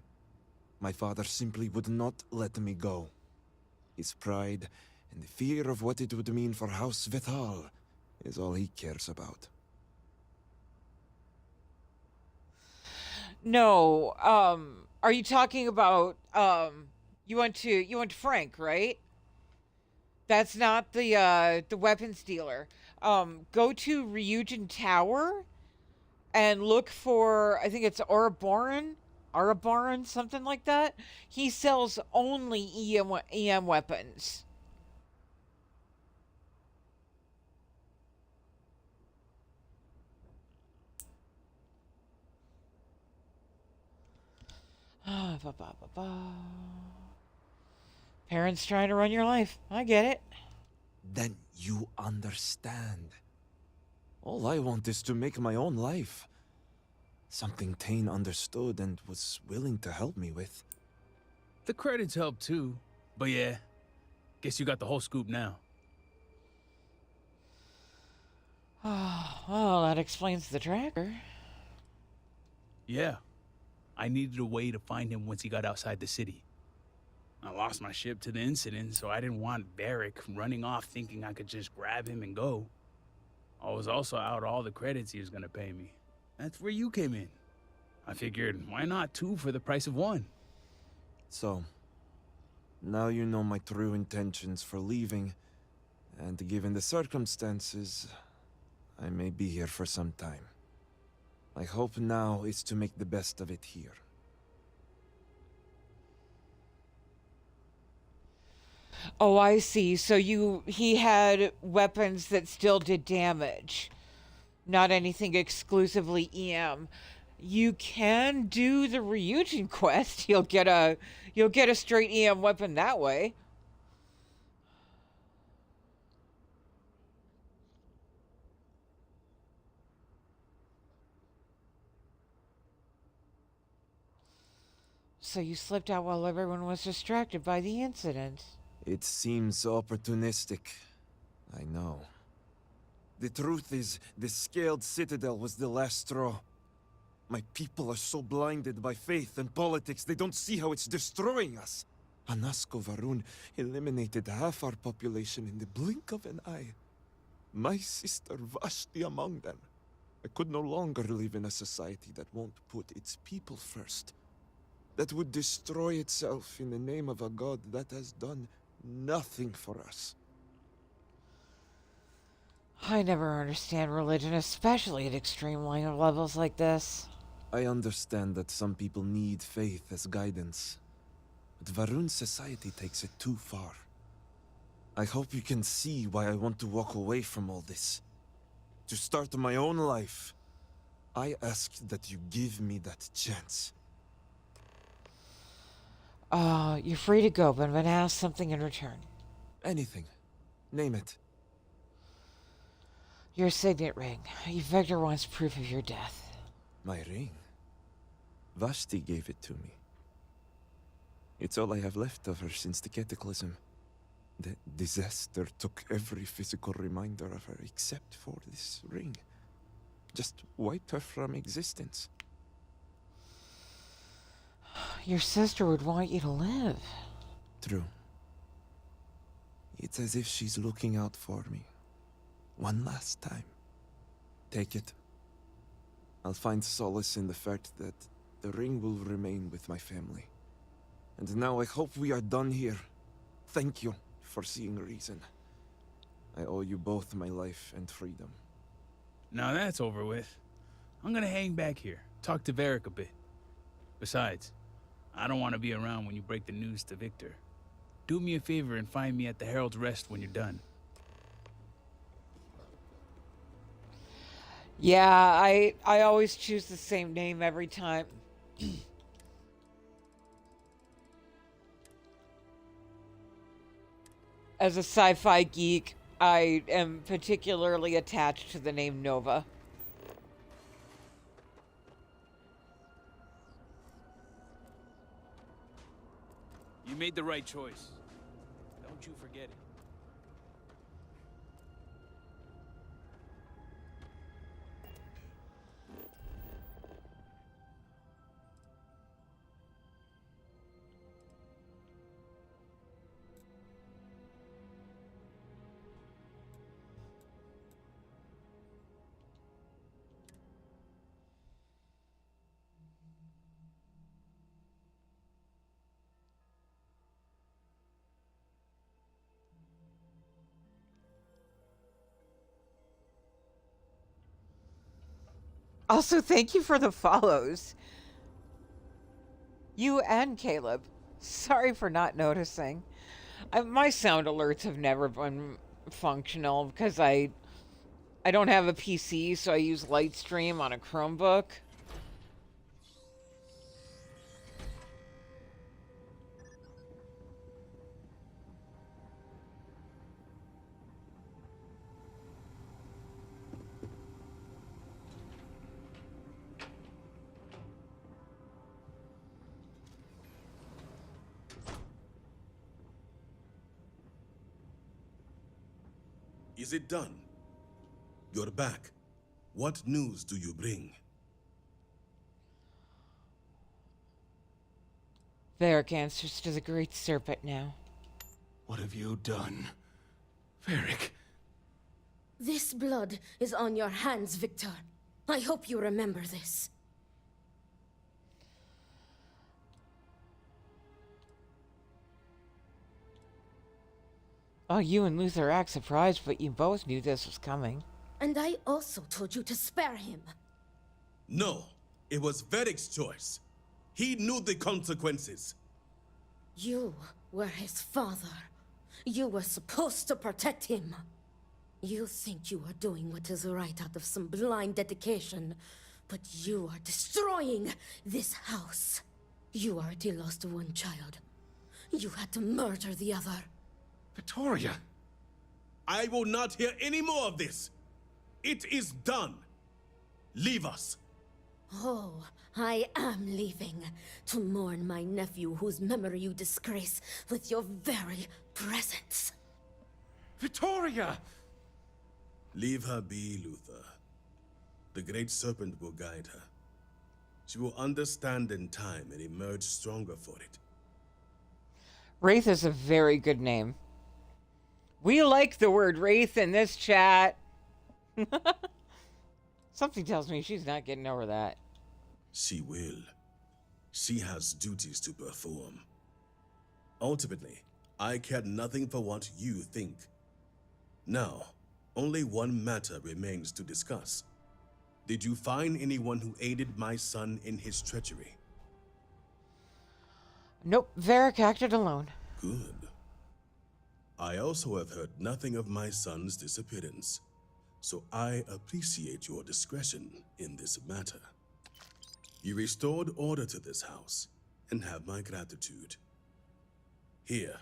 [SPEAKER 8] My father simply would not let me go. His pride and the fear of what it would mean for House Vithal is all he cares about.
[SPEAKER 1] No, are you talking about, you went to Frank, right? That's not the weapons dealer. Go to Ryujin Tower and look for, I think it's Araboran, something like that. He sells only EM weapons. Parents trying to run your life. I get it.
[SPEAKER 8] Then you understand. All I want is to make my own life. Something Tane understood and was willing to help me with.
[SPEAKER 22] The credits help too. But yeah, guess you got the whole scoop now.
[SPEAKER 1] Well, that explains the tracker.
[SPEAKER 22] Yeah. I needed a way to find him once he got outside the city. I lost my ship to the incident, so I didn't want Varric running off thinking I could just grab him and go. I was also out all the credits he was gonna pay me. That's where you came in. I figured, why not two for the price of one?
[SPEAKER 8] So, now you know my true intentions for leaving, and given the circumstances, I may be here for some time. My hope now is to make the best of it here.
[SPEAKER 1] Oh, I see. So he had weapons that still did damage. Not anything exclusively EM. You can do the Ryujin quest. You'll get a straight EM weapon that way. So you slipped out while everyone was distracted by the incident.
[SPEAKER 8] It seems opportunistic. I know. The truth is, the Scaled Citadel was the last straw. My people are so blinded by faith and politics, they don't see how it's destroying us. Anasko Varun eliminated half our population in the blink of an eye. My sister Vashti among them. I could no longer live in a society that won't put its people first. That would destroy itself in the name of a god that has done nothing for us.
[SPEAKER 1] I never understand religion, especially at extreme levels like this.
[SPEAKER 8] I understand that some people need faith as guidance, but Varun's society takes it too far. I hope you can see why I want to walk away from all this. To start my own life. I ask that you give me that chance.
[SPEAKER 1] You're free to go, but I'm gonna ask something in return.
[SPEAKER 8] Anything. Name it.
[SPEAKER 1] Your signet ring. Vector wants proof of your death.
[SPEAKER 8] My ring? Vashti gave it to me. It's all I have left of her since the cataclysm. The disaster took every physical reminder of her except for this ring. Just wiped her from existence.
[SPEAKER 1] Your sister would want you to live.
[SPEAKER 8] True. It's as if she's looking out for me. One last time. Take it. I'll find solace in the fact that the ring will remain with my family. And now I hope we are done here. Thank you for seeing reason. I owe you both my life and freedom.
[SPEAKER 22] Now that's over with. I'm gonna hang back here, talk to Varric a bit. Besides, I don't want to be around when you break the news to Victor. Do me a favor and find me at the Herald's Rest when you're done.
[SPEAKER 1] Yeah, I always choose the same name every time. As a sci-fi geek, I am particularly attached to the name Nova.
[SPEAKER 10] You made the right choice. Don't you forget it.
[SPEAKER 1] Also, thank you for the follows. You and Caleb. Sorry for not noticing. My sound alerts have never been functional because I don't have a PC, so I use Lightstream on a Chromebook.
[SPEAKER 19] Is it done? You're back. What news do you bring?
[SPEAKER 1] Varric answers to the Great Serpent now.
[SPEAKER 18] What have you done? Varric.
[SPEAKER 17] This blood is on your hands, Victor. I hope you remember this.
[SPEAKER 1] Oh, you and Luther act surprised, but you both knew this was coming.
[SPEAKER 17] And I also told you to spare him.
[SPEAKER 19] No, it was Varric's choice. He knew the consequences.
[SPEAKER 17] You were his father. You were supposed to protect him. You think you are doing what is right out of some blind dedication, but you are destroying this house. You already lost one child. You had to murder the other.
[SPEAKER 18] Victoria!
[SPEAKER 19] I will not hear any more of this. It is done. Leave us.
[SPEAKER 17] Oh, I am leaving to mourn my nephew whose memory you disgrace with your very presence.
[SPEAKER 18] Victoria!
[SPEAKER 19] Leave her be, Luther. The Great Serpent will guide her. She will understand in time and emerge stronger for it.
[SPEAKER 1] Wraith is a very good name. We like the word Wraith in this chat. Something tells me she's not getting over that.
[SPEAKER 19] She will. She has duties to perform. Ultimately, I care nothing for what you think. Now, only one matter remains to discuss. Did you find anyone who aided my son in his treachery?
[SPEAKER 1] Nope, Varric acted alone.
[SPEAKER 19] Good. I also have heard nothing of my son's disappearance, so I appreciate your discretion in this matter. You restored order to this house, and have my gratitude. Here,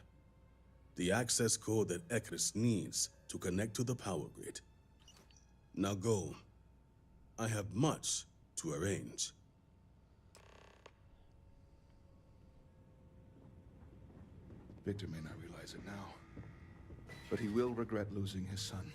[SPEAKER 19] the access code that Ekris needs to connect to the power grid. Now go. I have much to arrange.
[SPEAKER 18] Victor may not realize it now, but he will regret losing his son.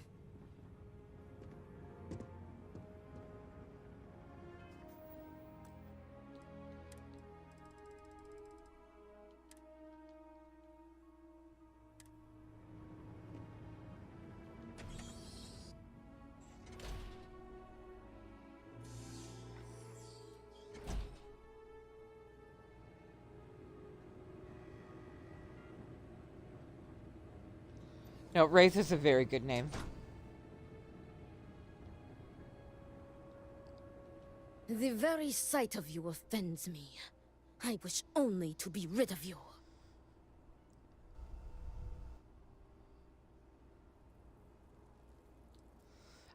[SPEAKER 1] No, Wraith is a very good name.
[SPEAKER 17] The very sight of you offends me. I wish only to be rid of you.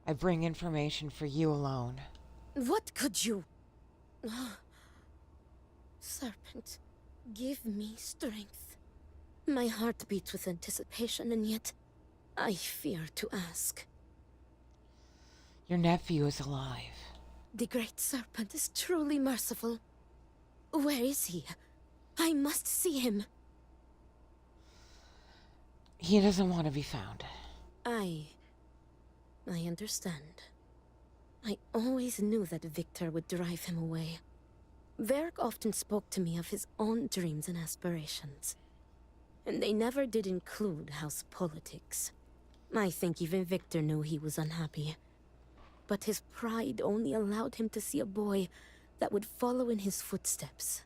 [SPEAKER 1] I bring information for you alone.
[SPEAKER 17] What could you... Serpent, give me strength. My heart beats with anticipation, and yet I fear to ask.
[SPEAKER 1] Your nephew is alive.
[SPEAKER 17] The Great Serpent is truly merciful. Where is he? I must see him.
[SPEAKER 1] He doesn't want to be found.
[SPEAKER 17] I understand. I always knew that Victor would drive him away. Varric often spoke to me of his own dreams and aspirations. And they never did include house politics. I think even Victor knew he was unhappy. But his pride only allowed him to see a boy that would follow in his footsteps.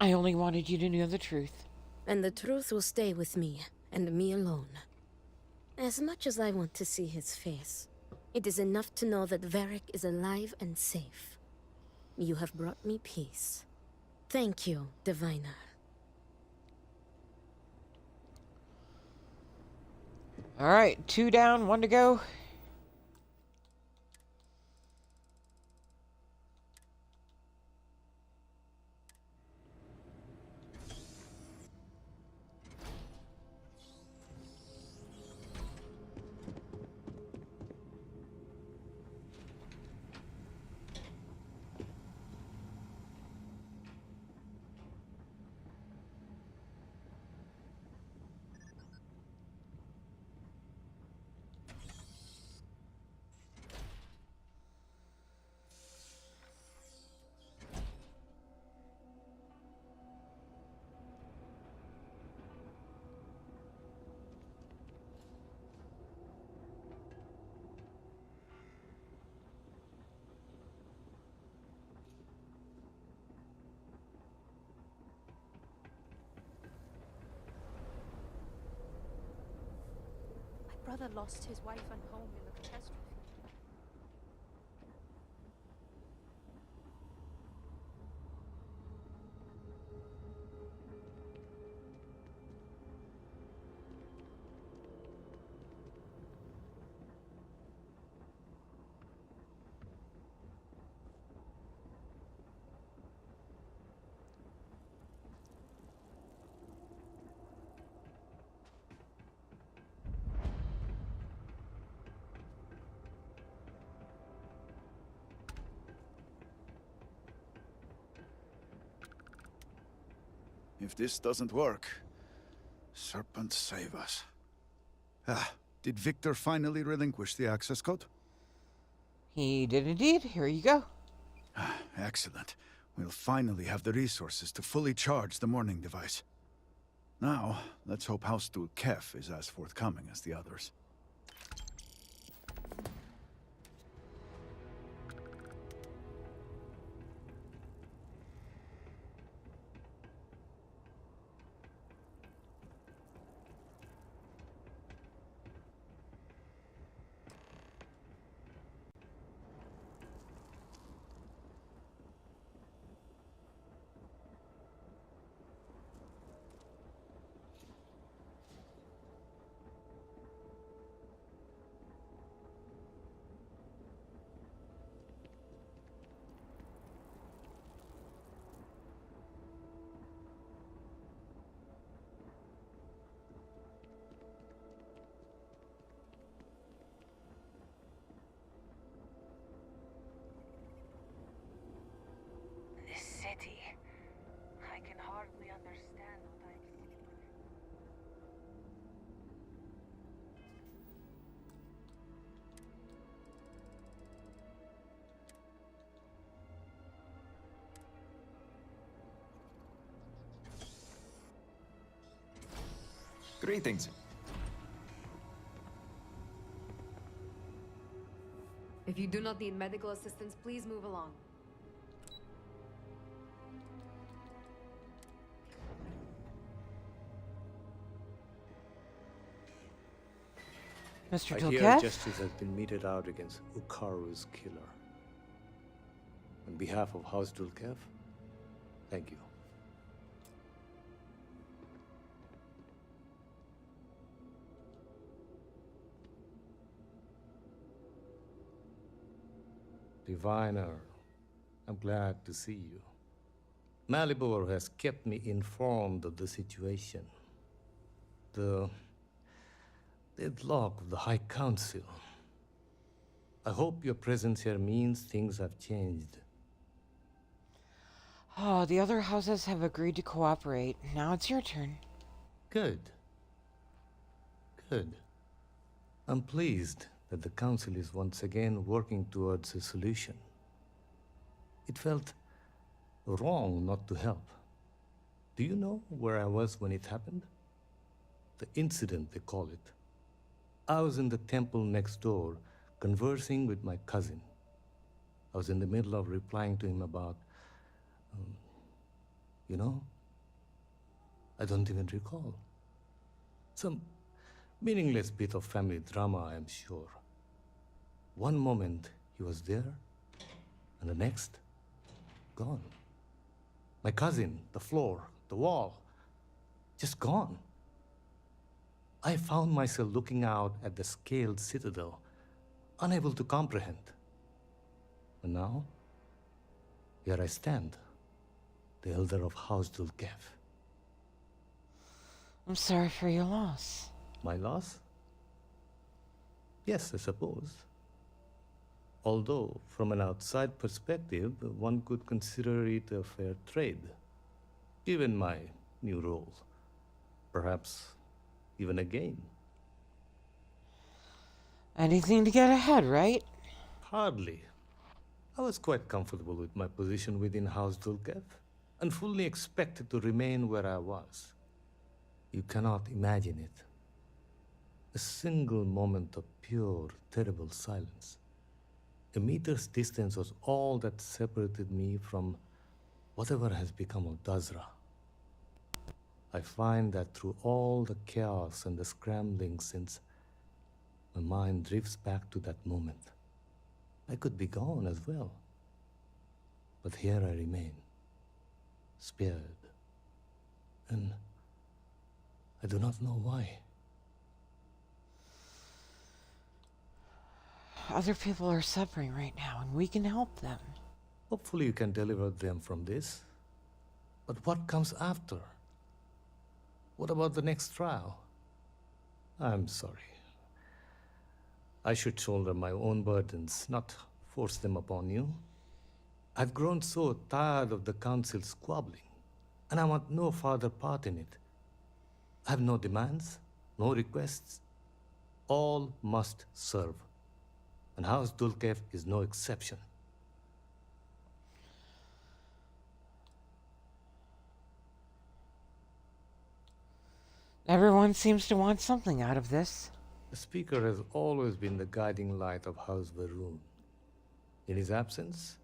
[SPEAKER 1] I only wanted you to know the truth.
[SPEAKER 17] And the truth will stay with me, and me alone. As much as I want to see his face, it is enough to know that Varric is alive and safe. You have brought me peace. Thank you, Diviner.
[SPEAKER 1] All right, 2 down, 1 to go.
[SPEAKER 6] My brother lost his wife and home in the catastrophe.
[SPEAKER 2] If this doesn't work, Serpent save us. Ah, did Victor finally relinquish the access code?
[SPEAKER 1] He did indeed. Here you go.
[SPEAKER 2] Ah, excellent. We'll finally have the resources to fully charge the morning device. Now, let's hope House Steward Kef is as forthcoming as the others.
[SPEAKER 6] This city, I can hardly understand what I'm seeing.
[SPEAKER 14] Greetings.
[SPEAKER 23] If you do not need medical assistance, please move along.
[SPEAKER 1] Mr.
[SPEAKER 24] I hear
[SPEAKER 1] Tulketh?
[SPEAKER 24] justice has been meted out against Ukaru's killer. On behalf of House Dulkev, thank you. Diviner, I'm glad to see you. Malibor has kept me informed of the situation. The deadlock of the High Council. I hope your presence here means things have changed.
[SPEAKER 1] Oh, the other houses have agreed to cooperate. Now it's your turn.
[SPEAKER 24] Good. Good. I'm pleased that the Council is once again working towards a solution. It felt wrong not to help. Do you know where I was when it happened? The incident, they call it. I was in the temple next door, conversing with my cousin. I was in the middle of replying to him about, you know, I don't even recall. Some meaningless bit of family drama, I am sure. One moment he was there, and the next, gone. My cousin, the floor, the wall, just gone. I found myself looking out at the scaled citadel, unable to comprehend. And now, here I stand, the elder of House Dulkev.
[SPEAKER 1] I'm sorry for your loss.
[SPEAKER 24] My loss? Yes, I suppose. Although, from an outside perspective, one could consider it a fair trade, given my new role. Perhaps even a gain.
[SPEAKER 1] Anything to get ahead, right?
[SPEAKER 24] Hardly. I was quite comfortable with my position within House Dulkev, and fully expected to remain where I was. You cannot imagine it. A single moment of pure, terrible silence. A meter's distance was all that separated me from whatever has become of Dazra. I find that through all the chaos and the scrambling since, my mind drifts back to that moment. I could be gone as well. But here I remain, spared. And I do not know why.
[SPEAKER 1] Other people are suffering right now, and we can help them.
[SPEAKER 24] Hopefully you can deliver them from this. But what comes after? What about the next trial? I'm sorry. I should shoulder my own burdens, not force them upon you. I've grown so tired of the Council squabbling, and I want no further part in it. I have no demands, no requests. All must serve. And House Dulkev is no exception.
[SPEAKER 1] Everyone seems to want something out of this.
[SPEAKER 24] The Speaker has always been the guiding light of House Varun. In his absence,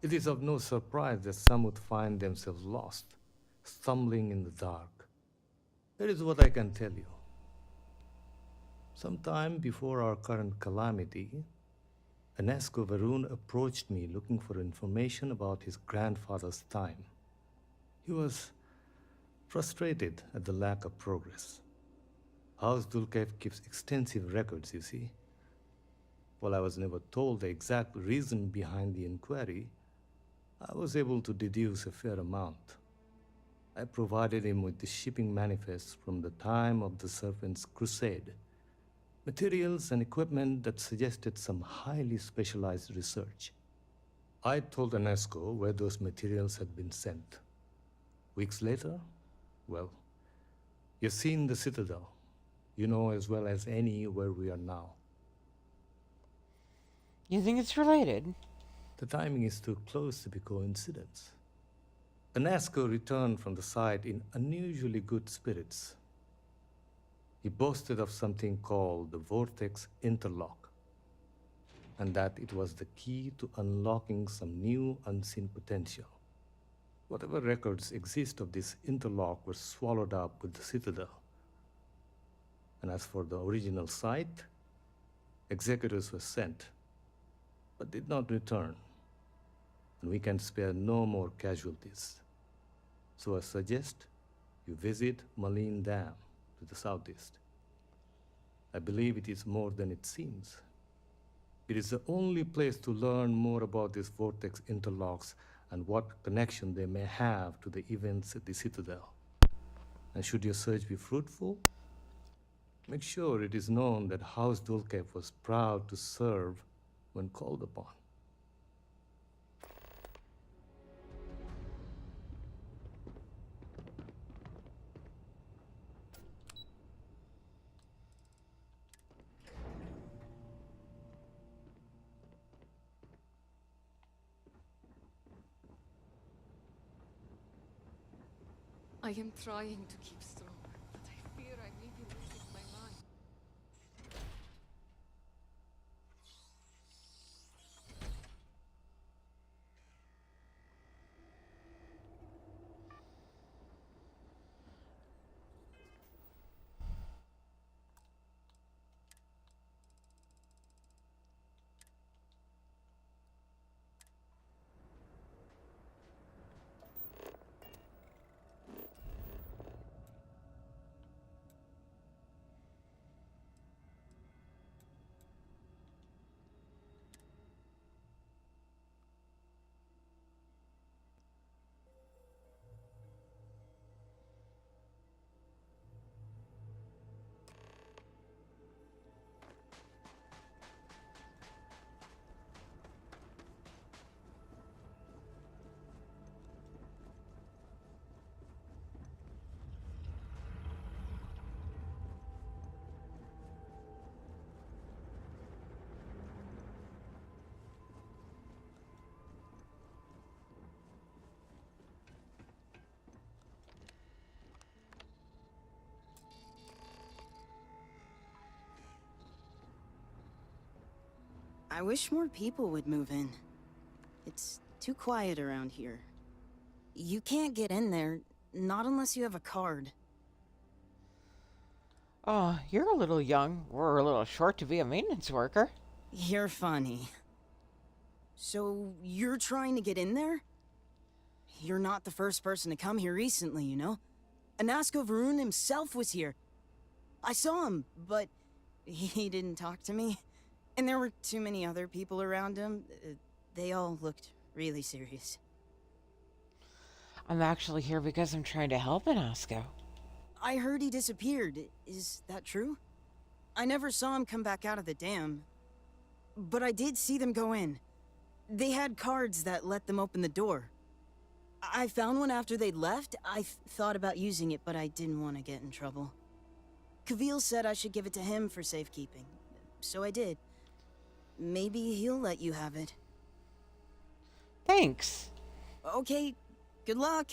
[SPEAKER 24] it is of no surprise that some would find themselves lost, stumbling in the dark. Here is what I can tell you. Sometime before our current calamity, Anesko Varun approached me looking for information about his grandfather's time. He was frustrated at the lack of progress. House Dulkev keeps extensive records, you see. While I was never told the exact reason behind the inquiry, I was able to deduce a fair amount. I provided him with the shipping manifests from the time of the Serpent's crusade, materials and equipment that suggested some highly specialized research. I told Anesko where those materials had been sent. Weeks later, well, you've seen the Citadel. You know as well as any where we are now.
[SPEAKER 1] You think it's related?
[SPEAKER 24] The timing is too close to be coincidence. Anesko returned from the site in unusually good spirits. He boasted of something called the Vortex Interlock, and that it was the key to unlocking some new unseen potential. Whatever records exist of this interlock were swallowed up with the Citadel. And as for the original site, executors were sent, but did not return. And we can spare no more casualties. So I suggest you visit Malin Dam to the southeast. I believe it is more than it seems. It is the only place to learn more about these vortex interlocks and what connection they may have to the events at the Citadel. And should your search be fruitful, make sure it is known that House Dulcev was proud to serve when called upon.
[SPEAKER 13] I am trying to keep strong, but I fear I may be losing my mind.
[SPEAKER 11] I wish more people would move in. It's too quiet around here. You can't get in there, not unless you have a card.
[SPEAKER 1] Oh, you're a little young. We're a little short to be a maintenance worker.
[SPEAKER 11] You're funny. So, you're trying to get in there? You're not the first person to come here recently, you know? Anasko Varun himself was here. I saw him, but he didn't talk to me. And there were too many other people around him. They all looked really serious.
[SPEAKER 1] I'm actually here because I'm trying to help Anasko.
[SPEAKER 11] I heard he disappeared. Is that true? I never saw him come back out of the dam. But I did see them go in. They had cards that let them open the door. I found one after they'd left. I thought about using it, but I didn't want to get in trouble. Kavil said I should give it to him for safekeeping. So I did. Maybe he'll let you have it.
[SPEAKER 1] Thanks.
[SPEAKER 11] Okay, good luck.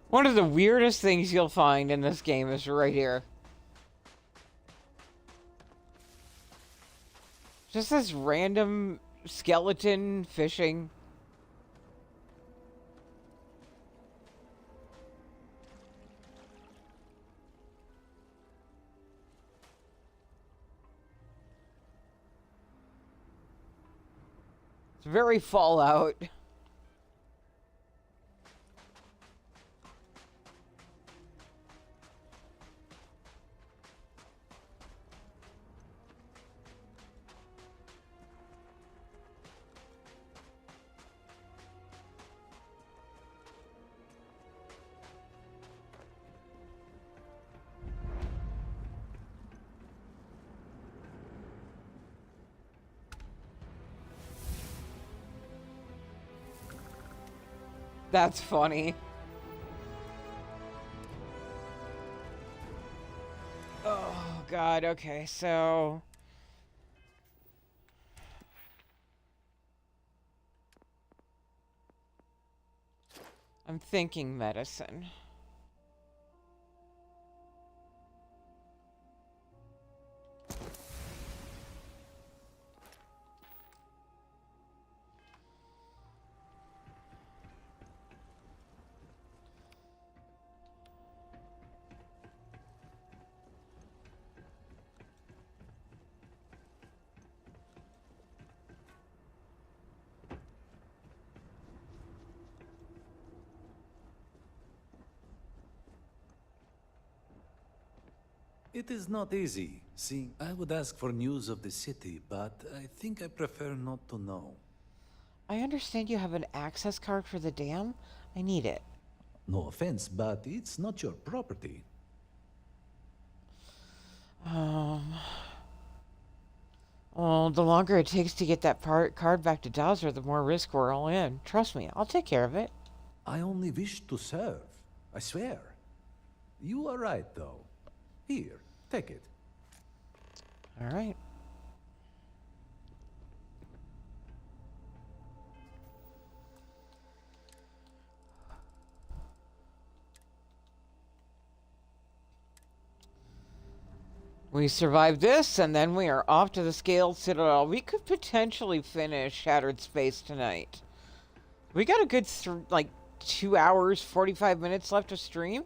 [SPEAKER 1] One of the weirdest things you'll find in this game is right here. Just this random skeleton fishing. It's very Fallout. That's funny. Oh, God. Okay, so... I'm thinking medicine.
[SPEAKER 9] It is not easy. See, I would ask for news of the city, but I think I prefer not to know.
[SPEAKER 1] I understand you have an access card for the dam. I need it.
[SPEAKER 9] No offense, but it's not your property.
[SPEAKER 1] Well, the longer it takes to get that card back to Dowser, the more risk we're all in. Trust me, I'll take care of it.
[SPEAKER 9] I only wish to serve. I swear. You are right, though. Here, take it.
[SPEAKER 1] All right. We survived this, and then we are off to the Scaled Citadel. We could potentially finish Shattered Space tonight. We got a good, 2 hours, 45 minutes left to stream.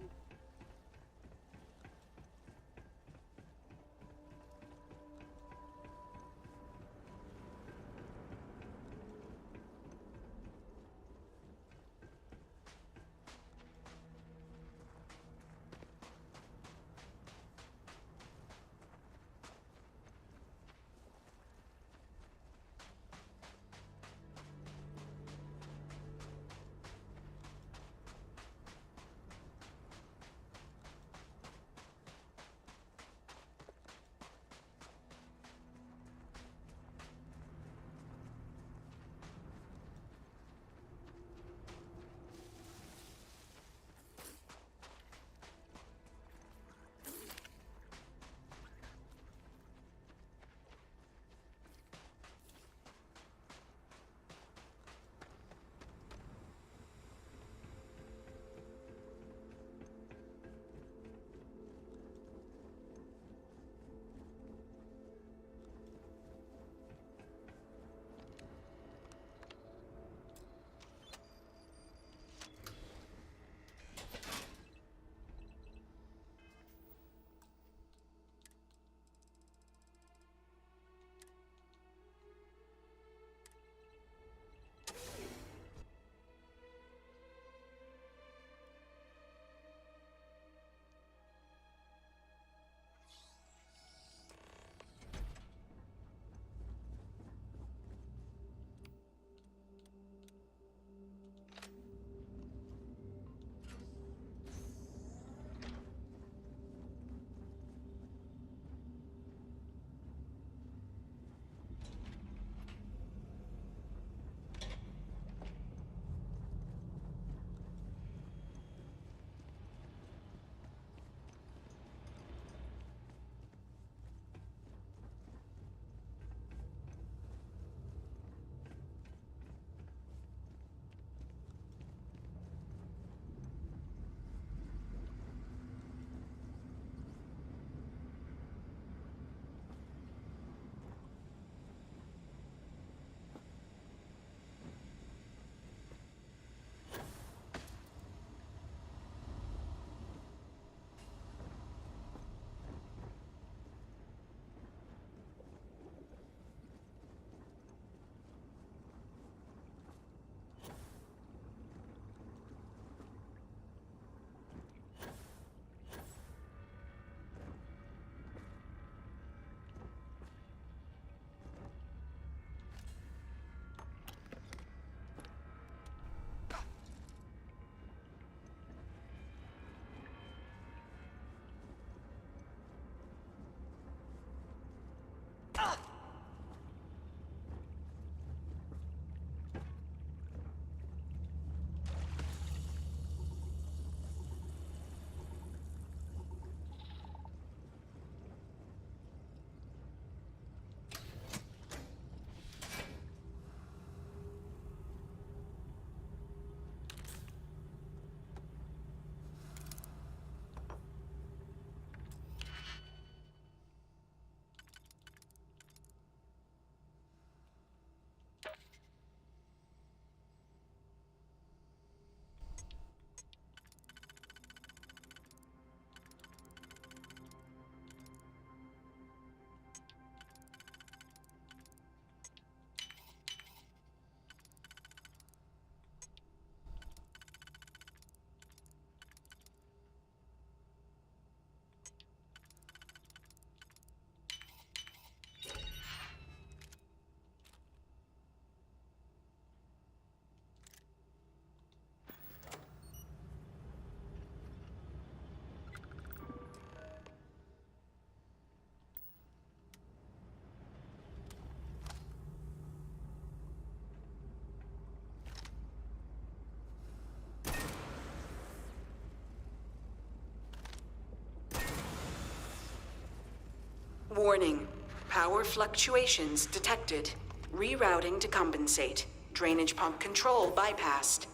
[SPEAKER 7] Warning. Power fluctuations detected. Rerouting to compensate. Drainage pump control bypassed.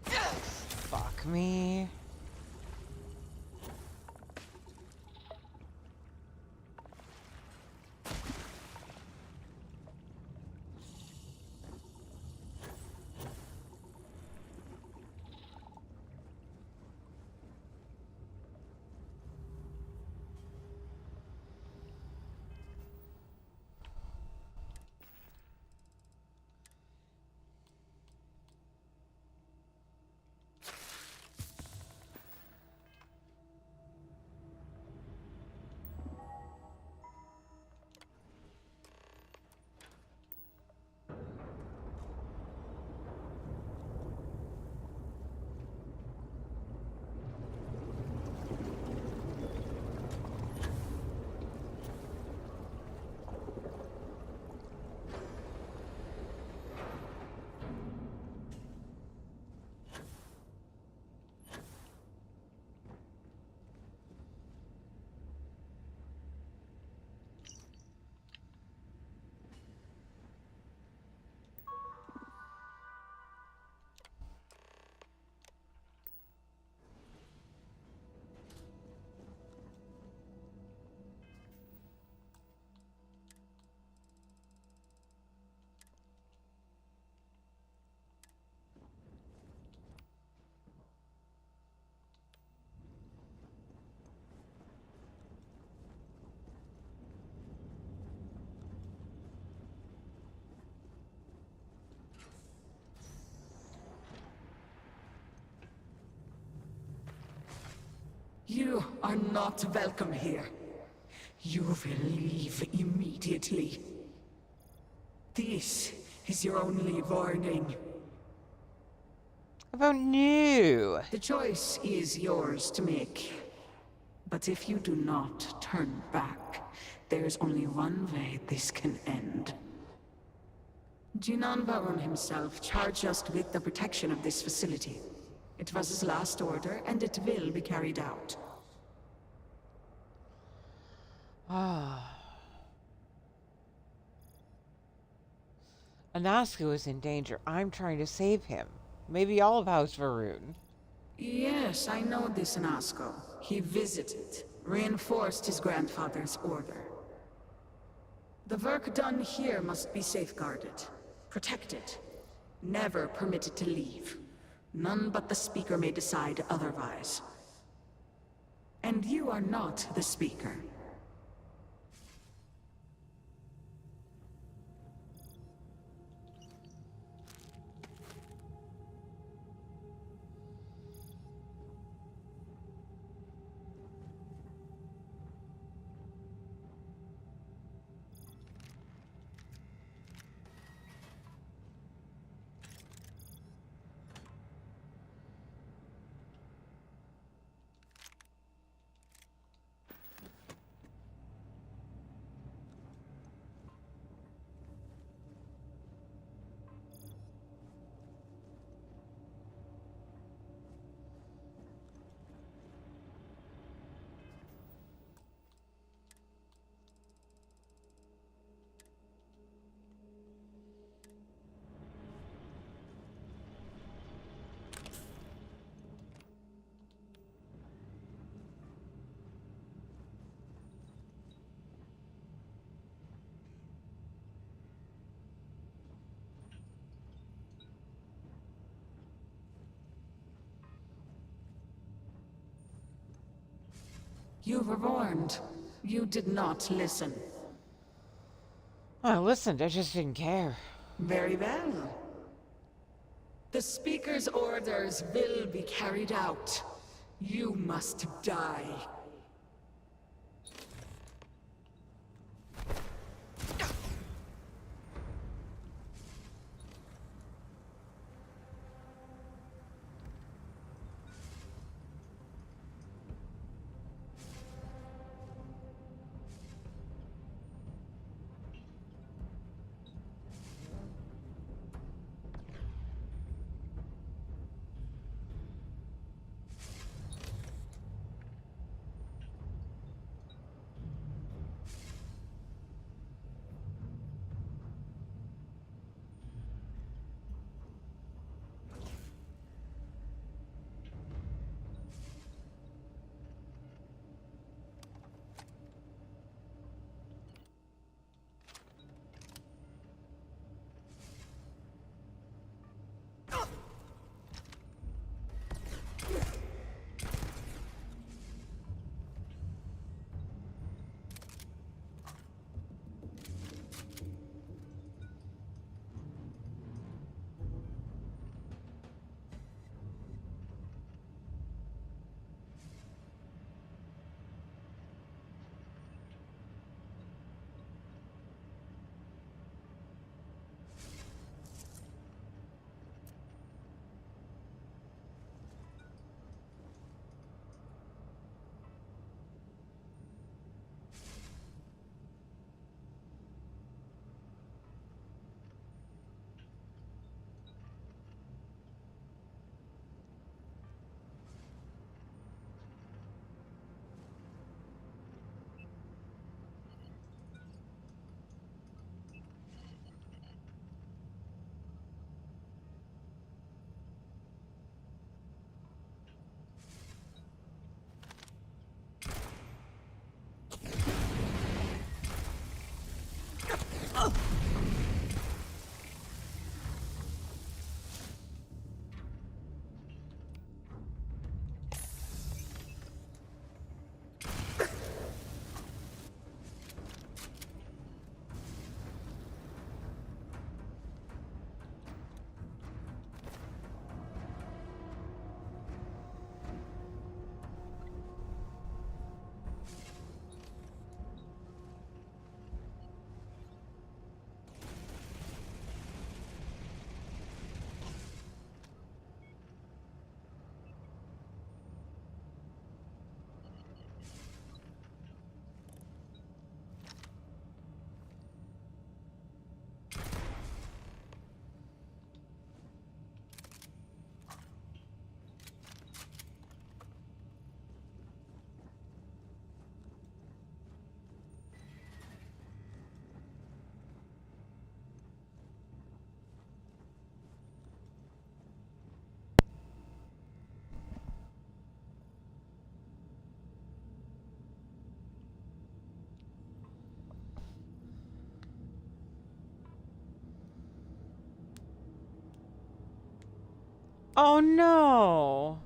[SPEAKER 1] Fuck me.
[SPEAKER 14] You are not welcome here. You will leave immediately. This is your only warning.
[SPEAKER 1] About new?
[SPEAKER 14] The choice is yours to make. But if you do not turn back, there is only one way this can end. Jinan Baron himself charged us with the protection of this facility. It was his last order, and it will be carried out.
[SPEAKER 1] Ah. Anasko is in danger. I'm trying to save him. Maybe all of House Varun.
[SPEAKER 14] Yes, I know this Anasko. He visited, reinforced his grandfather's order. The work done here must be safeguarded, protected, never permitted to leave. None but the Speaker may decide otherwise. And you are not the Speaker. You were warned. You did not listen.
[SPEAKER 1] I listened, I just didn't care.
[SPEAKER 14] Very well. The Speaker's orders will be carried out. You must die.
[SPEAKER 1] Oh no.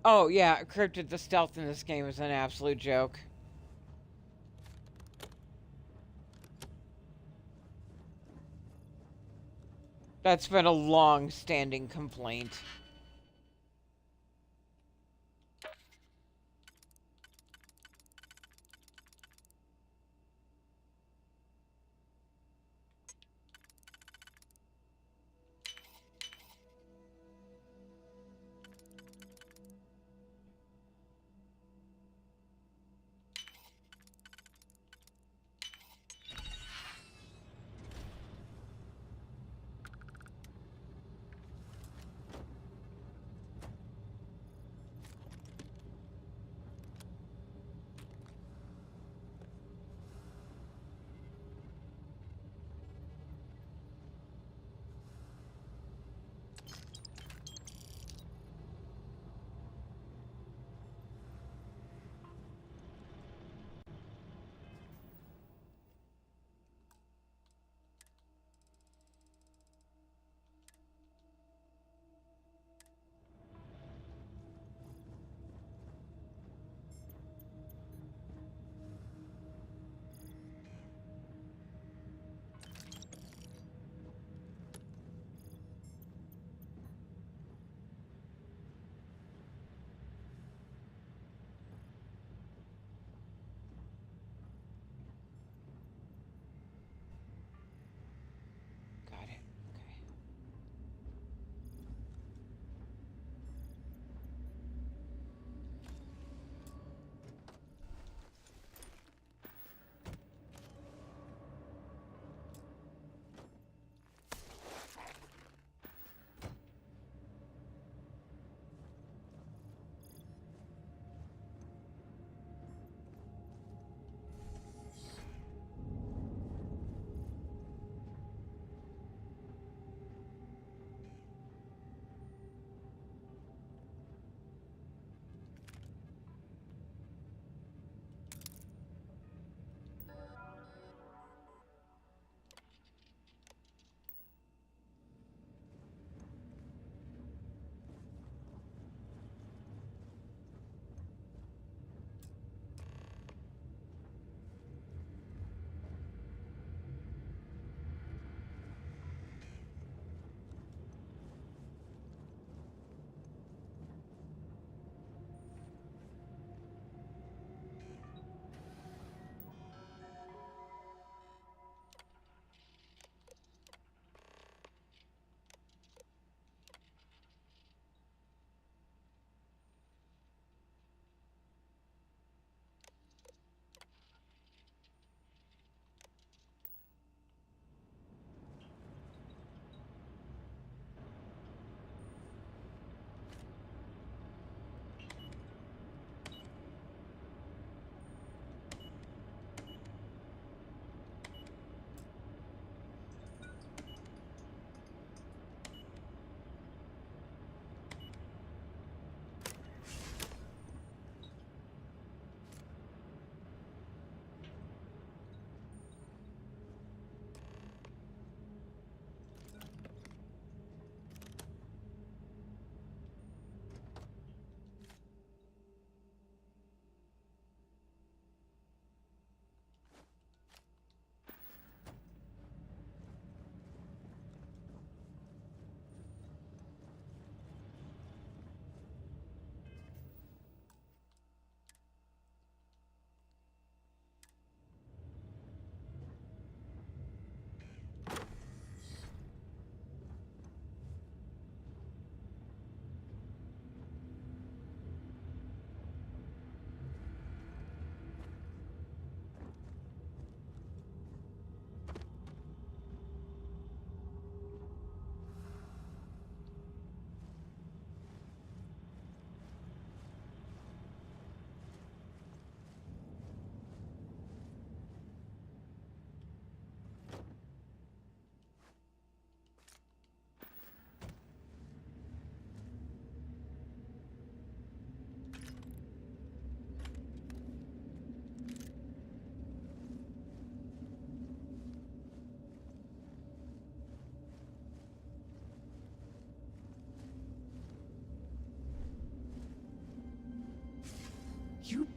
[SPEAKER 1] Oh yeah, Cryptid, the stealth in this game is an absolute joke. That's been a long-standing complaint.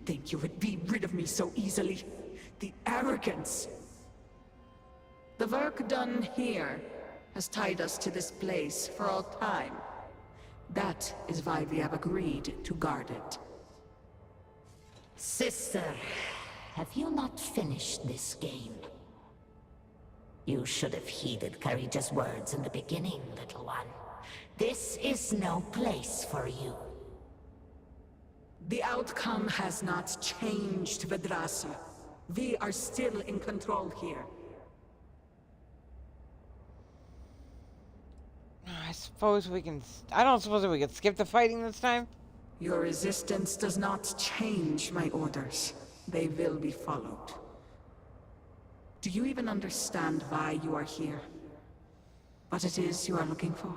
[SPEAKER 14] think you would be rid of me so easily? The arrogance! The work done here has tied us to this place for all time. That is why we have agreed to guard it.
[SPEAKER 15] Sister, have you not finished this game? You should have heeded Courageous words in the beginning, little one. This is no place for you.
[SPEAKER 14] The outcome has not changed, Vedrasa. We are still in control here.
[SPEAKER 1] I suppose we can... I don't suppose we could skip the fighting this time?
[SPEAKER 14] Your resistance does not change my orders. They will be followed. Do you even understand why you are here? What it is you are looking for?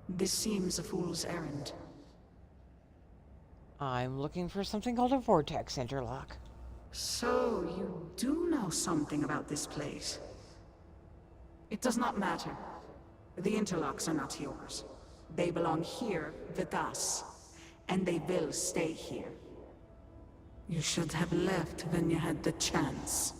[SPEAKER 14] This seems a fool's errand.
[SPEAKER 1] I'm looking for something called a vortex interlock.
[SPEAKER 14] So, you do know something about this place. It does not matter. The interlocks are not yours. They belong here with us, and they will stay here. You should have left when you had the chance.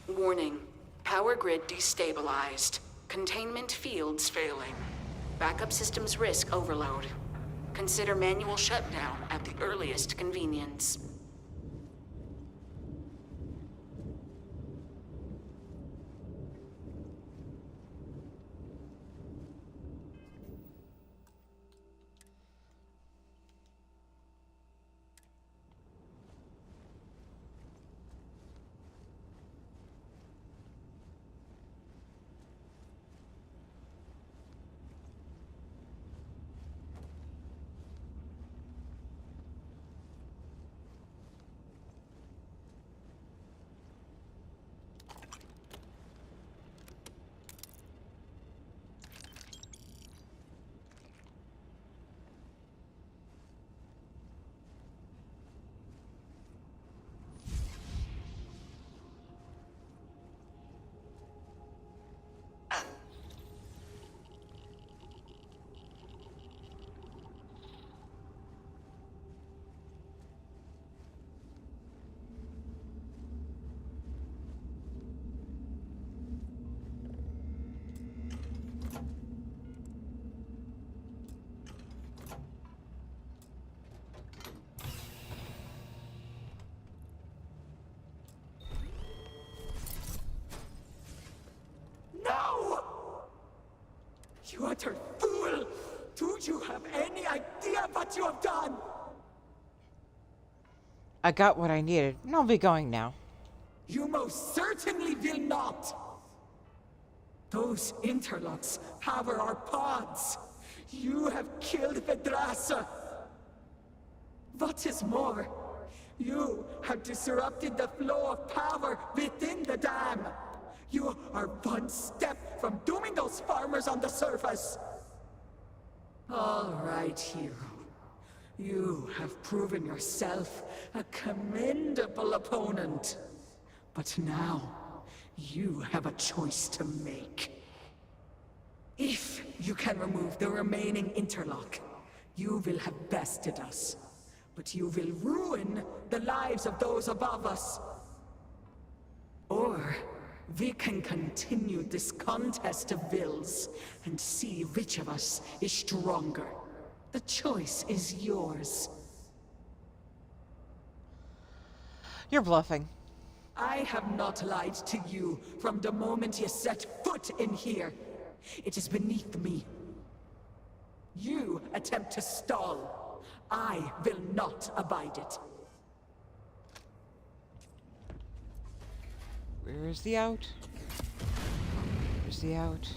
[SPEAKER 7] Warning. Power grid destabilized. Containment fields failing. Backup systems risk overload. Consider manual shutdown at the earliest convenience.
[SPEAKER 14] You utter fool! Do you have any idea what you have done?
[SPEAKER 1] I got what I needed. I'll be going now.
[SPEAKER 14] You most certainly will not! Those interlocks power our pods. You have killed Vedrasa. What is more, you have disrupted the flow of power within the dam. You are one step from dooming those farmers on the surface. All right, hero. You have proven yourself a commendable opponent. But now, you have a choice to make. If you can remove the remaining interlock, you will have bested us. But you will ruin the lives of those above us. Or we can continue this contest of wills and see which of us is stronger. The choice is yours.
[SPEAKER 1] You're bluffing.
[SPEAKER 14] I have not lied to you from the moment you set foot in here. It is beneath me. You attempt to stall. I will not abide it.
[SPEAKER 1] Where is the out? Where's the out?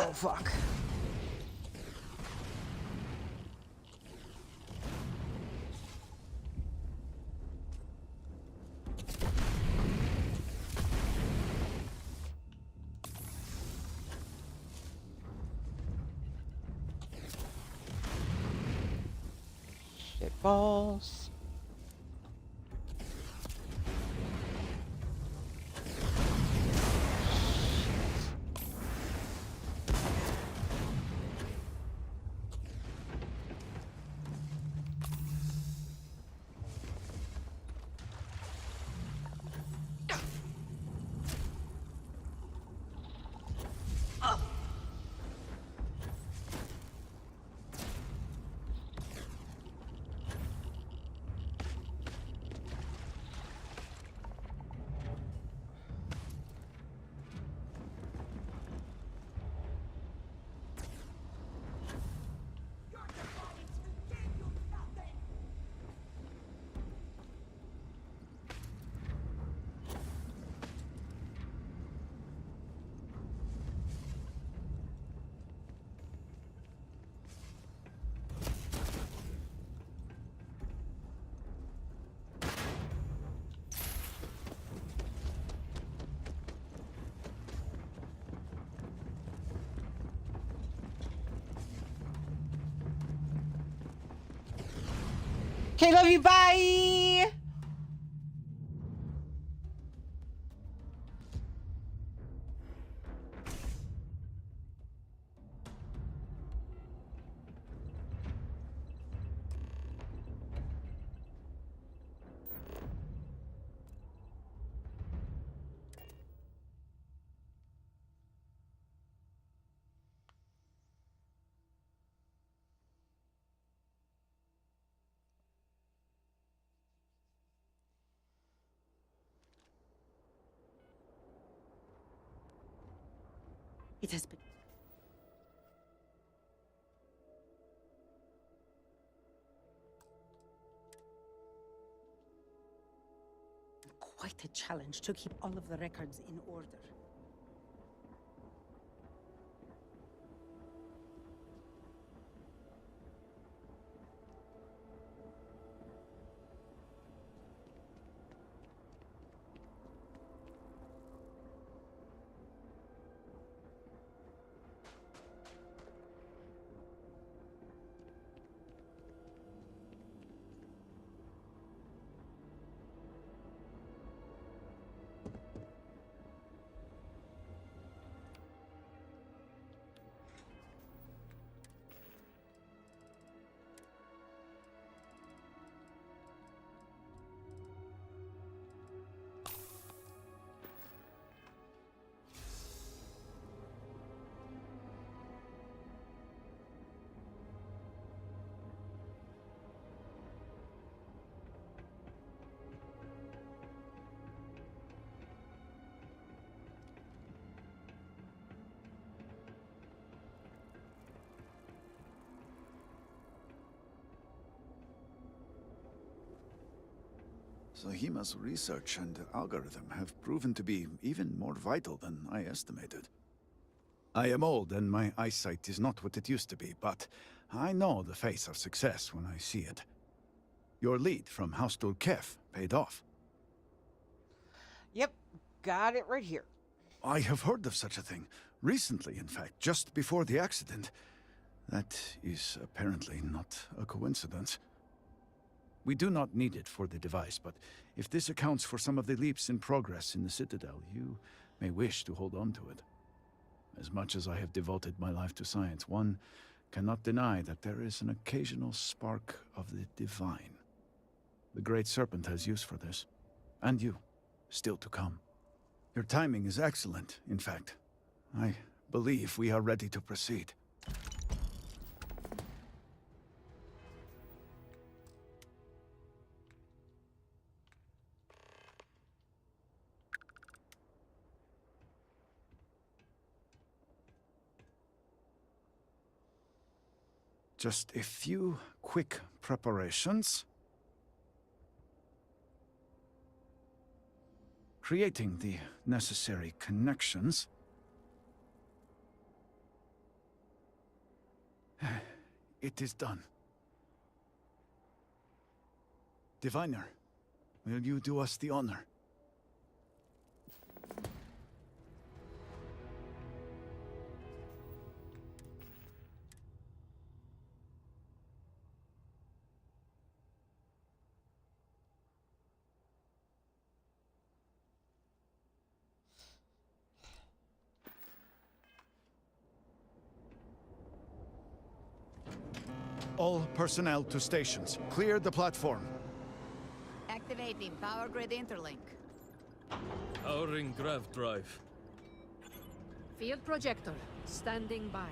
[SPEAKER 1] Oh, fuck. Shit balls. Okay, love you. Bye.
[SPEAKER 11] It has been. Quite a challenge to keep all of the records in order.
[SPEAKER 2] Zahima's research and algorithm have proven to be even more vital than I estimated. I am old and my eyesight is not what it used to be, but I know the face of success when I see it. Your lead from Haustul Kef paid off.
[SPEAKER 1] Yep, got it right here.
[SPEAKER 2] I have heard of such a thing. Recently, in fact, just before the accident. That is apparently not a coincidence. We do not need it for the device, but if this accounts for some of the leaps in progress in the Citadel, you may wish to hold on to it. As much as I have devoted my life to science, one cannot deny that there is an occasional spark of the divine. The Great Serpent has use for this. And you, still to come. Your timing is excellent, in fact. I believe we are ready to proceed. Just a few quick preparations. Creating the necessary connections. It is done. Diviner, will you do us the honor? All personnel to stations. Clear the platform.
[SPEAKER 4] Activating power grid interlink.
[SPEAKER 3] Powering grav drive.
[SPEAKER 23] Field projector, standing by.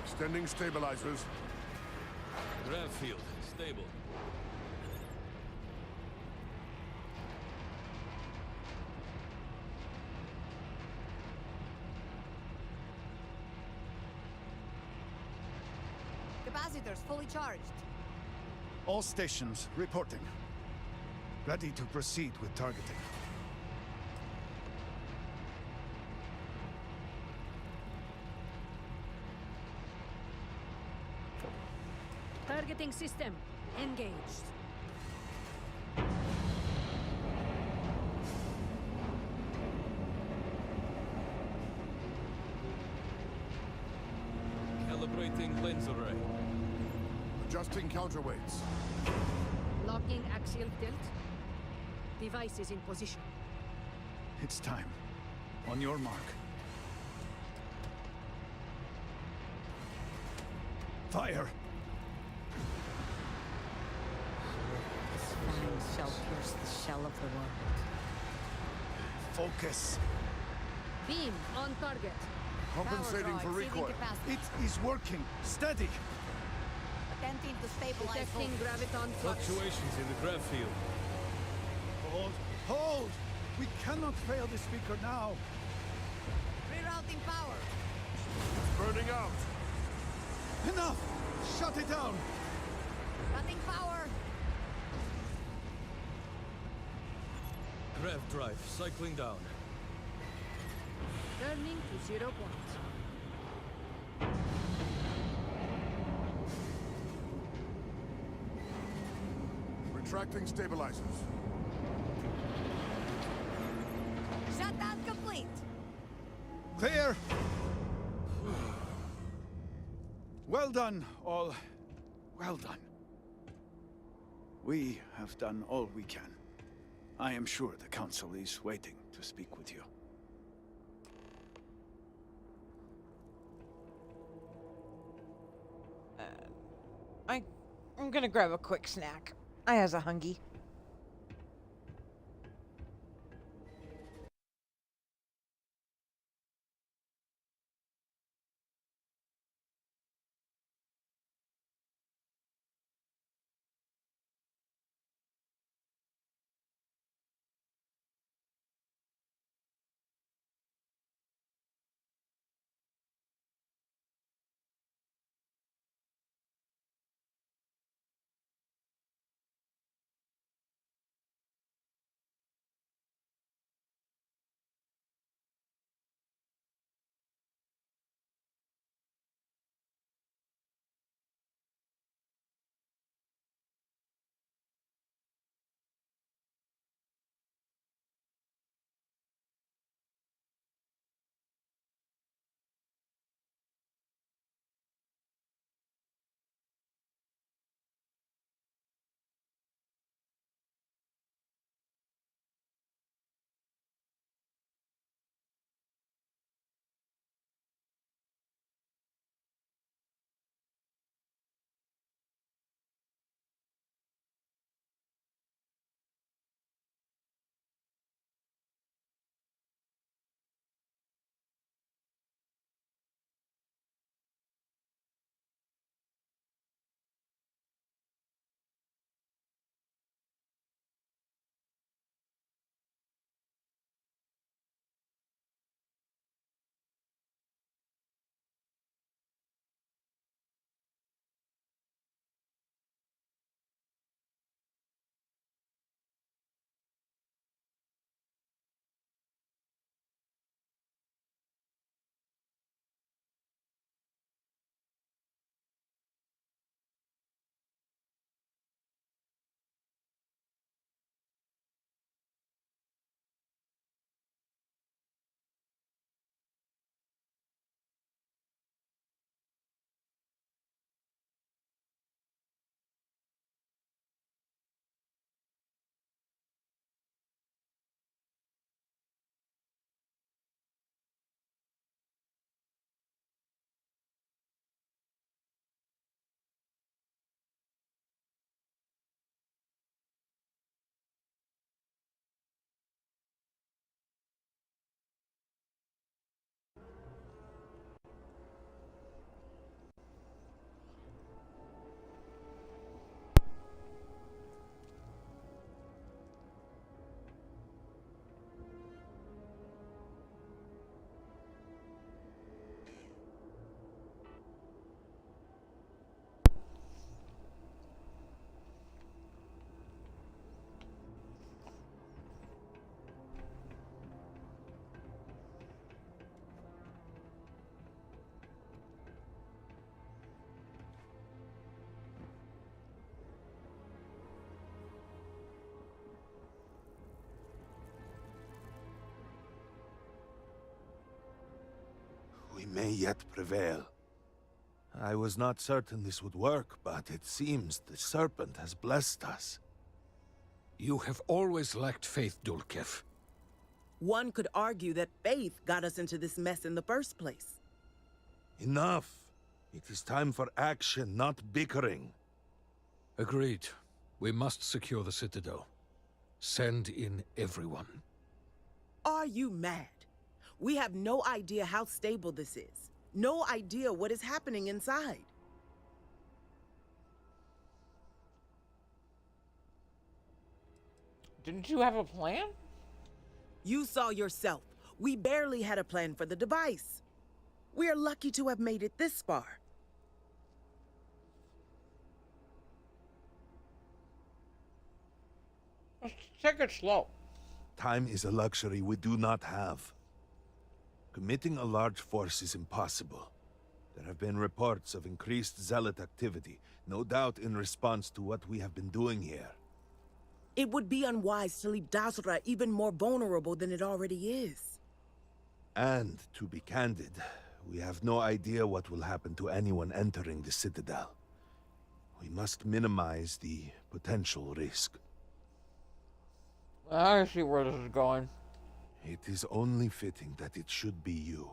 [SPEAKER 16] Extending stabilizers.
[SPEAKER 3] Grav field, stable.
[SPEAKER 4] Capacitors fully charged.
[SPEAKER 2] All stations reporting. Ready to proceed with targeting.
[SPEAKER 23] Targeting system engaged.
[SPEAKER 3] Calibrating Activating lens array.
[SPEAKER 16] Adjusting counterweights.
[SPEAKER 5] Locking axial tilt. Device is in position.
[SPEAKER 2] It's time. On your mark. Fire!
[SPEAKER 5] His fangs shall pierce the shell of the world.
[SPEAKER 2] Focus.
[SPEAKER 5] Beam on target.
[SPEAKER 16] Compensating for recoil.
[SPEAKER 2] It is working. Steady.
[SPEAKER 5] Attempting to stabilize. Detecting graviton flux.
[SPEAKER 3] Fluctuations in the grav field.
[SPEAKER 2] Hold. Hold! We cannot fail the speaker now.
[SPEAKER 5] Rerouting power.
[SPEAKER 16] It's burning out.
[SPEAKER 2] Enough! Shut it down!
[SPEAKER 5] Cutting power.
[SPEAKER 3] Grav drive cycling down.
[SPEAKER 5] Turning to 0 point.
[SPEAKER 16] Retracting stabilizers.
[SPEAKER 5] Shutdown complete.
[SPEAKER 2] Clear! Well done, all. Well done. We have done all we can. I am sure the Council is waiting to speak with you.
[SPEAKER 1] I'm gonna grab a quick snack. I has a hungy.
[SPEAKER 12] We may yet prevail.
[SPEAKER 8] I was not certain this would work, but it seems the Serpent has blessed us.
[SPEAKER 12] You have always lacked faith, Dulkev.
[SPEAKER 20] One could argue that faith got us into this mess in the first place.
[SPEAKER 8] Enough. It is time for action, not bickering.
[SPEAKER 12] Agreed. We must secure the Citadel. Send in everyone.
[SPEAKER 20] Are you mad? We have no idea how stable this is. No idea what is happening inside.
[SPEAKER 1] Didn't you have a plan?
[SPEAKER 20] You saw yourself. We barely had a plan for the device. We are lucky to have made it this far.
[SPEAKER 1] Let's take it slow.
[SPEAKER 8] Time is a luxury we do not have. Committing a large force is impossible. There have been reports of increased zealot activity, no doubt in response to what we have been doing here.
[SPEAKER 20] It would be unwise to leave Dazra even more vulnerable than it already is.
[SPEAKER 8] And, to be candid, we have no idea what will happen to anyone entering the Citadel. We must minimize the potential risk.
[SPEAKER 1] I see where this is going.
[SPEAKER 8] It is only fitting that it should be you.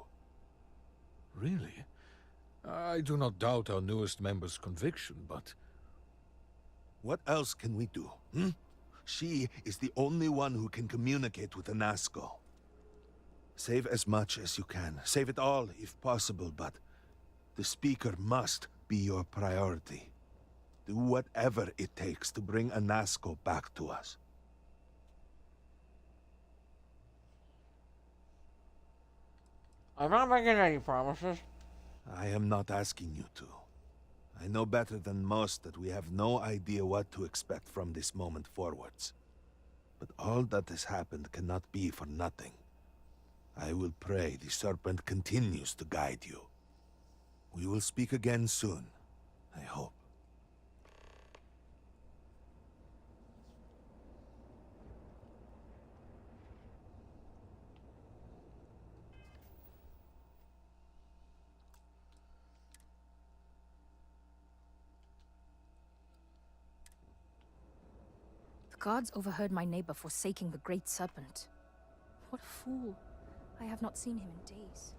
[SPEAKER 12] Really? I do not doubt our newest member's conviction, but...
[SPEAKER 8] What else can we do, hmm? She is the only one who can communicate with Anasco. Save as much as you can. Save it all, if possible, but... the Speaker must be your priority. Do whatever it takes to bring Anasco back to us.
[SPEAKER 1] I'm not making any promises.
[SPEAKER 8] I am not asking you to. I know better than most that we have no idea what to expect from this moment forwards. But all that has happened cannot be for nothing. I will pray the Serpent continues to guide you. We will speak again soon, I hope.
[SPEAKER 21] The guards overheard my neighbor forsaking the Great Serpent. What a fool. I have not seen him in days.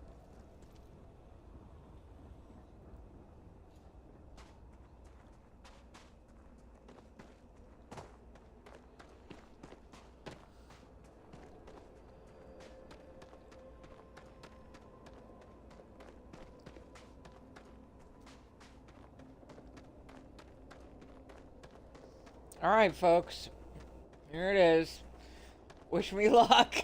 [SPEAKER 1] All right, folks. Here it is. Wish me luck.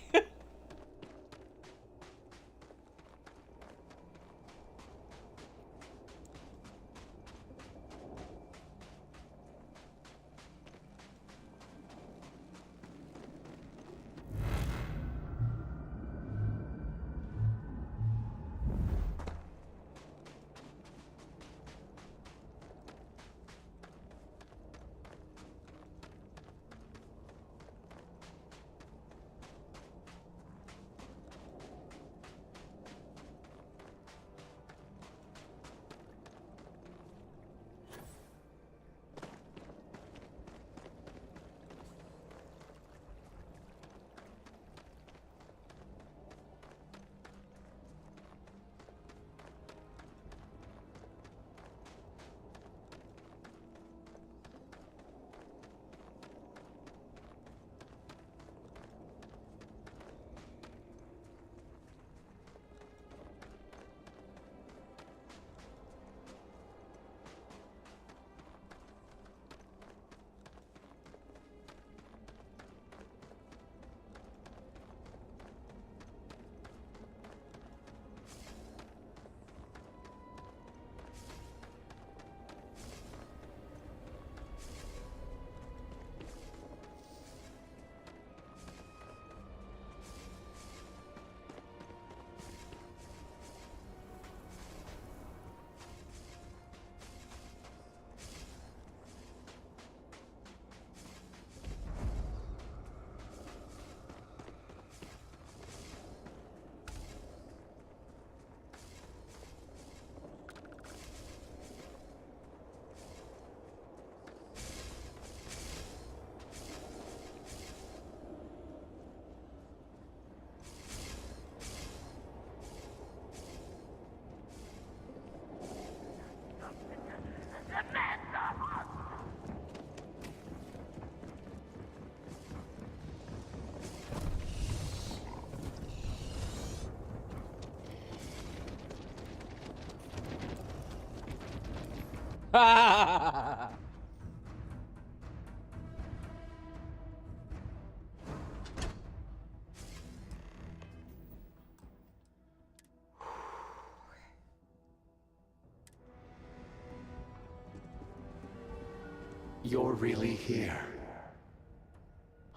[SPEAKER 10] You're really here.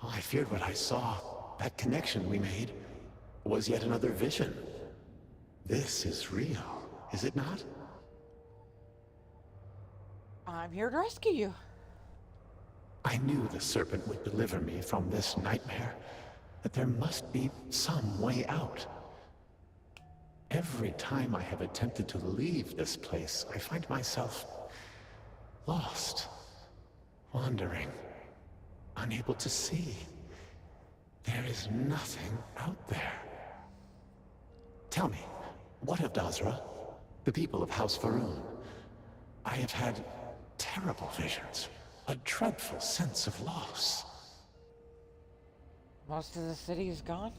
[SPEAKER 10] Oh, I feared what I saw. That connection we made was yet another vision. This is real, is it not?
[SPEAKER 1] I'm here to rescue you.
[SPEAKER 10] I knew the Serpent would deliver me from this nightmare, that there must be some way out. Every time I have attempted to leave this place, I find myself lost, wandering, unable to see. There is nothing out there. Tell me, what of Dazra? The people of House Faroon? I have had terrible visions, a dreadful sense of loss.
[SPEAKER 1] Most of the city is gone?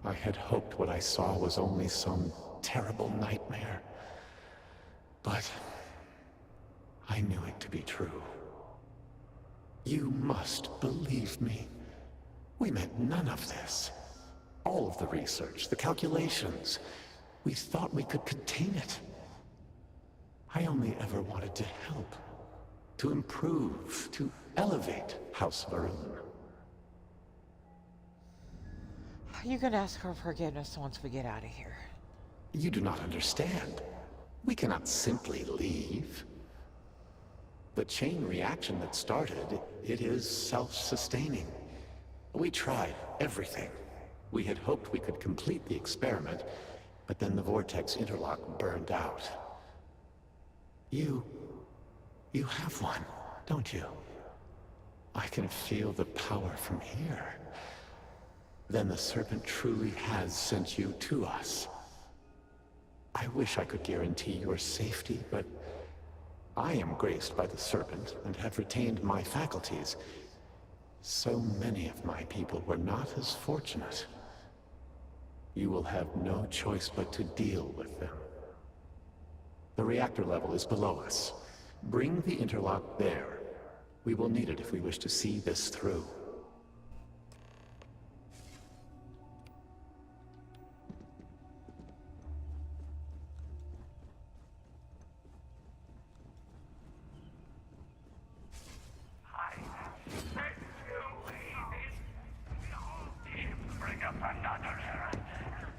[SPEAKER 10] I had hoped what I saw was only some terrible nightmare. But I knew it to be true. You must believe me. We meant none of this. All of the research, the calculations. We thought we could contain it. I only ever wanted to help. To improve, to elevate House Faroon.
[SPEAKER 1] You can ask her forgiveness once we get out of here.
[SPEAKER 10] You do not understand. We cannot simply leave. The chain reaction that started, it is self-sustaining. We tried everything. We had hoped we could complete the experiment, but then the vortex interlock burned out. You have one, don't you? I can feel the power from here. Then the Serpent truly has sent you to us. I wish I could guarantee your safety, but I am graced by the Serpent and have retained my faculties. So many of my people were not as fortunate. You will have no choice but to deal with them. The reactor level is below us. Bring the interlock there. We will need it if we wish to see this through.
[SPEAKER 1] Oh no, never.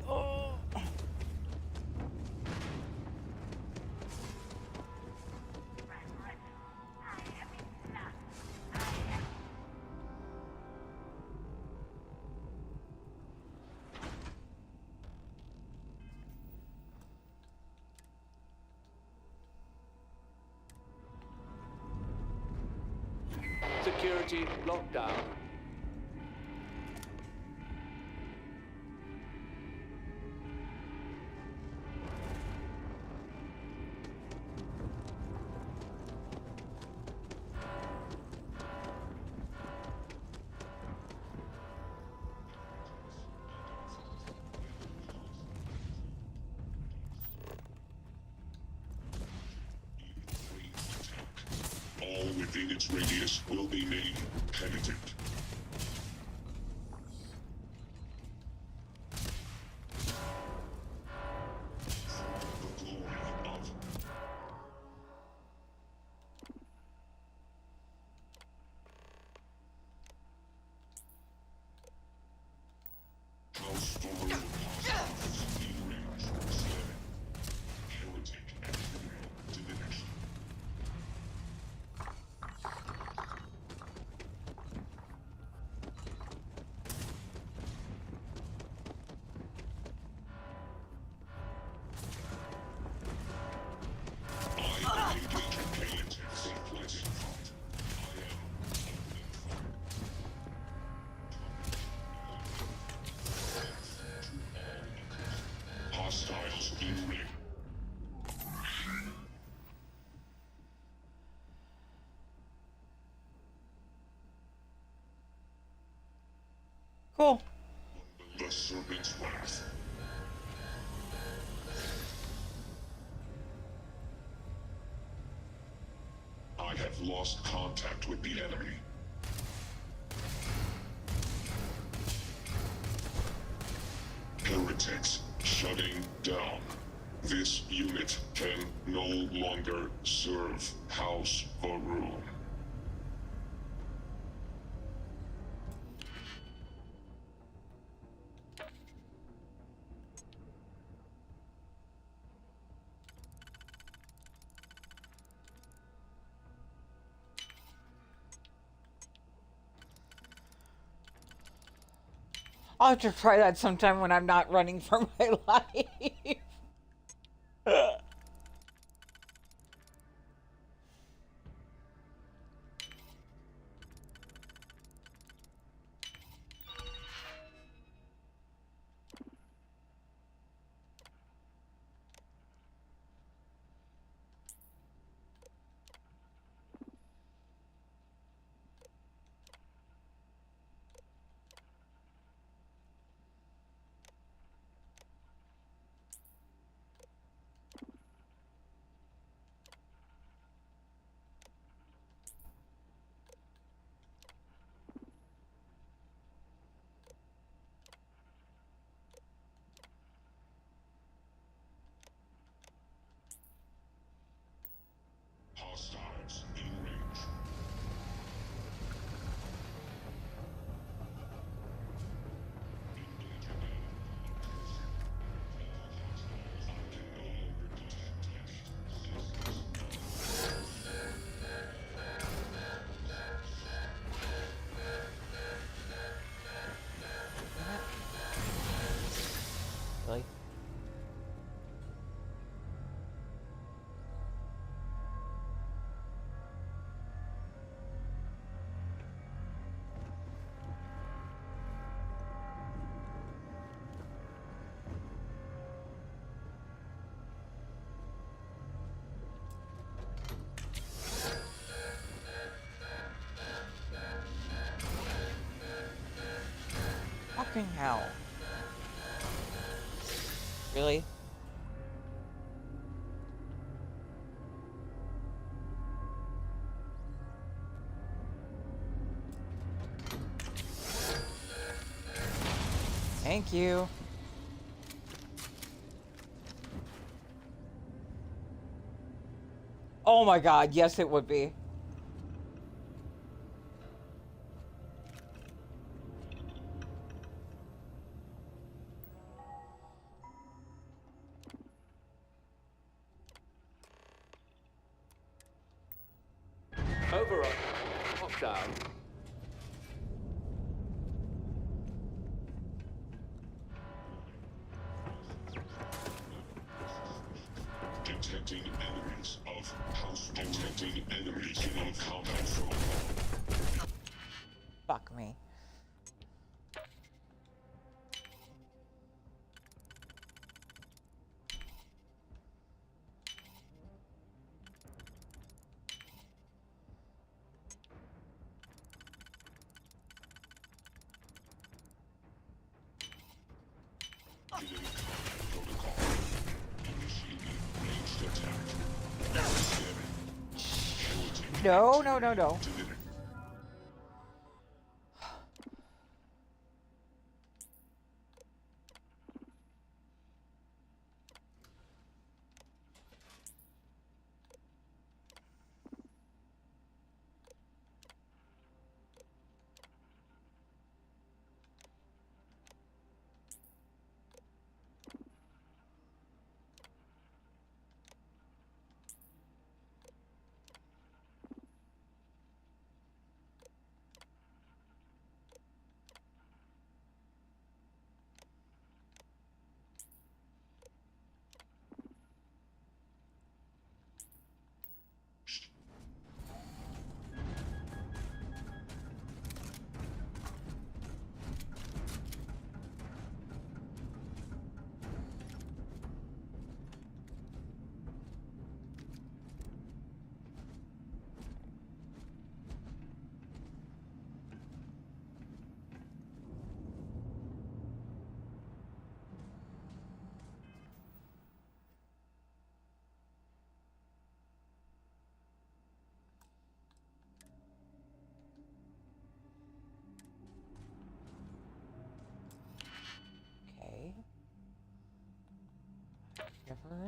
[SPEAKER 1] Oh.
[SPEAKER 18] Security lockdown.
[SPEAKER 19] All within its radius will be made penitent. The glory of House Faroon hostiles in range 7. Heretic and criminal divination.
[SPEAKER 1] Cool.
[SPEAKER 19] The Serpent's Wrath. I have lost contact with the enemy. Heretics shutting down. This unit can no longer serve House Varun.
[SPEAKER 1] I'll have to try that sometime when I'm not running for my life.
[SPEAKER 19] Hostiles in range.
[SPEAKER 1] Really? Fucking hell. Really? Thank you. Oh my god, yes it would be.
[SPEAKER 18] Override. Lockdown.
[SPEAKER 19] Detecting enemies of House. Detecting enemies in combat zone.
[SPEAKER 1] Fuck me. No, no, no, no.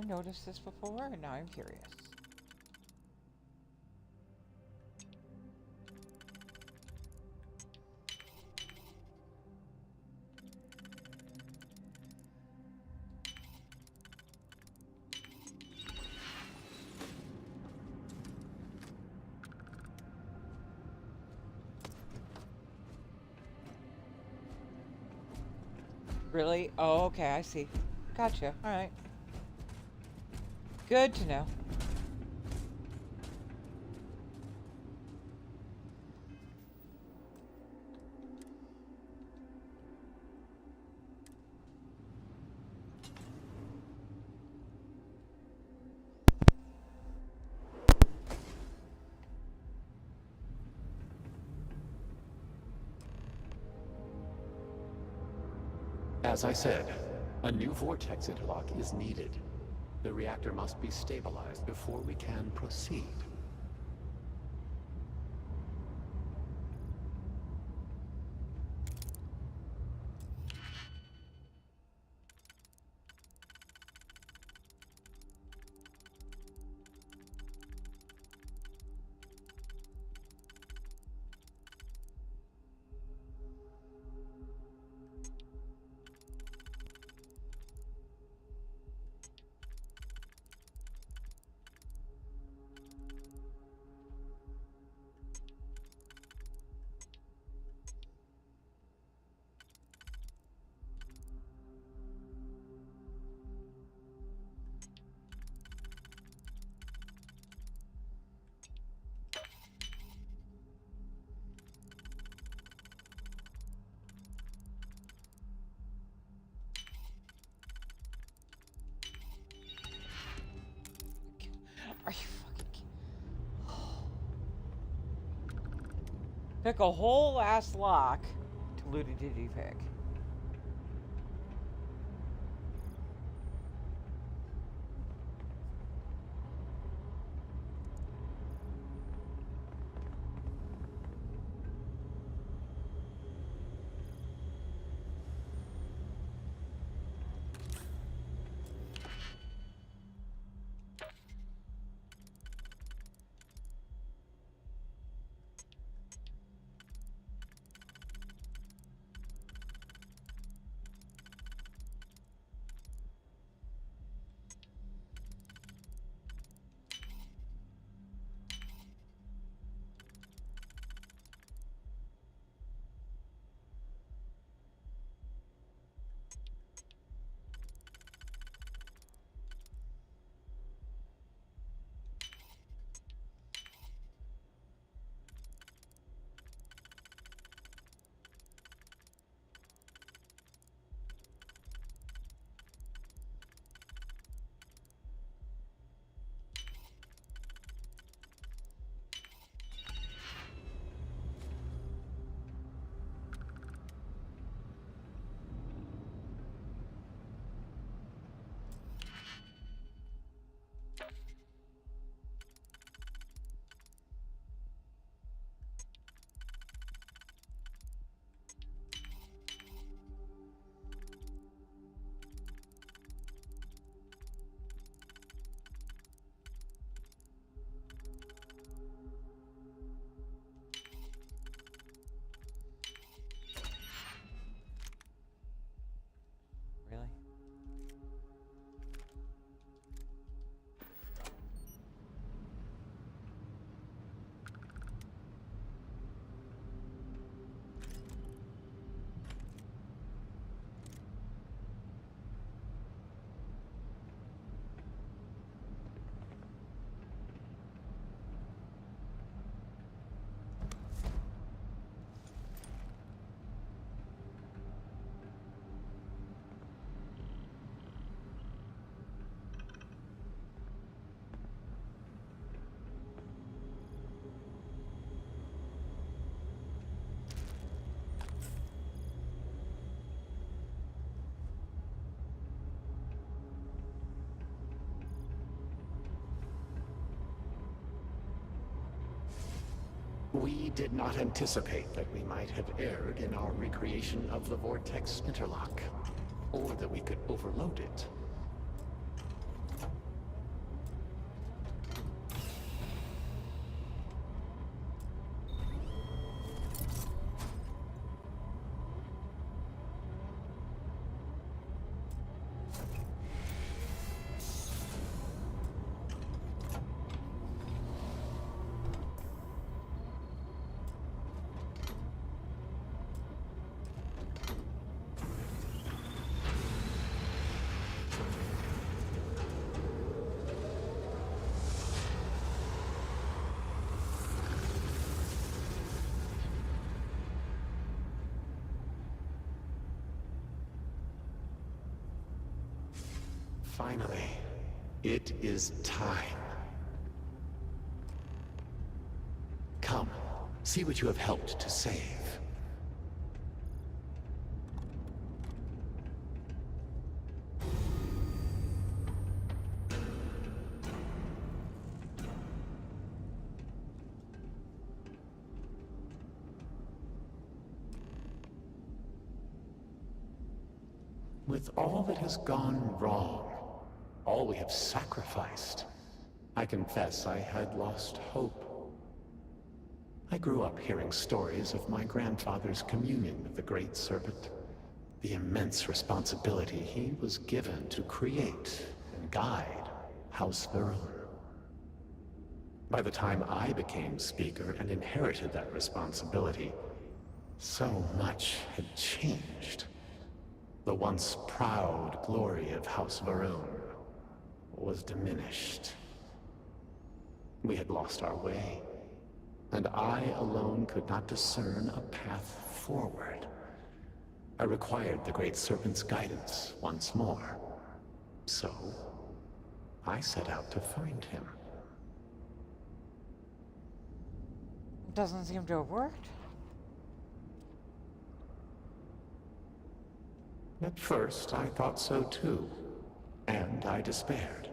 [SPEAKER 1] noticed this before? Now I'm curious. Really? Oh, okay, I see. Gotcha. Alright. Good to know.
[SPEAKER 10] As I said, a new vortex interlock is needed. The reactor must be stabilized before we can proceed. Are you fucking Pick a whole ass lock to loot a ditty pick. Really? We did not anticipate that we might have erred in our recreation of the vortex interlock, or that we could overload it. Finally, it is time. Come, see what you have helped to save. With all that has gone wrong, all we have sacrificed, I confess I had lost hope. I grew up hearing stories of my grandfather's communion with the Great Serpent, the immense responsibility he was given to create and guide House Varun. By the time I became Speaker and inherited that responsibility, so much had changed. The once proud glory of House Varun was diminished. We had lost our way, and I alone could not discern a path forward. I required the Great Serpent's guidance once more. So, I set out to find him.
[SPEAKER 1] Doesn't seem to have worked.
[SPEAKER 10] At first, I thought so too, and I despaired.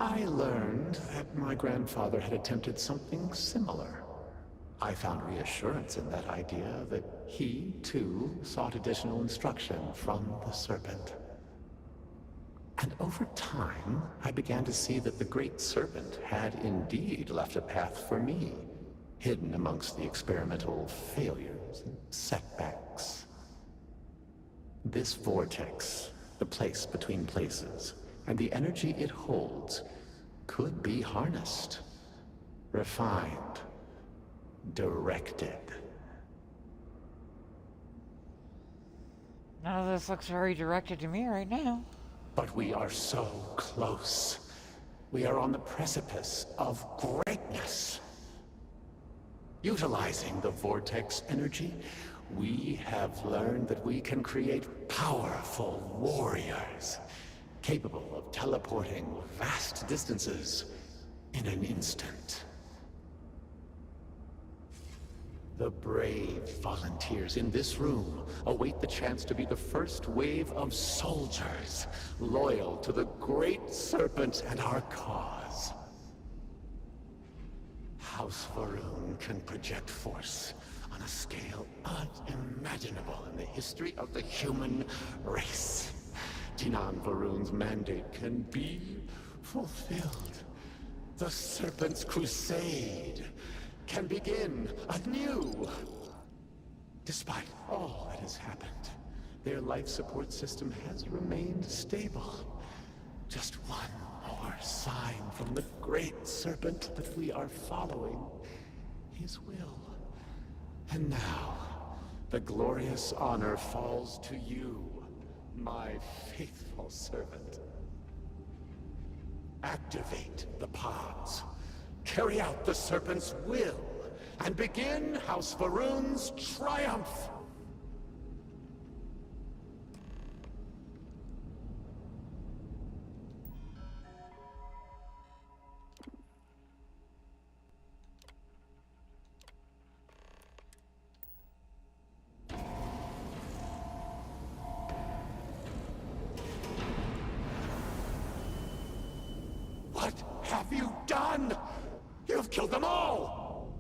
[SPEAKER 10] I learned that my grandfather had attempted something similar. I found reassurance in that idea that he, too, sought additional instruction from the Serpent. And over time, I began to see that the Great Serpent had indeed left a path for me, hidden amongst the experimental failures and setbacks. This vortex, the place between places, and the energy it holds, could be harnessed, refined, directed.
[SPEAKER 1] None of this looks very directed to me right now.
[SPEAKER 10] But we are so close. We are on the precipice of greatness. Utilizing the vortex energy, we have learned that we can create powerful warriors, capable of teleporting vast distances in an instant. The brave volunteers in this room await the chance to be the first wave of soldiers, loyal to the Great Serpent and our cause. House Varun can project force on a scale unimaginable in the history of the human race. Dinan Varun's mandate can be fulfilled. The Serpent's crusade can begin anew. Despite all that has happened, their life support system has remained stable. Just one more sign from the Great Serpent that we are following his will. And now, the glorious honor falls to you, my faithful servant. Activate the pods. Carry out the Serpent's will, and begin House Varun's triumph! What have you done? You've killed them all!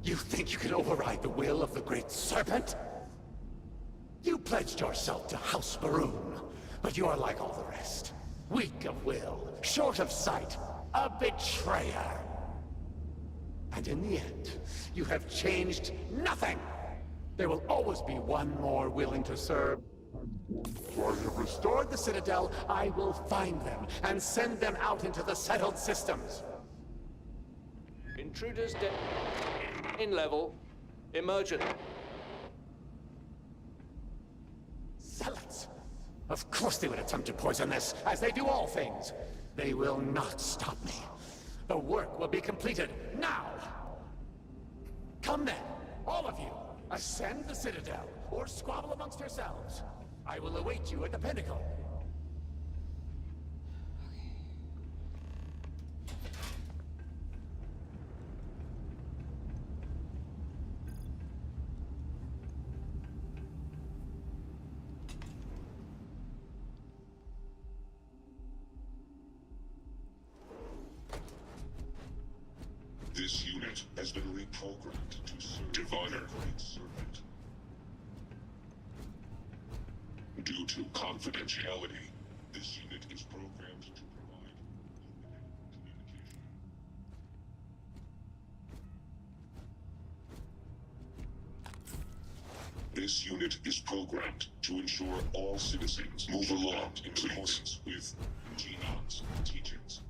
[SPEAKER 10] You think you can override the will of the Great Serpent? You pledged yourself to House Varun, but you are like all the rest. Weak of will, short of sight, a betrayer. And in the end, you have changed nothing! There will always be one more willing to serve. Once you've restored the Citadel, I will find them and send them out into the settled systems.
[SPEAKER 18] Intruders in level. Emergent.
[SPEAKER 10] Zealots! Of course they would attempt to poison this, as they do all things. They will not stop me. The work will be completed now! Come then, all of you, ascend the Citadel, or squabble amongst yourselves. I will await you at the pinnacle.
[SPEAKER 19] unit has been reprogrammed to serve Diviner. The Great Serpent. Due to confidentiality, this unit is programmed to provide communication. This unit is programmed to ensure all citizens move along in accordance with Genon's teachings.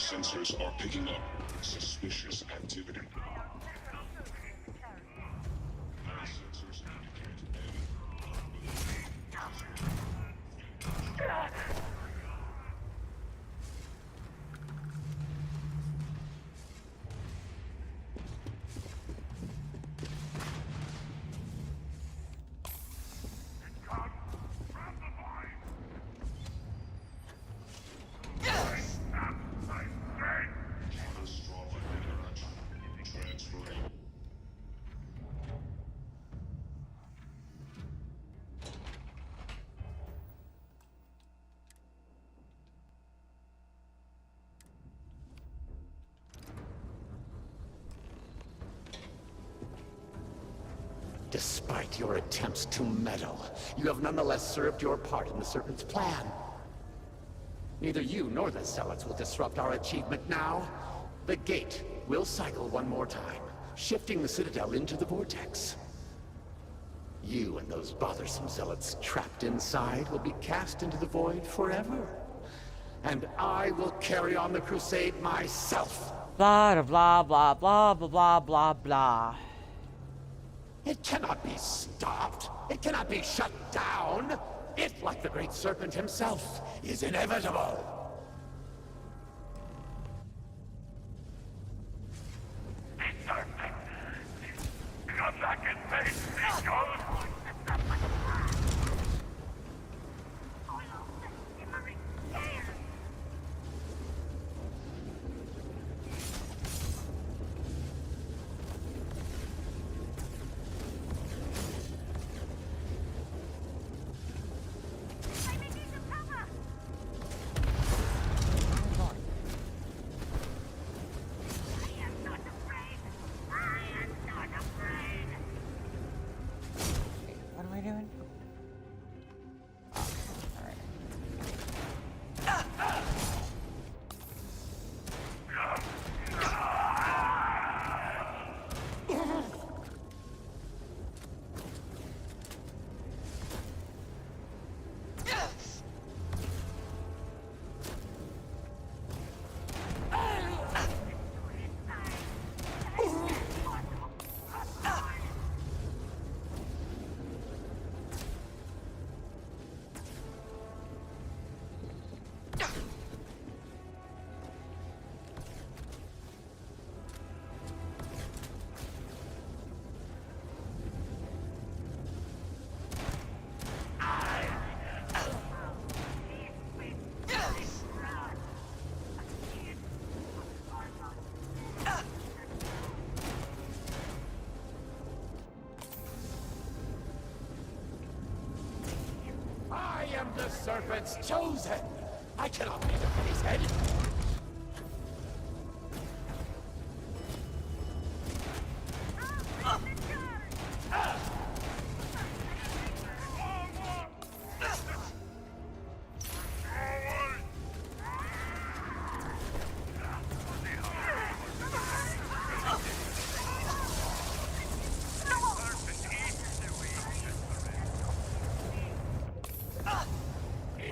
[SPEAKER 19] sensors are picking up suspicious activity. Our sensors indicate
[SPEAKER 10] Despite your attempts to meddle, you have nonetheless served your part in the Serpent's plan. Neither you nor the Zealots will disrupt our achievement now. The gate will cycle one more time, shifting the Citadel into the Vortex. You and those bothersome Zealots trapped inside will be cast into the void forever. And I will carry on the crusade myself.
[SPEAKER 1] Blah, blah, blah, blah, blah, blah, blah, blah.
[SPEAKER 10] It cannot be stopped. It cannot be shut down. It, like the Great Serpent himself, is inevitable.
[SPEAKER 19] Serpent! Come back and face me, ghost!
[SPEAKER 1] What am I doing?
[SPEAKER 10] I am the Serpent's chosen! I cannot be the his head!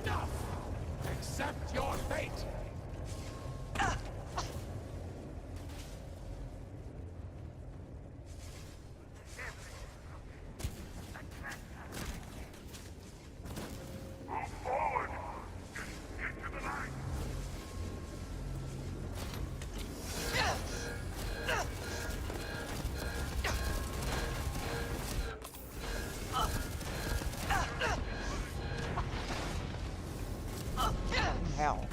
[SPEAKER 10] Enough! Accept your fate!
[SPEAKER 1] Hell.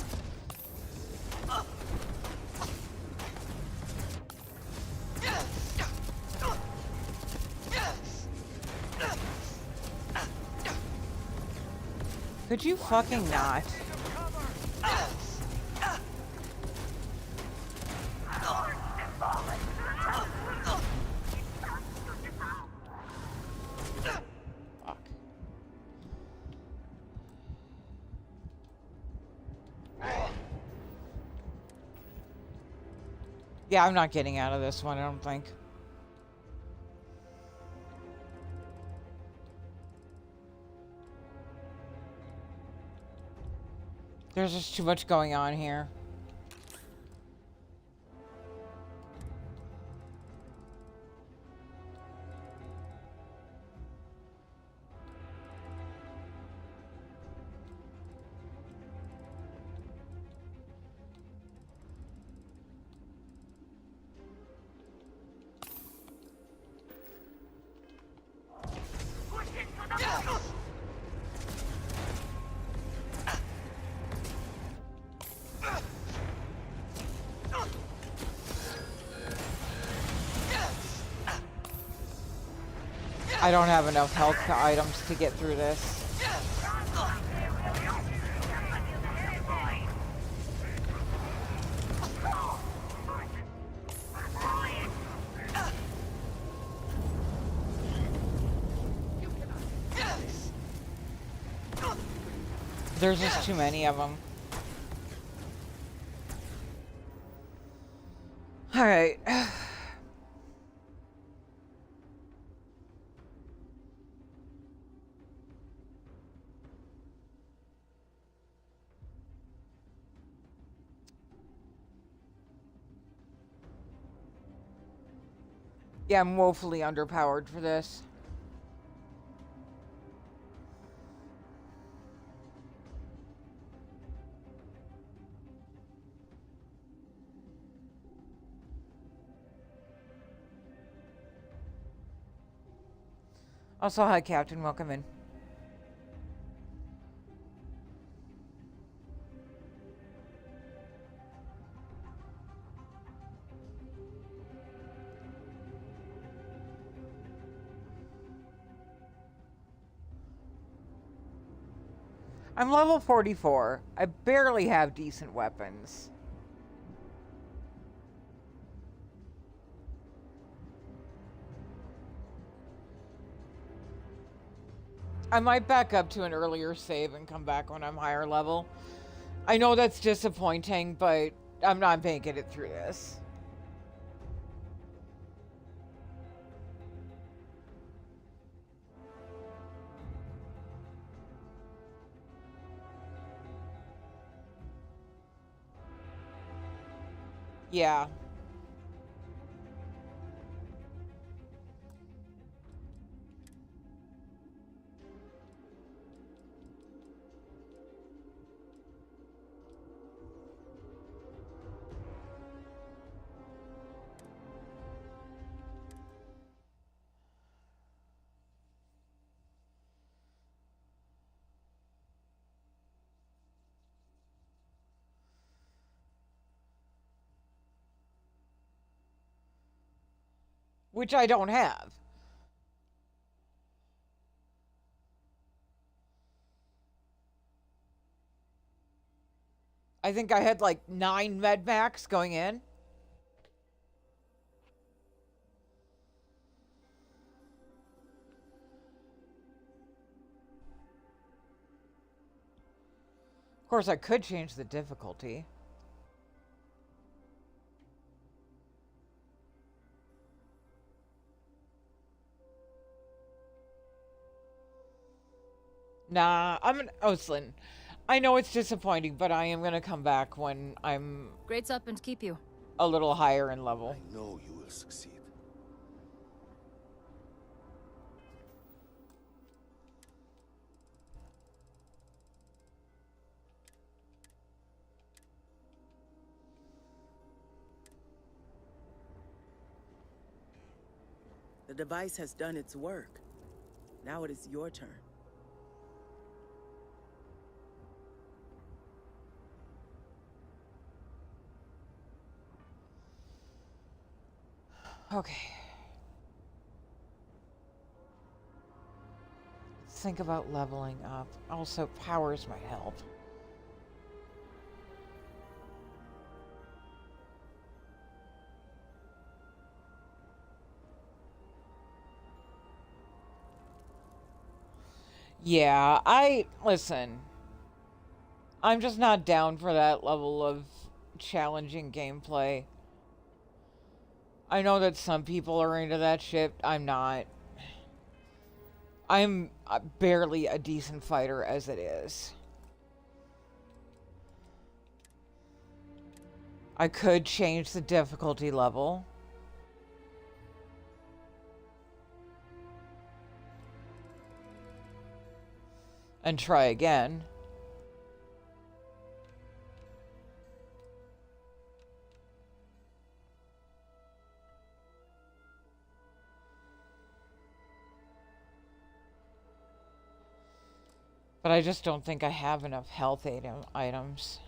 [SPEAKER 1] Could you fucking not? Yeah, I'm not getting out of this one, I don't think. There's just too much going on here. I don't have enough health items to get through this. There's just too many of them. All right. Yeah, I'm woefully underpowered for this. Also, hi, Captain. Welcome in. I'm level 44. I barely have decent weapons. I might back up to an earlier save and come back when I'm higher level. I know that's disappointing, but I'm not making it through this. Yeah. Which I don't have. I think I had like 9 med max going in. Of course, I could change the difficulty. Nah, I'm an Oslin. I know it's disappointing, but I am gonna come back when I'm
[SPEAKER 21] Great Serpent keep you.
[SPEAKER 1] a little higher in level.
[SPEAKER 8] I know you will succeed.
[SPEAKER 20] The device has done its work. Now it is your turn.
[SPEAKER 1] Okay. Let's think about leveling up. Also, powers might help. Yeah, listen. I'm just not down for that level of challenging gameplay. I know that some people are into that shit. I'm not. I'm barely a decent fighter as it is. I could change the difficulty level. And try again. But I just don't think I have enough health items.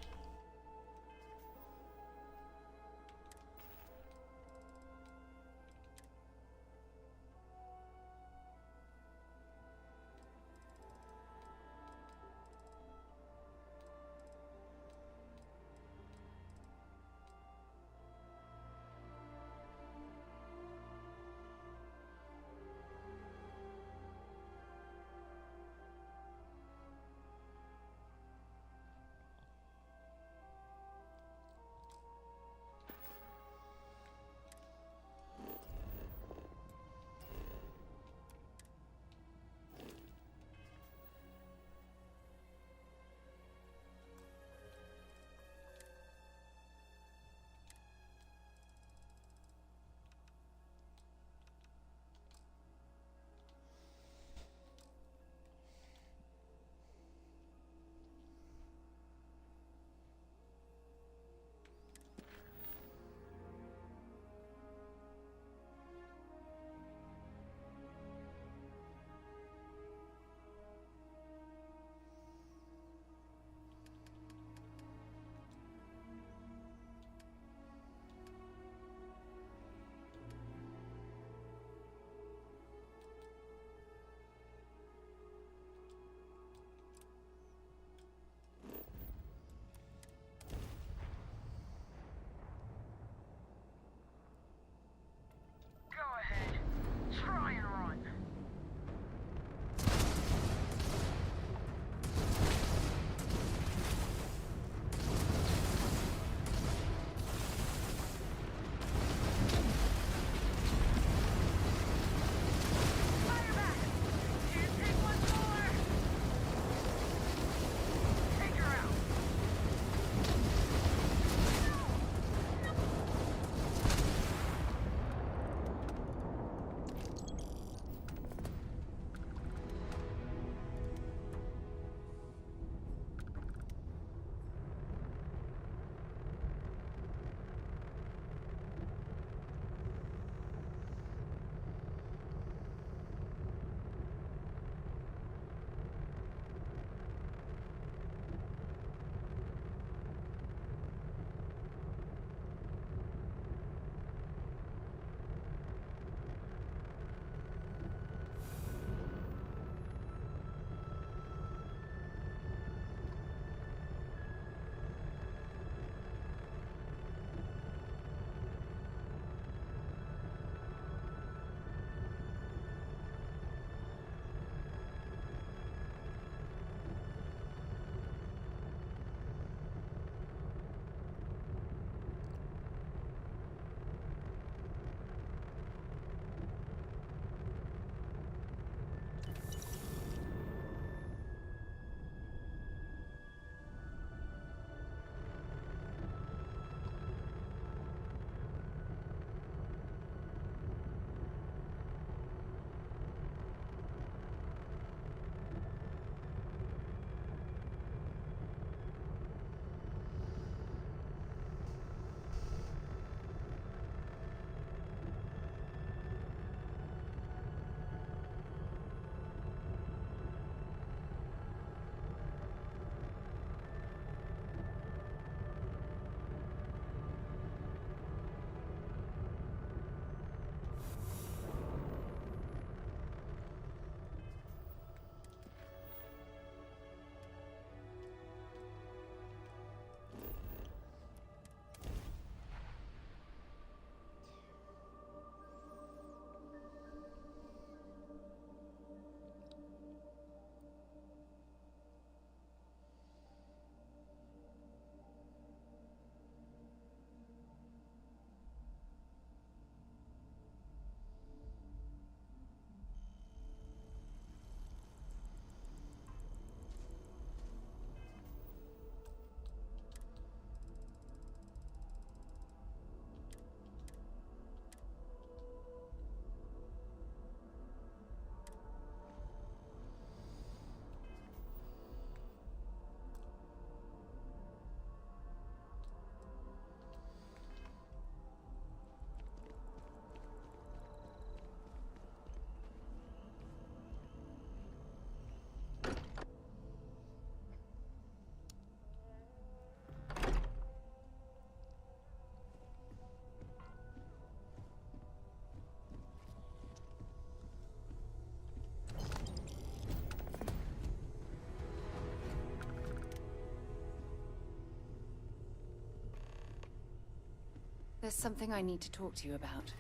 [SPEAKER 13] There's something I need to talk to you about.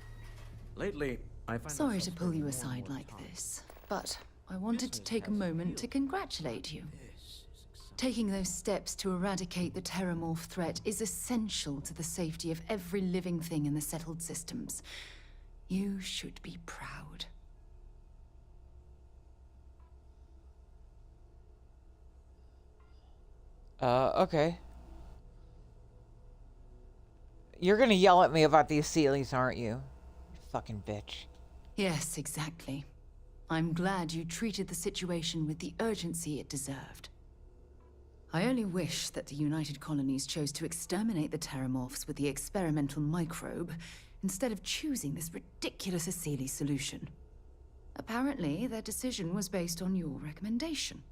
[SPEAKER 6] Lately, I find
[SPEAKER 14] Sorry
[SPEAKER 6] myself
[SPEAKER 14] to pull
[SPEAKER 6] spending
[SPEAKER 14] you
[SPEAKER 6] more and
[SPEAKER 14] aside
[SPEAKER 6] more
[SPEAKER 14] like
[SPEAKER 6] time.
[SPEAKER 14] this, but I wanted to take a moment to congratulate you. Taking those steps to eradicate the Terramorph threat is essential to the safety of every living thing in the settled systems. You should be proud.
[SPEAKER 1] Okay. You're gonna yell at me about the Aseles, aren't you? You fucking bitch.
[SPEAKER 14] Yes, exactly. I'm glad you treated the situation with the urgency it deserved. I only wish that the United Colonies chose to exterminate the Terramorphs with the experimental microbe, instead of choosing this ridiculous Asili solution. Apparently, their decision was based on your recommendation.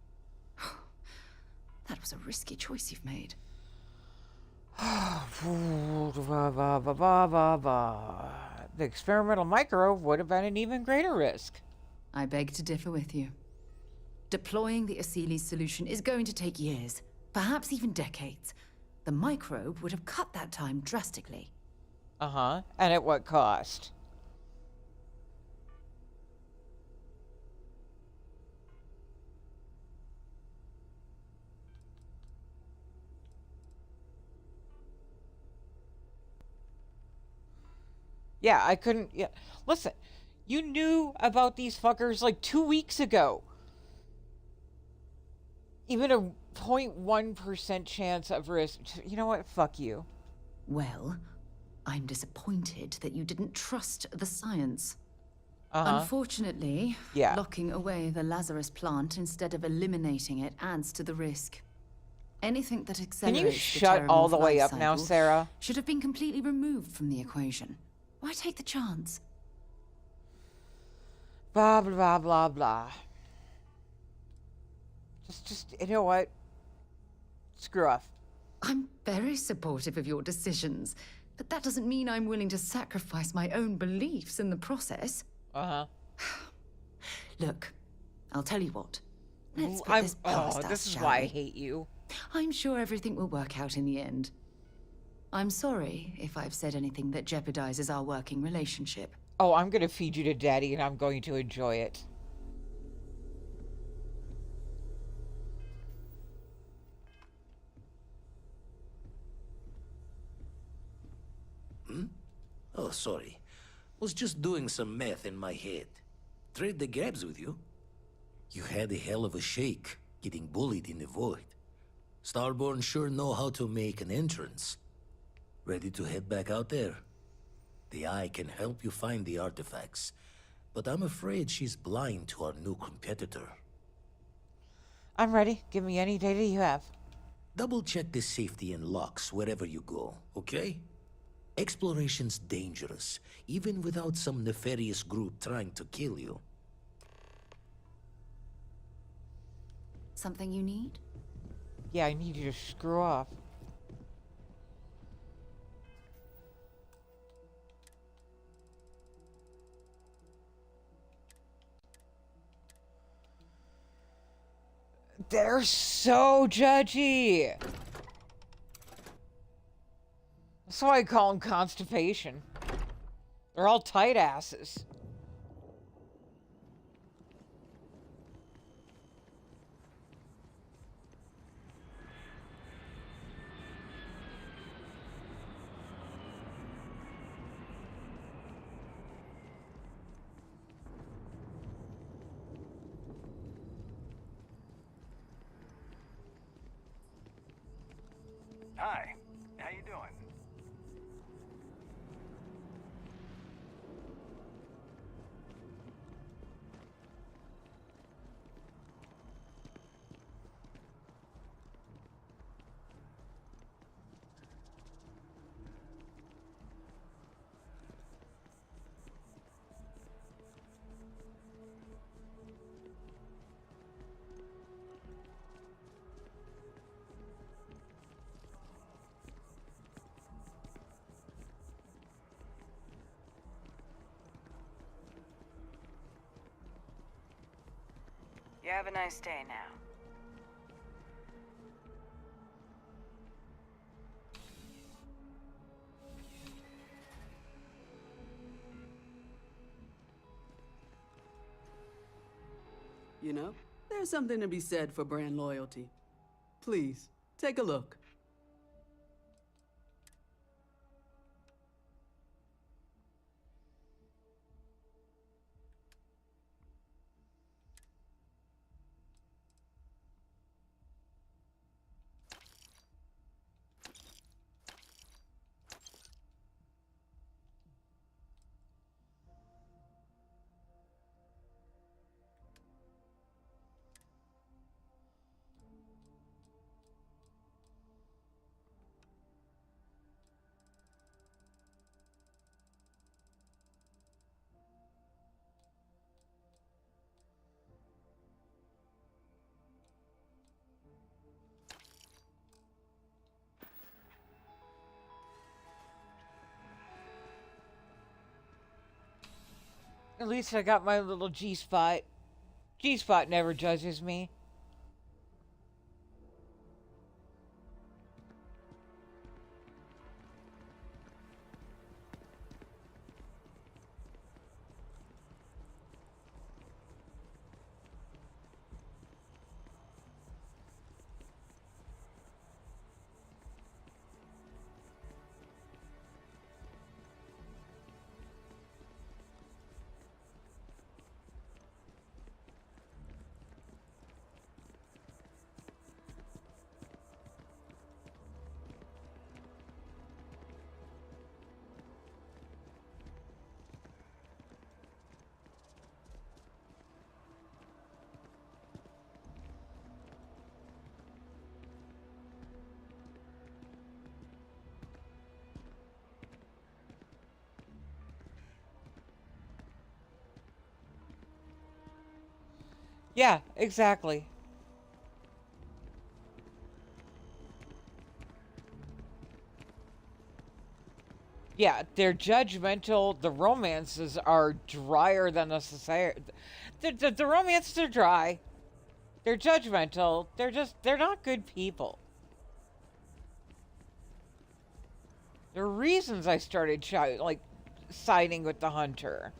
[SPEAKER 14] That was a risky choice you've made.
[SPEAKER 1] The experimental microbe would have been an even greater risk.
[SPEAKER 14] I beg to differ with you. Deploying the Asili solution is going to take years, perhaps even decades. The microbe would have cut that time drastically.
[SPEAKER 1] Uh-huh. And at what cost? Yeah, I couldn't... Yeah. Listen, you knew about these fuckers like 2 weeks ago. Even a 0.1% chance of risk. You know what? Fuck you.
[SPEAKER 14] Well, I'm disappointed that you didn't trust the science.
[SPEAKER 1] Uh-huh.
[SPEAKER 14] Unfortunately,
[SPEAKER 1] Yeah.
[SPEAKER 14] locking away the Lazarus plant instead of eliminating it adds to the risk. Anything that accelerates
[SPEAKER 1] Can you shut
[SPEAKER 14] the
[SPEAKER 1] all the
[SPEAKER 14] Terramorph
[SPEAKER 1] way
[SPEAKER 14] life
[SPEAKER 1] up now,
[SPEAKER 14] cycle
[SPEAKER 1] Sarah?
[SPEAKER 14] should have been completely removed from the equation. Why take the chance?
[SPEAKER 1] Blah, blah, blah, blah. Just, you know what? Screw off.
[SPEAKER 14] I'm very supportive of your decisions, but that doesn't mean I'm willing to sacrifice my own beliefs in the process.
[SPEAKER 1] Uh-huh.
[SPEAKER 14] Look, I'll tell you what. Let's put this past us,
[SPEAKER 1] this is
[SPEAKER 14] shall
[SPEAKER 1] why
[SPEAKER 14] we?
[SPEAKER 1] I hate you.
[SPEAKER 14] I'm sure everything will work out in the end. I'm sorry if I've said anything that jeopardizes our working relationship.
[SPEAKER 1] Oh, I'm gonna feed you to Daddy, and I'm going to enjoy it.
[SPEAKER 6] Oh, sorry. Was just doing some math in my head. Trade the gabs with you. You had a hell of a shake, getting bullied in the void. Starborn sure know how to make an entrance. Ready to head back out there? The Eye can help you find the artifacts, but I'm afraid she's blind to our new competitor.
[SPEAKER 1] I'm ready. Give me any data you have.
[SPEAKER 6] Double check the safety and locks wherever you go, okay? Exploration's dangerous, even without some nefarious group trying to kill you.
[SPEAKER 14] Something you need?
[SPEAKER 1] Yeah, I need you to screw off. They're so judgy. That's why I call them constipation. They're all tight asses.
[SPEAKER 17] Hi, how you doing?
[SPEAKER 22] You have a nice day now.
[SPEAKER 9] you know? There's something to be said for brand loyalty. Please, take a look.
[SPEAKER 1] At least I got my little G-spot. G-spot never judges me. Yeah, exactly. Yeah, they're judgmental. The romances are drier than a society. The romances are dry. They're judgmental. They're not good people. There are reasons I started siding with the hunter.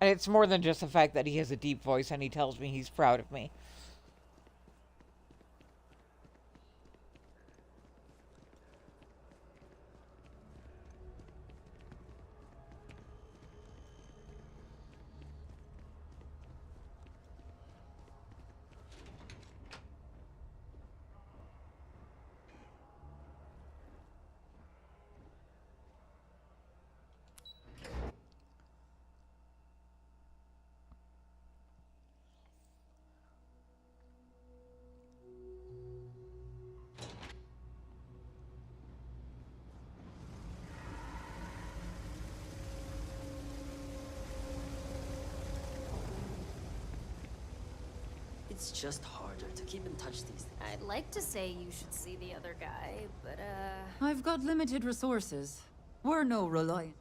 [SPEAKER 1] And it's more than just the fact that he has a deep voice and he tells me he's proud of me.
[SPEAKER 15] It's just harder to keep in touch these days.
[SPEAKER 21] I'd like to say you should see the other guy, but
[SPEAKER 17] I've got limited resources. We're no reliant.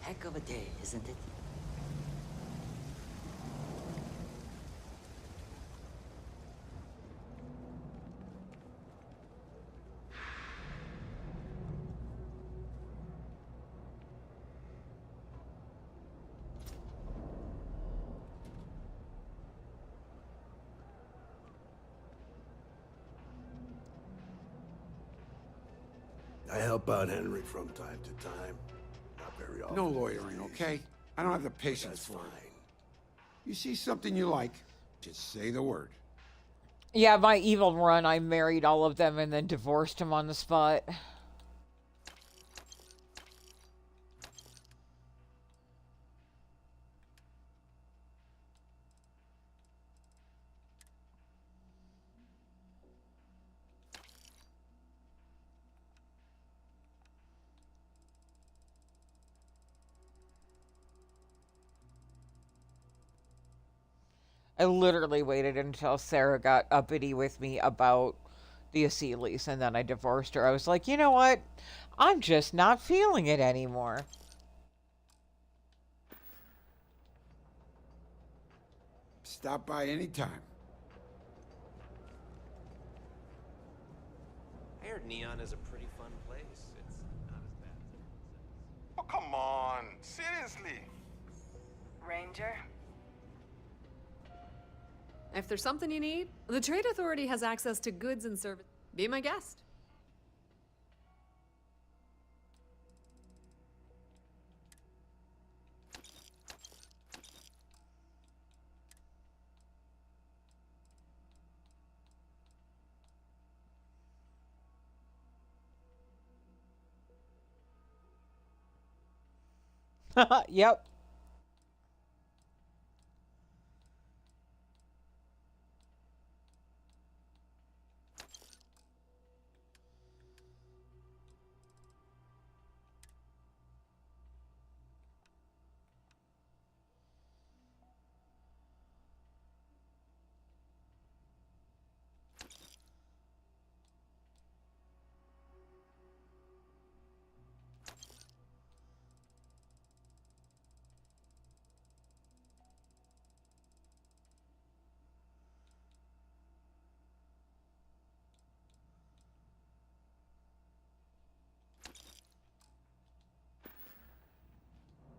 [SPEAKER 15] Heck of a day, isn't it?
[SPEAKER 24] I help out Henry from time to time. Not very often.
[SPEAKER 25] No lawyering, okay? I don't have the patience for it. You see something you like, just say the word.
[SPEAKER 1] Yeah, my evil run, I married all of them and then divorced him on the spot. I literally waited until Sarah got uppity with me about the Aseles, and then I divorced her. I was like, you know what? I'm just not feeling it anymore.
[SPEAKER 25] Stop by any time.
[SPEAKER 3] I heard Neon is a pretty fun place. It's not as bad as everyone says.
[SPEAKER 16] Oh, come on. Seriously.
[SPEAKER 22] Ranger?
[SPEAKER 4] If there's something you need, the Trade Authority has access to goods and services. Be my guest.
[SPEAKER 1] Yep.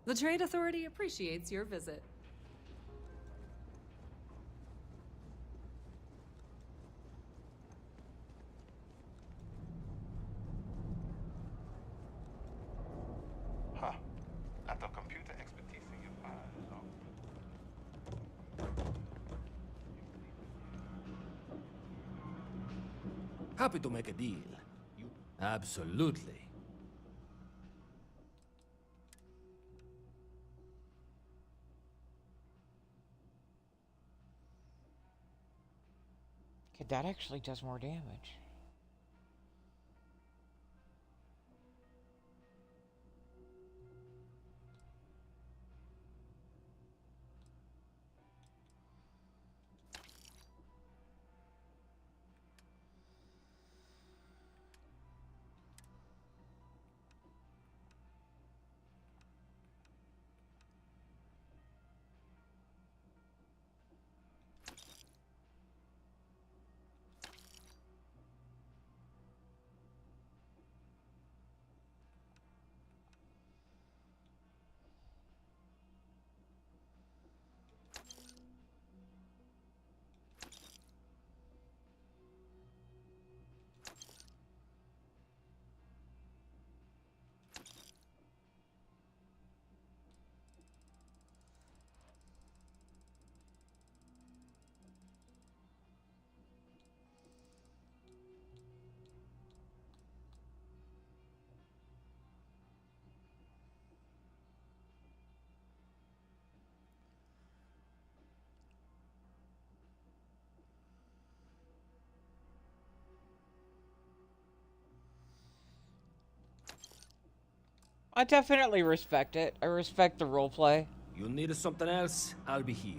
[SPEAKER 4] The Trade Authority appreciates your visit.
[SPEAKER 16] Huh. Not the computer expertise in your files,
[SPEAKER 6] Happy to make a deal. Absolutely.
[SPEAKER 1] Okay, that actually does more damage. I definitely respect it. I respect the roleplay.
[SPEAKER 6] You need something else? I'll be here.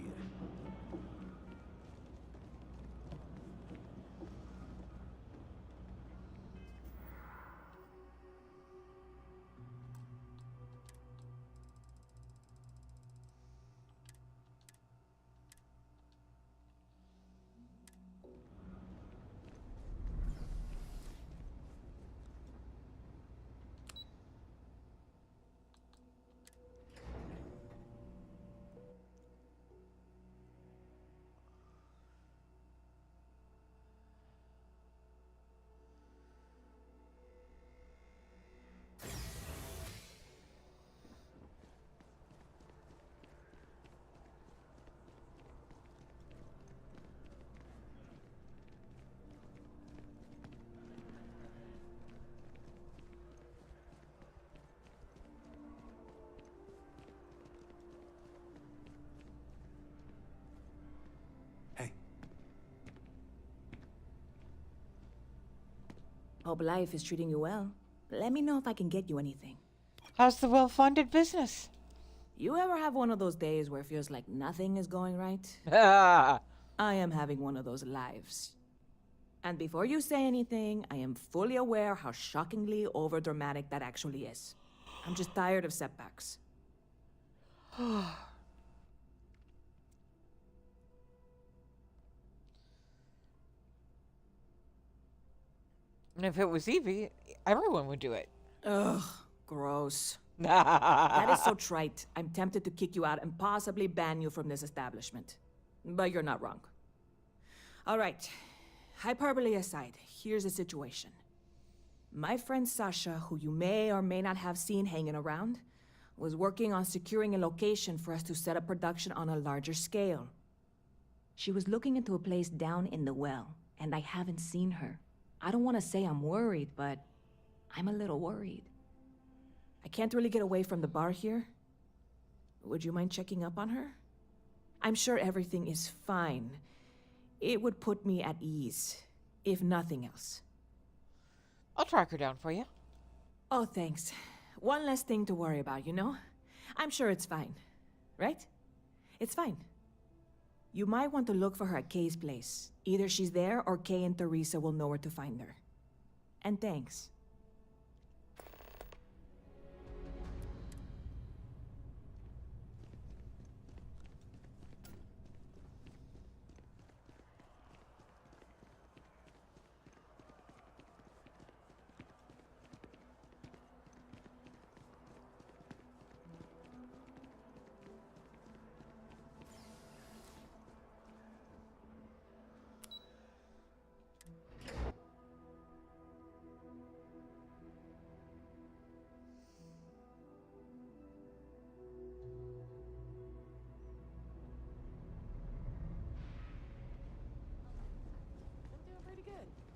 [SPEAKER 7] Hope life is treating you well. Let me know if I can get you anything.
[SPEAKER 1] How's the well-funded business?
[SPEAKER 14] You ever have one of those days where it feels like nothing is going right?
[SPEAKER 1] Ah.
[SPEAKER 14] I am having one of those lives. And before you say anything, I am fully aware how shockingly overdramatic that actually is. I'm just tired of setbacks.
[SPEAKER 1] And if it was Evie, everyone would do it.
[SPEAKER 14] Ugh, gross. That is so trite. I'm tempted to kick you out and possibly ban you from this establishment. But you're not wrong. All right. Hyperbole aside, here's the situation. My friend Sasha, who you may or may not have seen hanging around, was working on securing a location for us to set up production on a larger scale. She was looking into a place down in the well, and I haven't seen her. I don't want to say I'm worried, but I'm a little worried. I can't really get away from the bar here. Would you mind checking up on her? I'm sure everything is fine. It would put me at ease, if nothing else.
[SPEAKER 1] I'll track her down for you.
[SPEAKER 14] Oh, thanks. One less thing to worry about, you know? I'm sure it's fine, right? It's fine. You might want to look for her at Kay's place. Either she's there or Kay and Teresa will know where to find her. And thanks.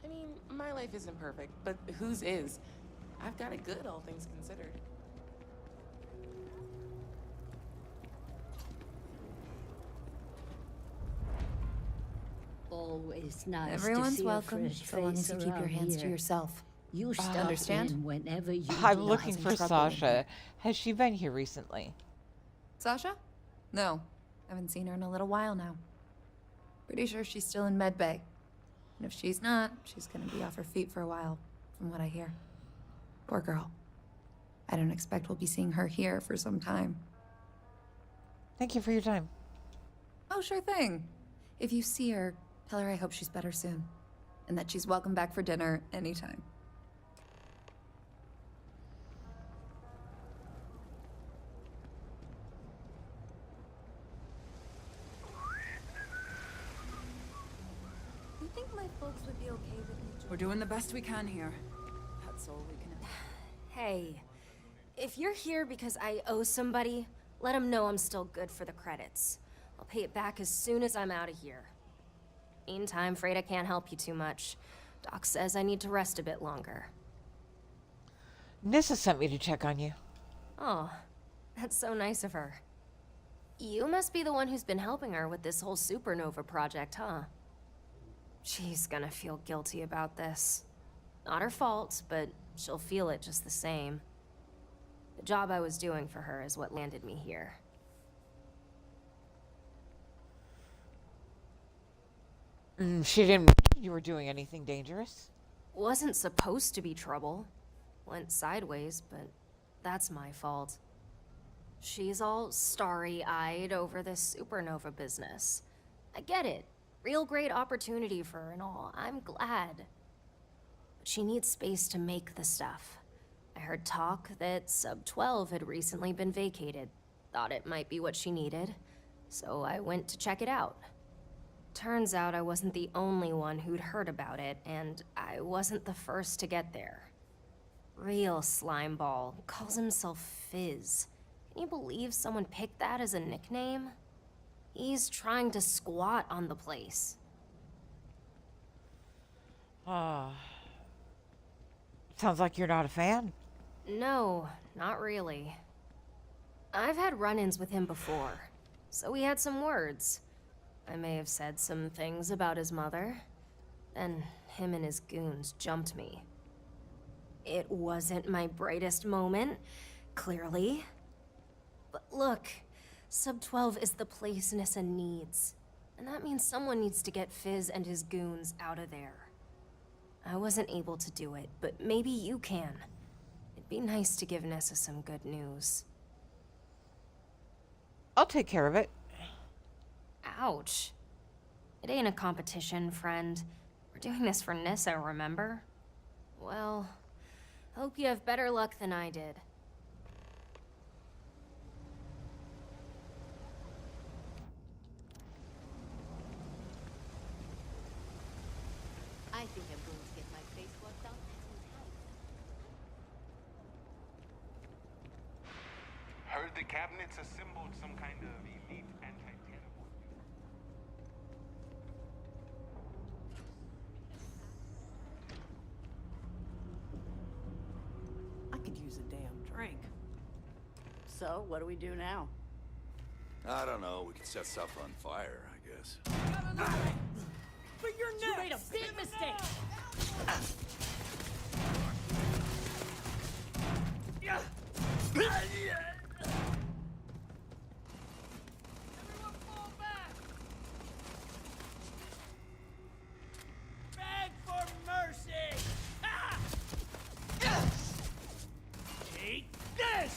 [SPEAKER 2] I mean, my life isn't perfect, but whose is? I've got it good, all things considered.
[SPEAKER 5] Always nice
[SPEAKER 21] Everyone's
[SPEAKER 5] to see
[SPEAKER 21] welcome,
[SPEAKER 5] a fresh
[SPEAKER 21] so long
[SPEAKER 5] face
[SPEAKER 21] as you keep your
[SPEAKER 5] around
[SPEAKER 21] hands to
[SPEAKER 5] here.
[SPEAKER 21] yourself.
[SPEAKER 5] You stop
[SPEAKER 21] Understand?
[SPEAKER 5] in whenever you
[SPEAKER 1] I'm
[SPEAKER 5] need
[SPEAKER 1] looking
[SPEAKER 5] some
[SPEAKER 1] for
[SPEAKER 5] trouble.
[SPEAKER 1] Sasha. Has she been here recently?
[SPEAKER 7] Sasha? No. Haven't seen her in a little while now. Pretty sure she's still in med bay. And if she's not, she's gonna be off her feet for a while, from what I hear. Poor girl. I don't expect we'll be seeing her here for some time.
[SPEAKER 1] Thank you for your time.
[SPEAKER 7] Oh, sure thing. If you see her, tell her I hope she's better soon. And that she's welcome back for dinner anytime.
[SPEAKER 13] You think my folks would be okay with me?
[SPEAKER 17] We're doing the best we can here. That's all we can do.
[SPEAKER 21] Hey, if you're here because I owe somebody, let them know I'm still good for the credits. I'll pay it back as soon as I'm out of here. Meantime, afraid I can't help you too much. Doc says I need to rest a bit longer.
[SPEAKER 1] Nissa sent me to check on you.
[SPEAKER 21] Oh, that's so nice of her. You must be the one who's been helping her with this whole supernova project, huh? She's gonna feel guilty about this. Not her fault, but she'll feel it just the same. The job I was doing for her is what landed me here.
[SPEAKER 1] She didn't mention you were doing anything dangerous.
[SPEAKER 21] Wasn't supposed to be trouble. Went sideways, but that's my fault. She's all starry-eyed over this supernova business. I get it. Real great opportunity for her and all. I'm glad. But she needs space to make the stuff. I heard talk that Sub-12 had recently been vacated. Thought it might be what she needed, so I went to check it out. Turns out I wasn't the only one who'd heard about it, and I wasn't the first to get there. Real slimeball. Calls himself Fizz. Can you believe someone picked that as a nickname? He's trying to squat on the place.
[SPEAKER 1] Sounds like you're not a fan.
[SPEAKER 21] No, not really. I've had run-ins with him before, so we had some words. I may have said some things about his mother. Then him and his goons jumped me. It wasn't my brightest moment, clearly. But look, Sub-12 is the place Nissa needs. And that means someone needs to get Fizz and his goons out of there. I wasn't able to do it, but maybe you can. It'd be nice to give Nissa some good news.
[SPEAKER 1] I'll take care of it.
[SPEAKER 21] Ouch. It ain't a competition, friend. We're doing this for Nissa, remember? Well, hope you have better luck than I did.
[SPEAKER 5] I think I'm going to get my face worked on next.
[SPEAKER 16] Heard the cabinets assembled some kind of elite anti-terror.
[SPEAKER 9] I could use a damn drink. So, what do we do now?
[SPEAKER 11] I don't know. We could set stuff on fire, I guess.
[SPEAKER 9] But you're next!
[SPEAKER 5] You made a big mistake!
[SPEAKER 12] Beg for mercy! Take this!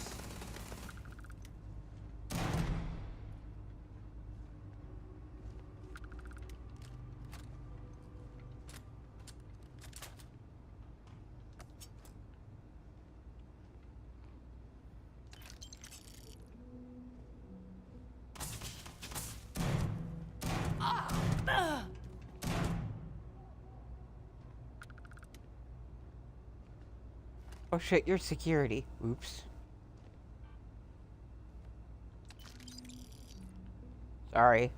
[SPEAKER 1] Oh shit, you're security. Oops. Sorry.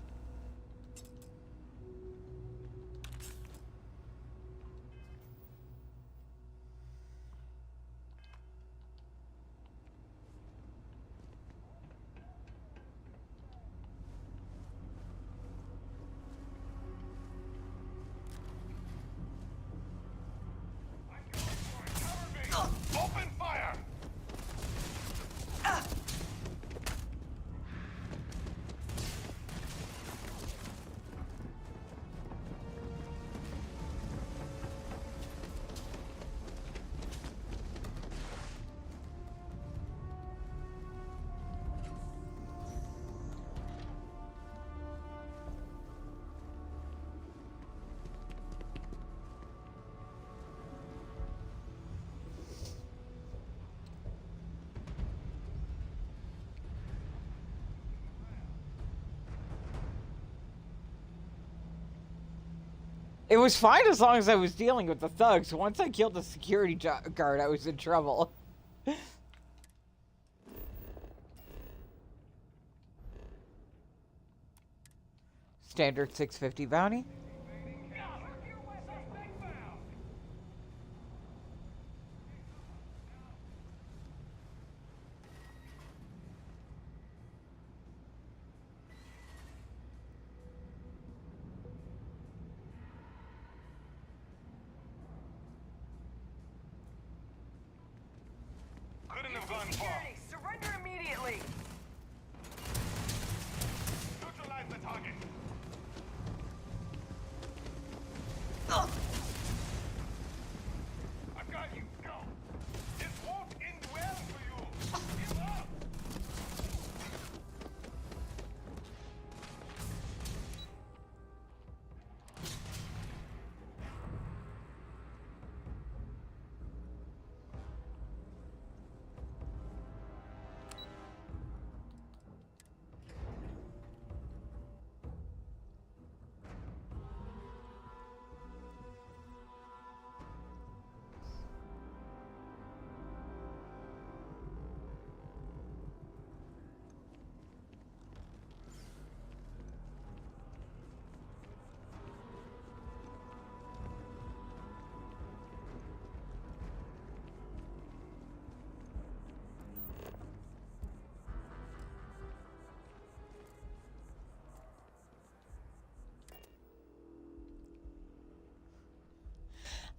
[SPEAKER 16] Open fire!
[SPEAKER 1] It was fine as long as I was dealing with the thugs. Once I killed the security guard, I was in trouble. Standard 650 bounty.
[SPEAKER 16] Couldn't have gone far.
[SPEAKER 22] Surrender immediately!
[SPEAKER 16] Neutralize the target. I got you. Go. This won't end well for you. Give up.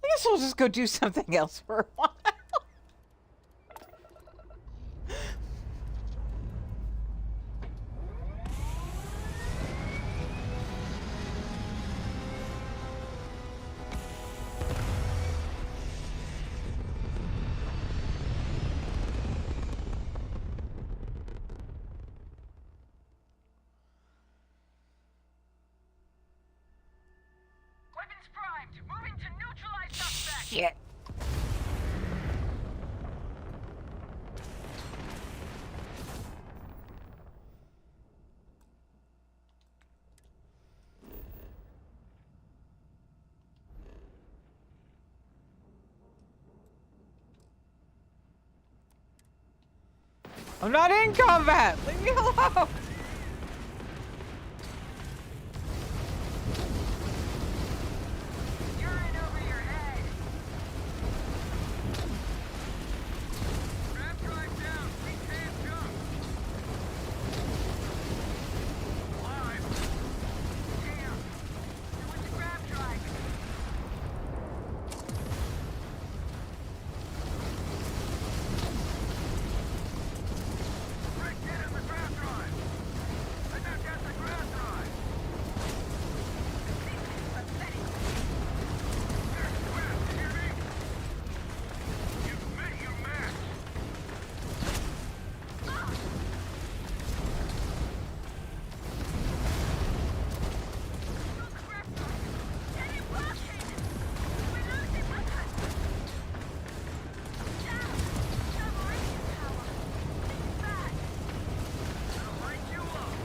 [SPEAKER 1] I guess we'll just go do something else for a while.
[SPEAKER 12] Moving to neutralize suspect.
[SPEAKER 1] Shit. I'm not in combat! Leave me alone!
[SPEAKER 12] You're in over your head. Grab drive down. We can't jump. Live. Damn. Doing the grab drive. Right, get in the grab drive. I now got the grab drive. This is pathetic. There's Swift, you hear me? You've met your match. Get it working! We're losing weapons! Down! Submarine power! It's bad! I'll light you up!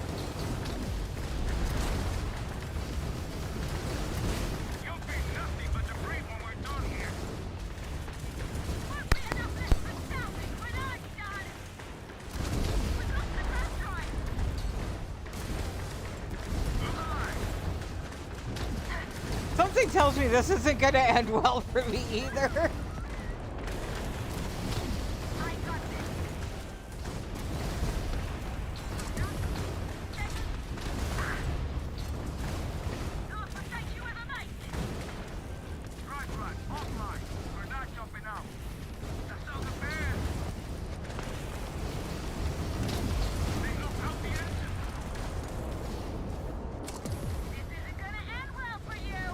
[SPEAKER 12] You'll be nothing but debris when we're done here! Won't be enough left for salvage when I'm done! We've lost the grab drive!
[SPEAKER 1] Something tells me this isn't gonna end well for me either.
[SPEAKER 12] Right, offline. We're not jumping out. That's all the band. They look out the engine. This isn't gonna end well for you.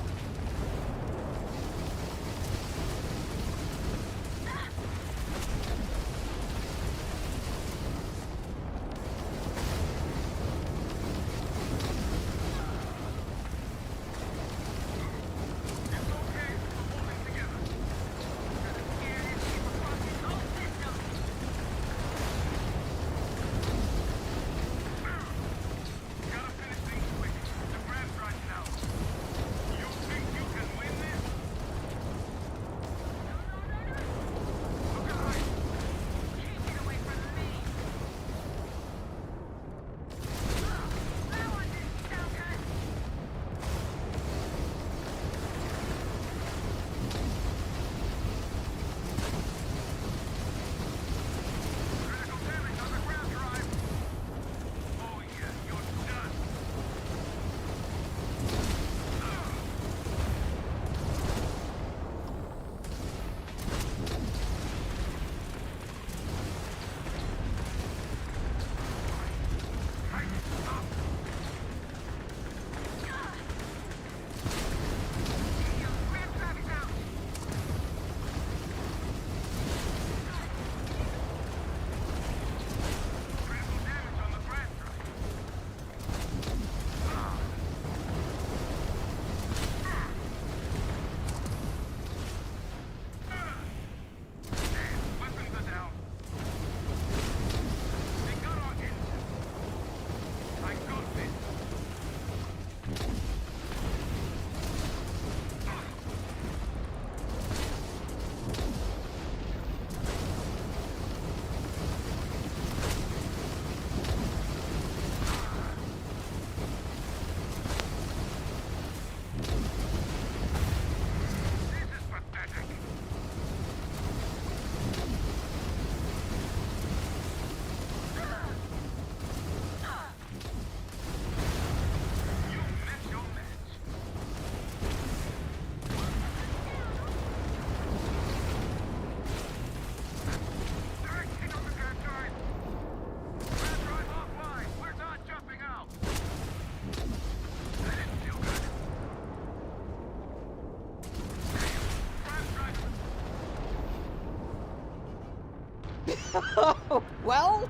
[SPEAKER 1] Well.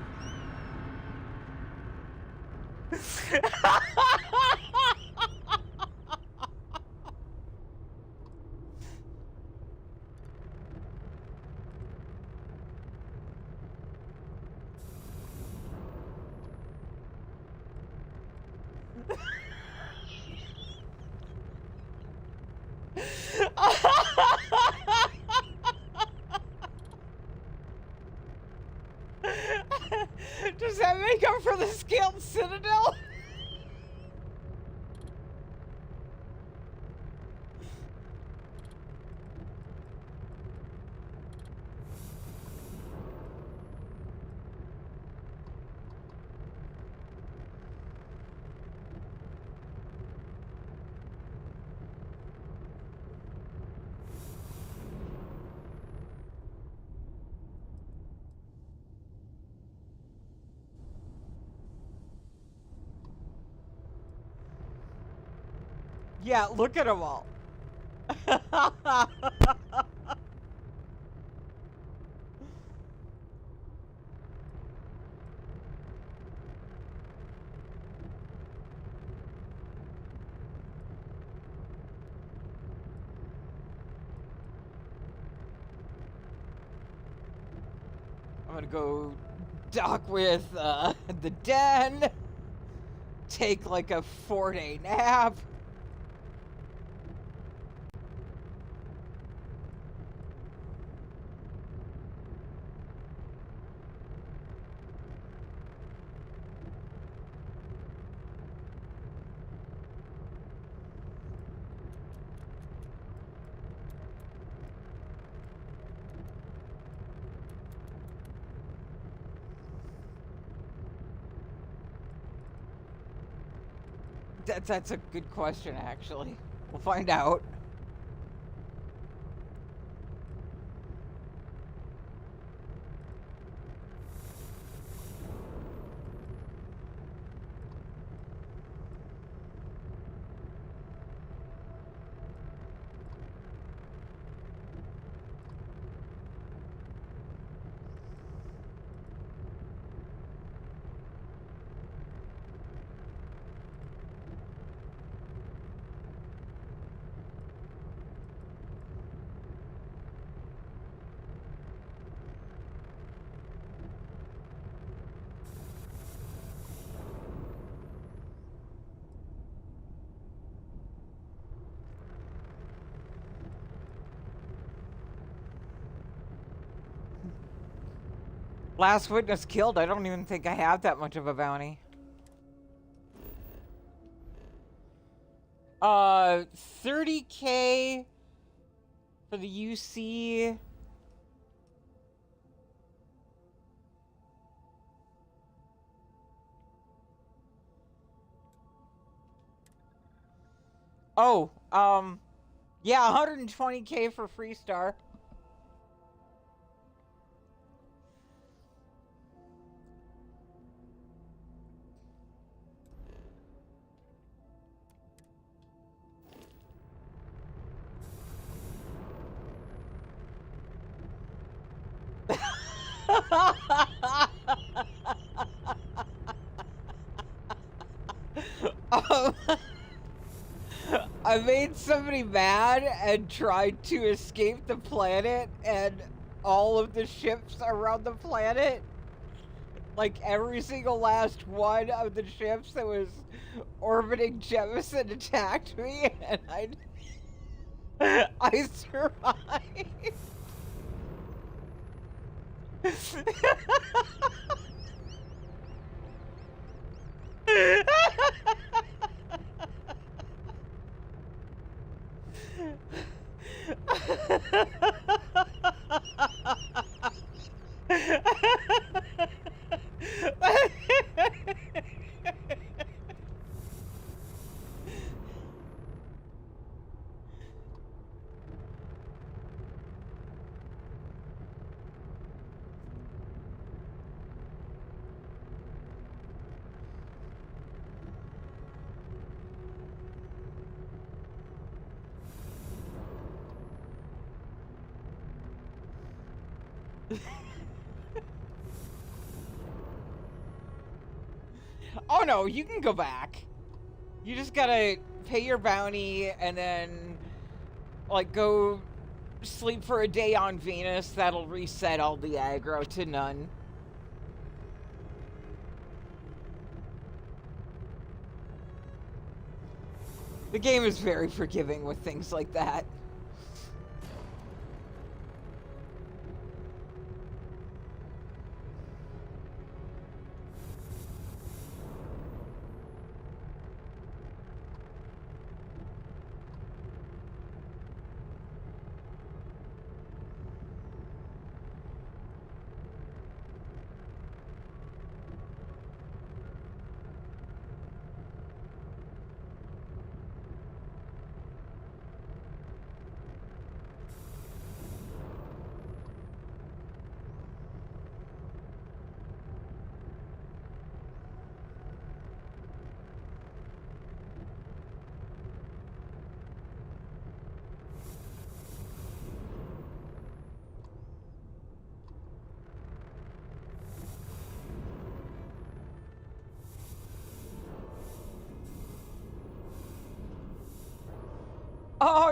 [SPEAKER 1] scaled citadel? Yeah, look at them all. I'm gonna go dock with the den, take like a 4-day nap. That's a good question, actually. We'll find out. Last witness killed. I don't even think I have that much of a bounty. 30K for the UC. Oh, yeah, 120K for Freestar. um, I made somebody mad and tried to escape the planet, and all of the ships around the planet, like every single last one of the ships that was orbiting Jemison, attacked me, and I survived. Oh no, you can go back. You just gotta pay your bounty and then, like, go sleep for a day on Venus. That'll reset all the aggro to none. The game is very forgiving with things like that.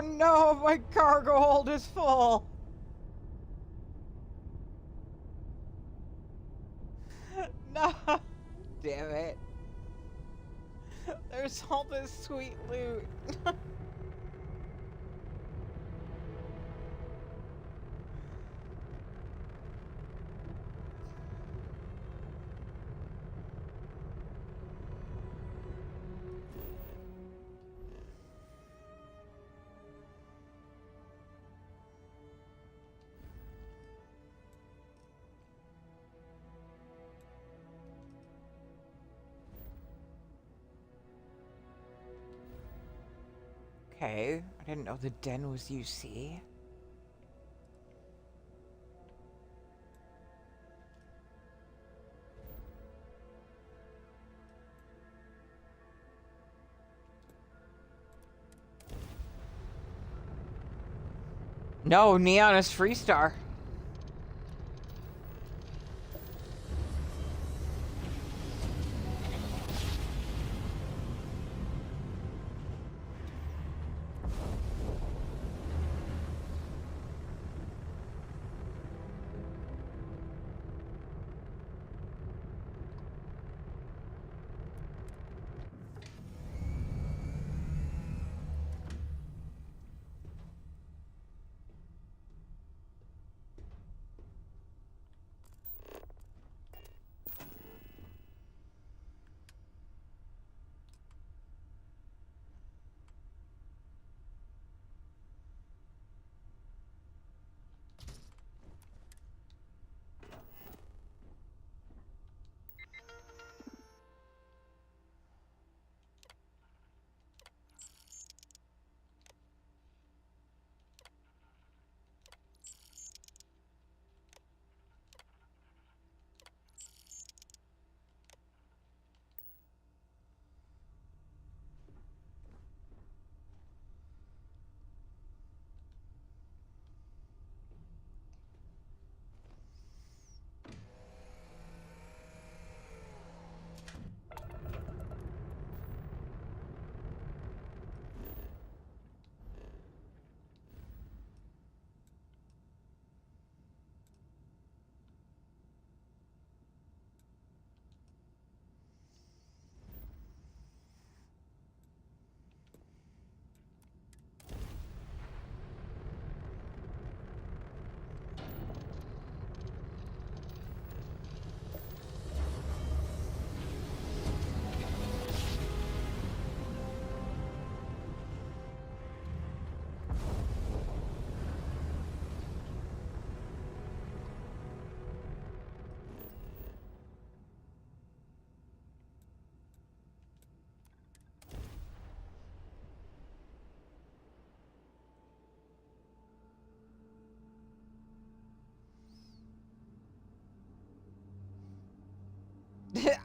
[SPEAKER 1] no, my cargo hold is full. No. Damn it. There's all this sweet loot. Okay, I didn't know the den was UC. No, Neon is Freestar.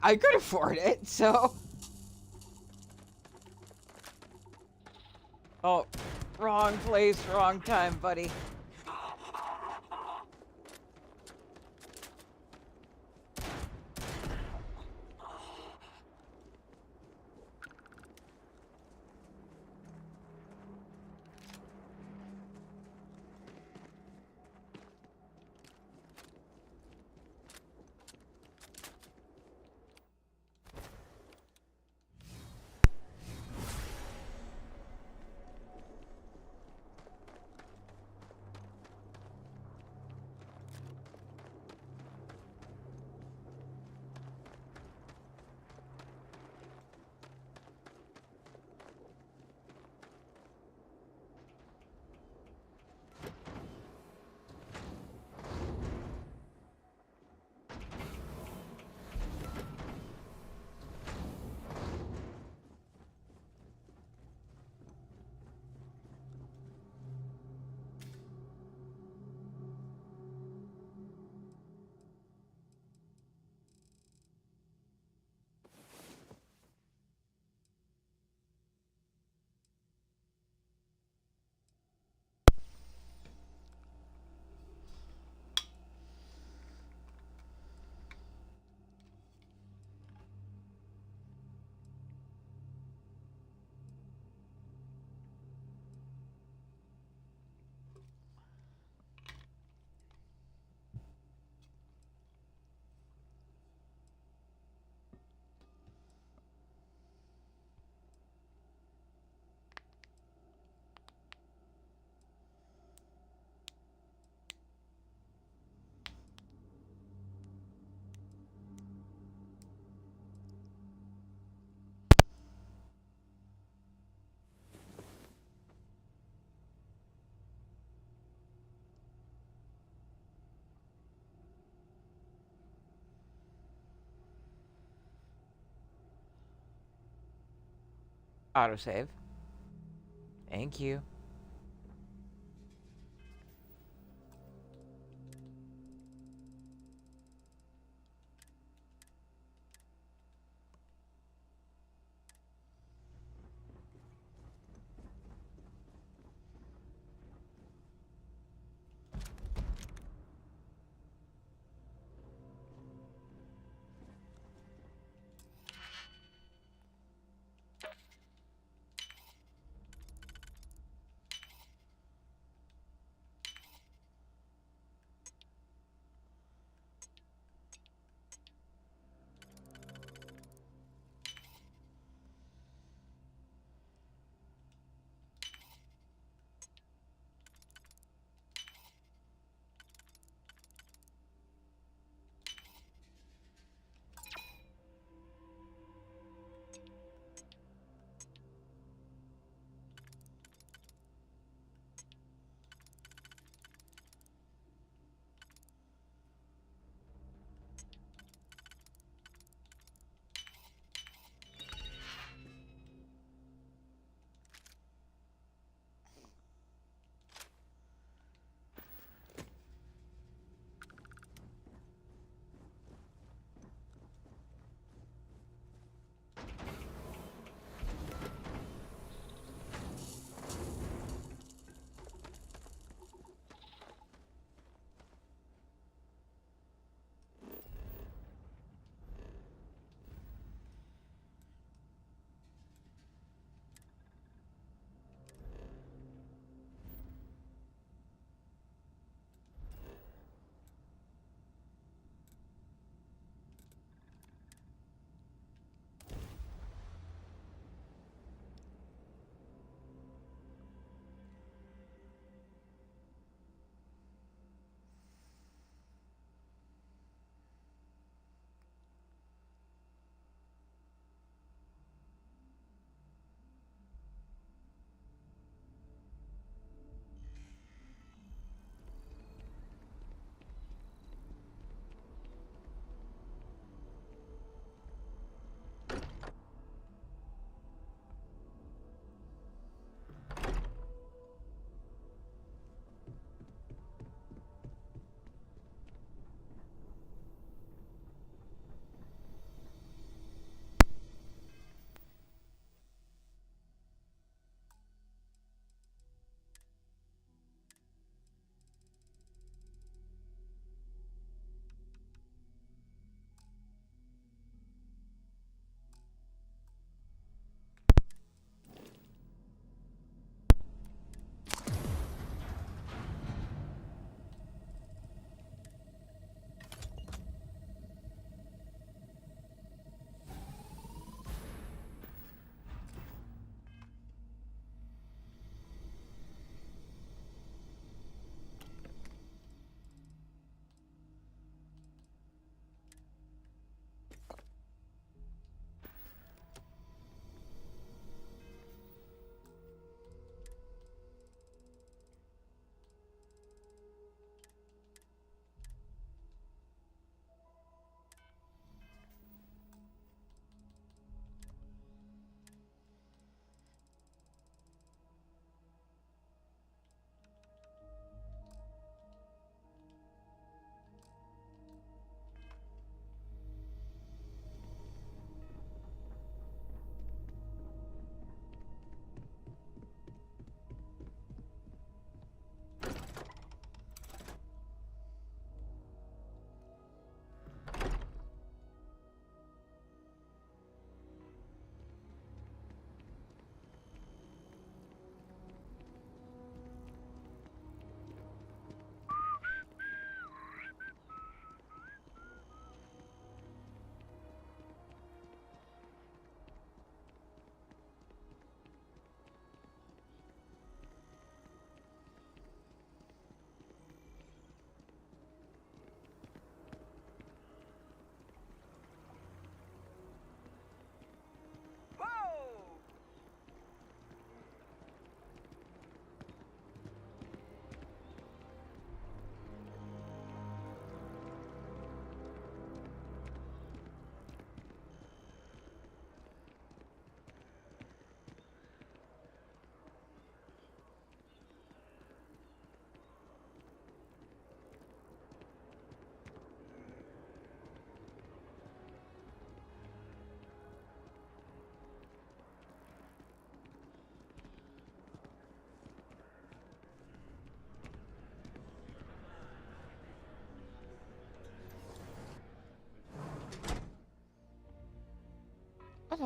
[SPEAKER 1] I could afford it, so. Oh, wrong place, wrong time, buddy. Autosave. Thank you.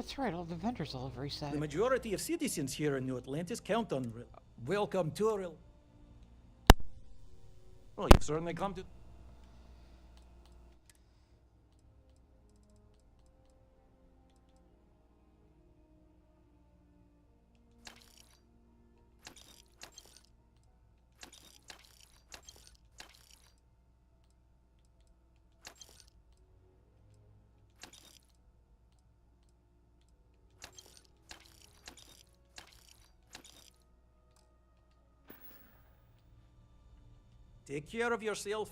[SPEAKER 1] that's right. All the vendors all over East Side.
[SPEAKER 8] The majority of citizens here in New Atlantis count on welcome to real.
[SPEAKER 3] Well, you've certainly come to.
[SPEAKER 8] Take care of yourself.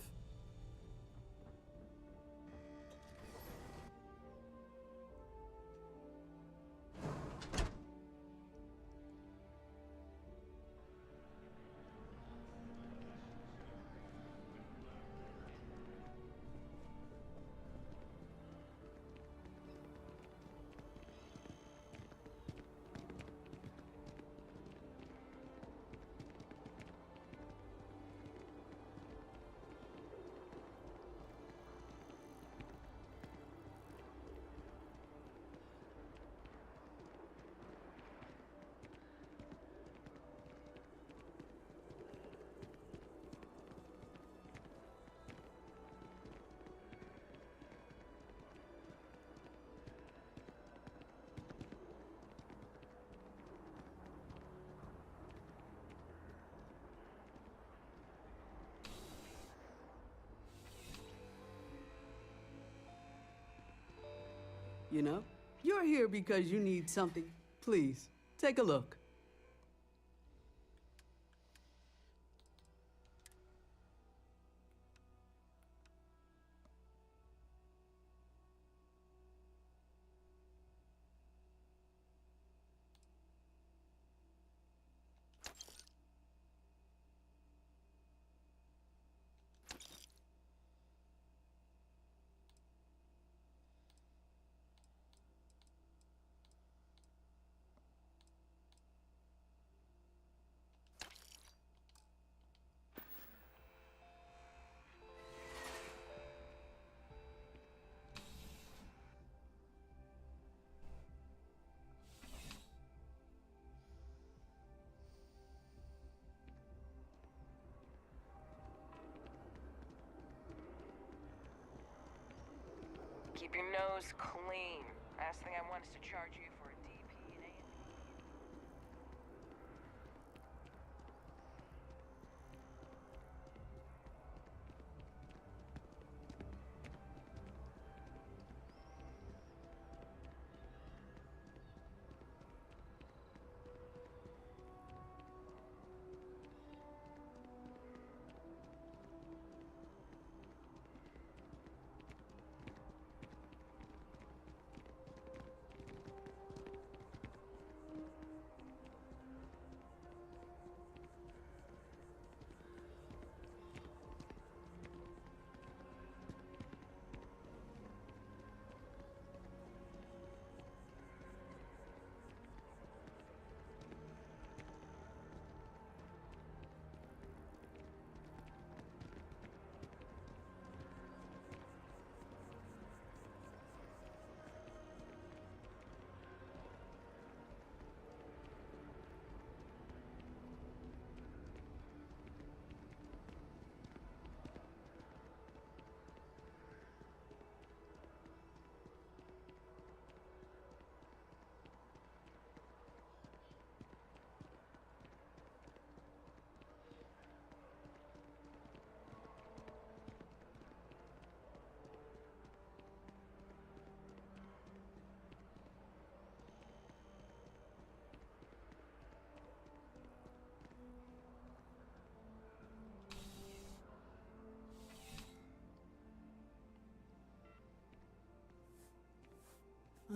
[SPEAKER 9] You know, you're here because you need something. Please, take a look.
[SPEAKER 2] Keep your nose clean. Last thing I want is to charge you for a DP and A&E.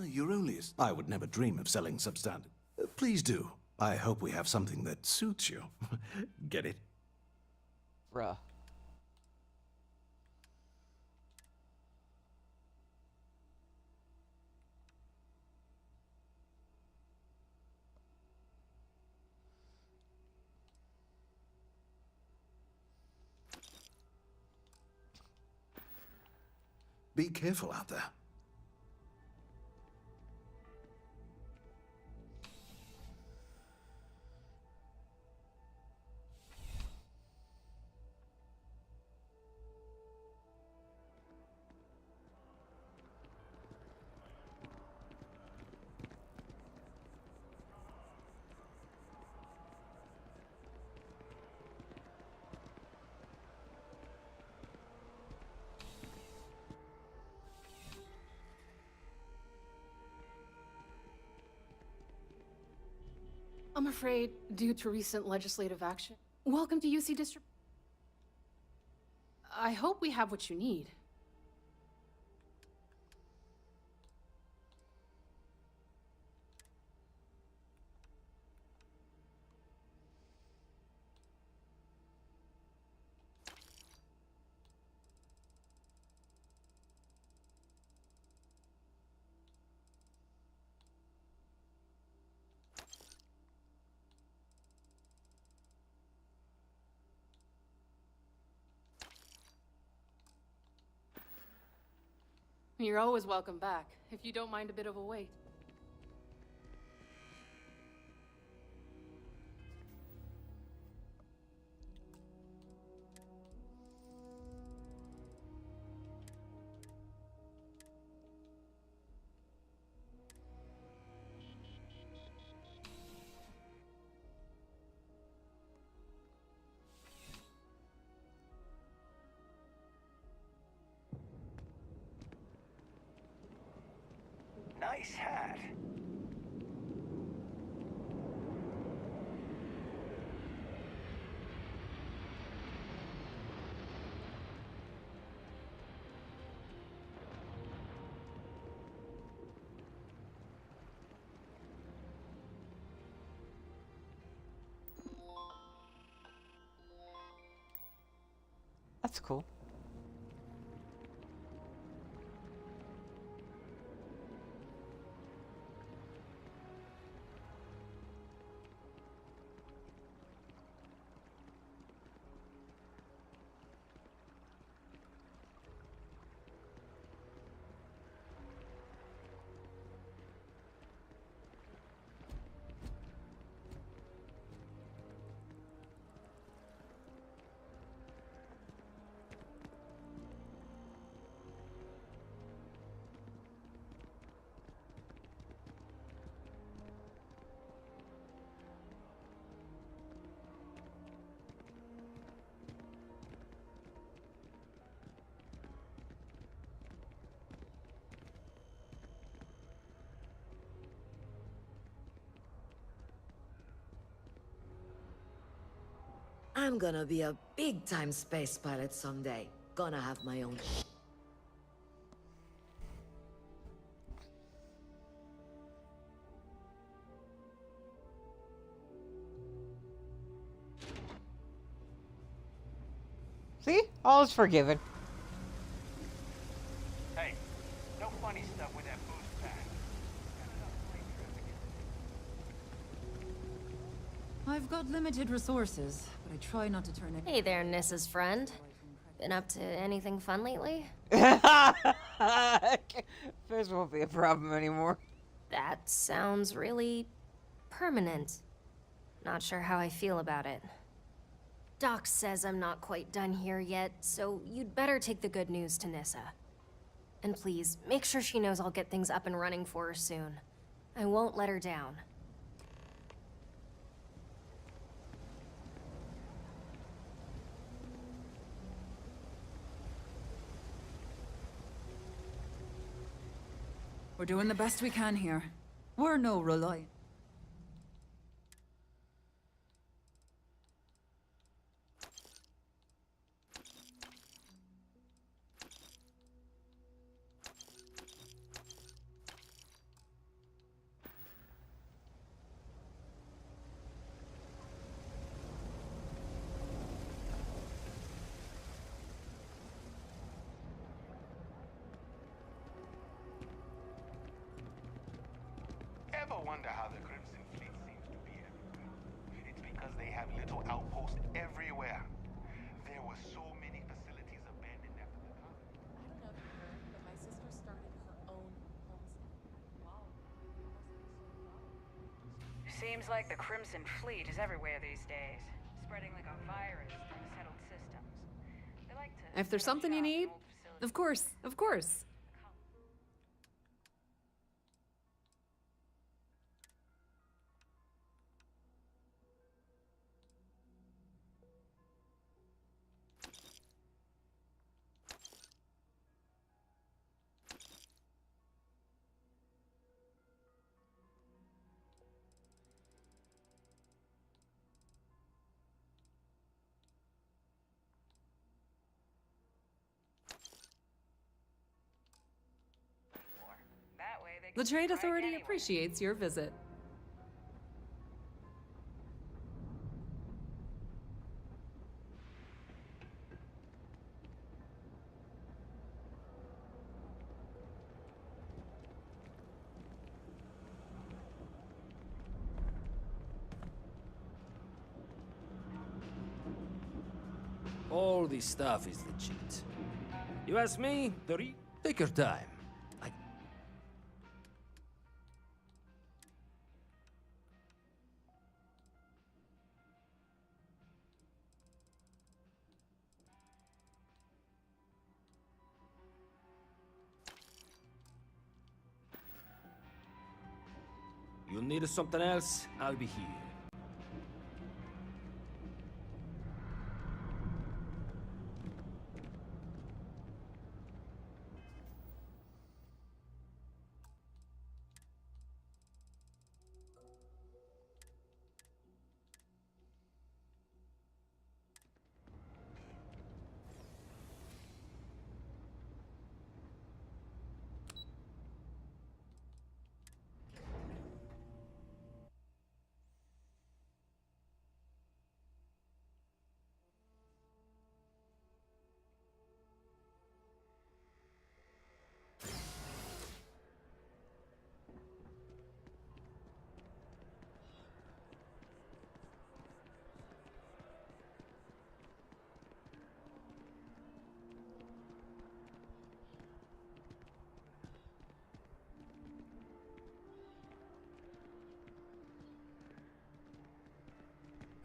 [SPEAKER 24] You're only... I would never dream of selling substandard. Please do. I hope we have something that suits you. Get it?
[SPEAKER 1] Bruh.
[SPEAKER 24] Be careful out there.
[SPEAKER 10] I'm afraid, due to recent legislative action. Welcome to UC District. I hope we have what you need. You're always welcome back, if you don't mind a bit of a wait.
[SPEAKER 12] Nice hat.
[SPEAKER 1] That's cool.
[SPEAKER 18] I'm gonna be a big-time space pilot someday. Gonna have my own
[SPEAKER 1] See? All is forgiven.
[SPEAKER 12] Hey, no funny stuff with that boost pack.
[SPEAKER 17] I've got limited resources, but I try not to turn it.
[SPEAKER 21] Hey there, Nissa's friend. Been up to anything fun lately?
[SPEAKER 1] This won't be a problem anymore.
[SPEAKER 21] That sounds really permanent. Not sure how I feel about it. Doc says I'm not quite done here yet, so you'd better take the good news to Nissa. And please, make sure she knows I'll get things up and running for her soon. I won't let her down.
[SPEAKER 17] We're doing the best we can here. We're no reliant.
[SPEAKER 16] Ever wonder how the Crimson Fleet seems to be everywhere? It's because they have little outposts everywhere. There were so many facilities abandoned after the conflict.
[SPEAKER 2] I don't know if you heard, but my sister started her own homestead. Wow.
[SPEAKER 19] Seems like the Crimson Fleet is everywhere these days, spreading like a virus through settled systems. They like to.
[SPEAKER 4] If there's something you need, of course, of course. The Trade Authority appreciates your visit.
[SPEAKER 6] All this stuff is legit. You ask me, take your time. You need something else? I'll be here.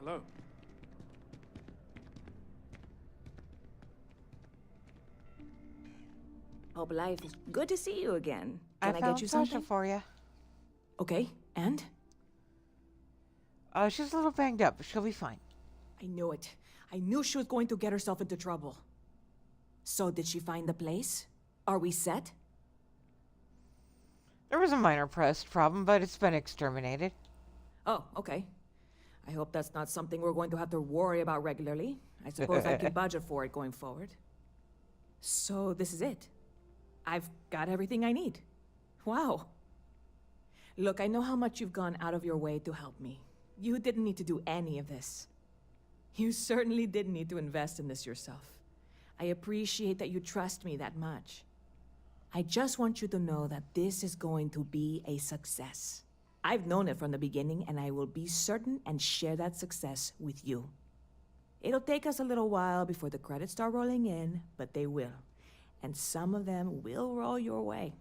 [SPEAKER 3] Hello.
[SPEAKER 15] Hope life is good to see you again.
[SPEAKER 1] I
[SPEAKER 15] Can I
[SPEAKER 1] found
[SPEAKER 15] get you
[SPEAKER 1] Sasha
[SPEAKER 15] something?
[SPEAKER 1] for you.
[SPEAKER 15] Okay, and?
[SPEAKER 1] She's a little banged up, but she'll be fine.
[SPEAKER 15] I knew it. I knew she was going to get herself into trouble. So did she find the place? Are we set?
[SPEAKER 1] There was a minor pest problem, but it's been exterminated.
[SPEAKER 15] Oh, okay. I hope that's not something we're going to have to worry about regularly. I suppose I can budget for it going forward. So this is it. I've got everything I need. Wow. Look, I know how much you've gone out of your way to help me. You didn't need to do any of this. You certainly didn't need to invest in this yourself. I appreciate that you trust me that much. I just want you to know that this is going to be a success. I've known it from the beginning, and I will be certain and share that success with you. It'll take us a little while before the credits start rolling in, but they will. And some of them will roll your way.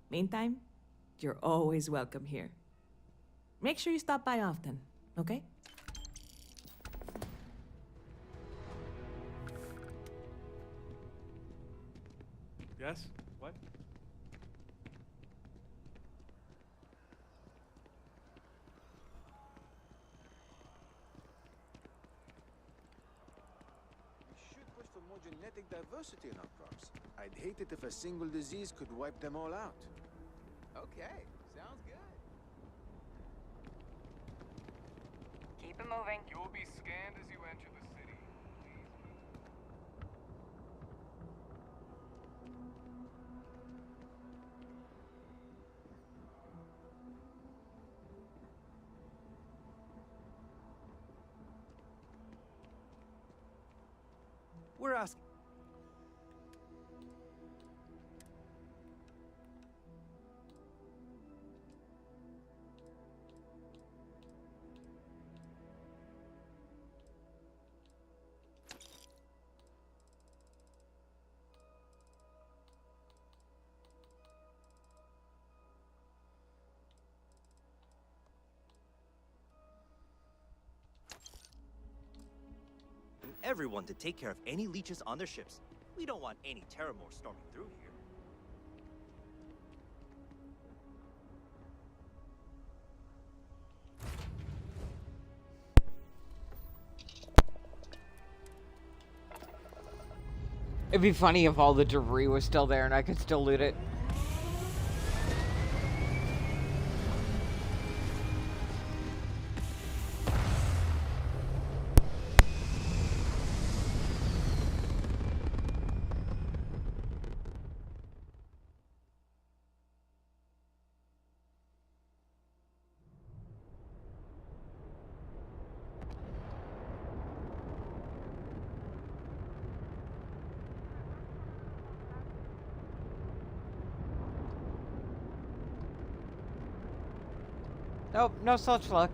[SPEAKER 15] Meantime, you're always welcome here. Make sure you stop by often, okay?
[SPEAKER 3] Yes? What?
[SPEAKER 20] We should push for more genetic diversity in our crops. I'd hate it if a single disease could wipe them all out.
[SPEAKER 3] Okay, sounds good.
[SPEAKER 19] Keep it moving.
[SPEAKER 16] You will be scanned as you enter the city.
[SPEAKER 3] We're asking.
[SPEAKER 23] Everyone to take care of any leeches on their ships. We don't want any Terramore storming through here.
[SPEAKER 1] It'd be funny if all the debris was still there and I could still loot it. Nope, no such luck.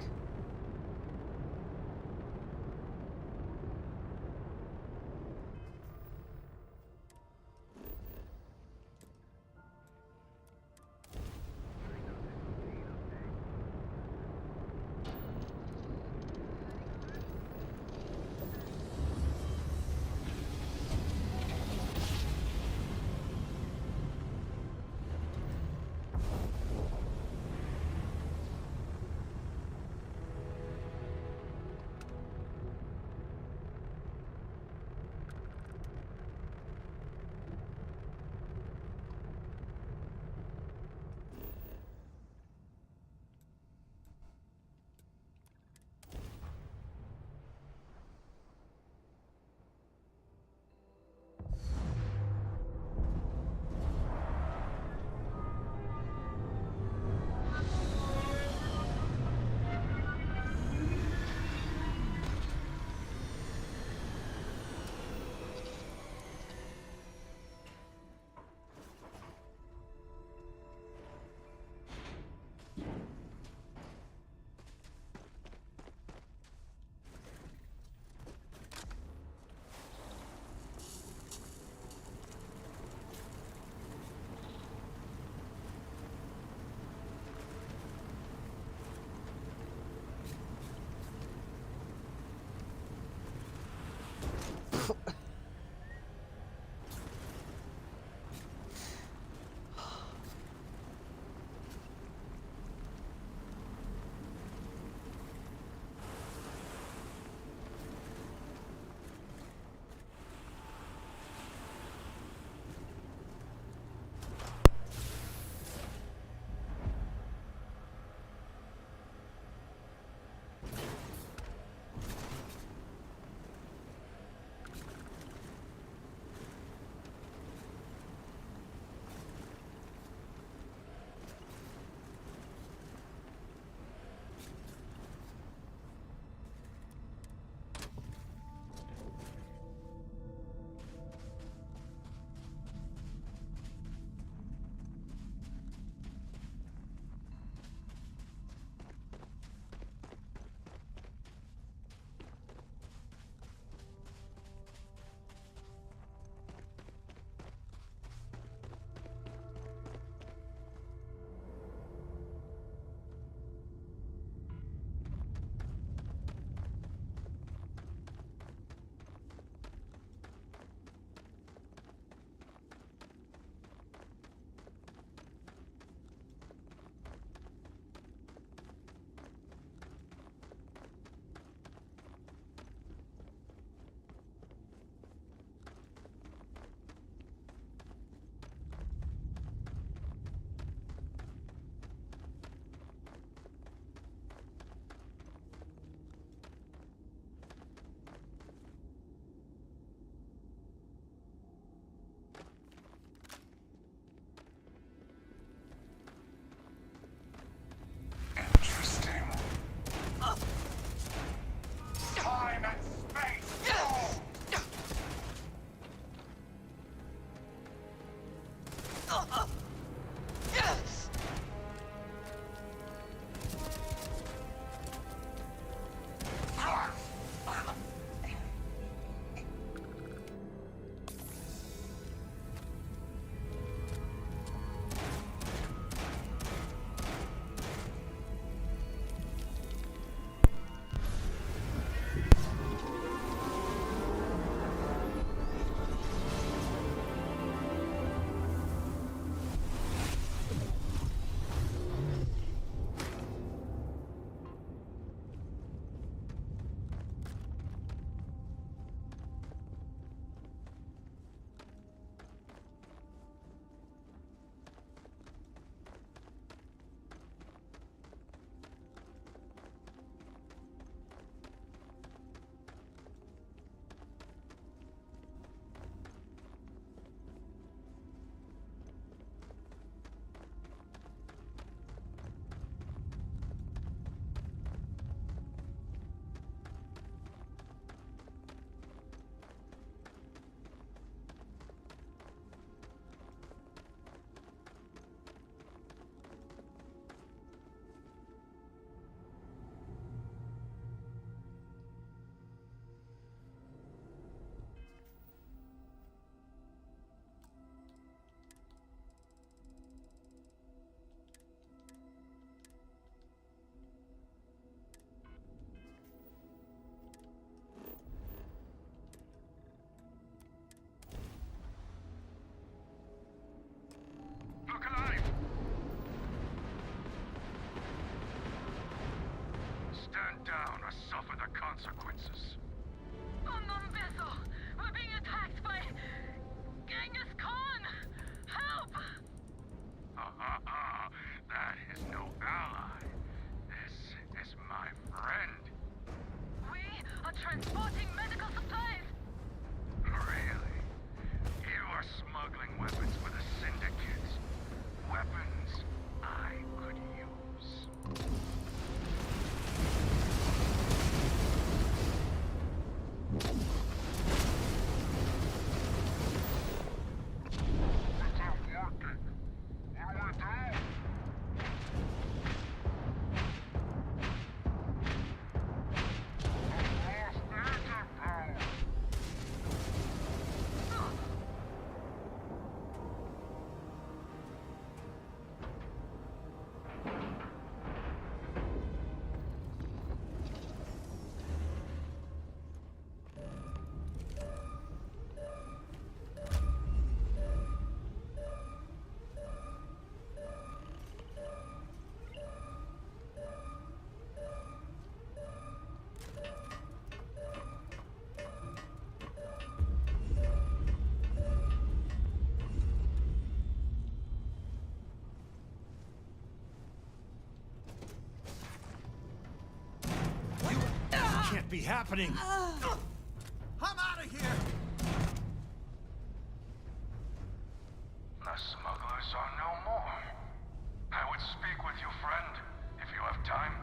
[SPEAKER 12] down or suffer the consequences. Unknown vessel! We're being attacked by Genghis Khan! Help! That is no ally. This is my friend. We are transporting medical supplies! Really? You are smuggling weapons for the Syndicate. Weapons I could use.
[SPEAKER 24] Can't be happening.
[SPEAKER 12] I'm out of here! The smugglers are no more. I would speak with you, friend, if you have time.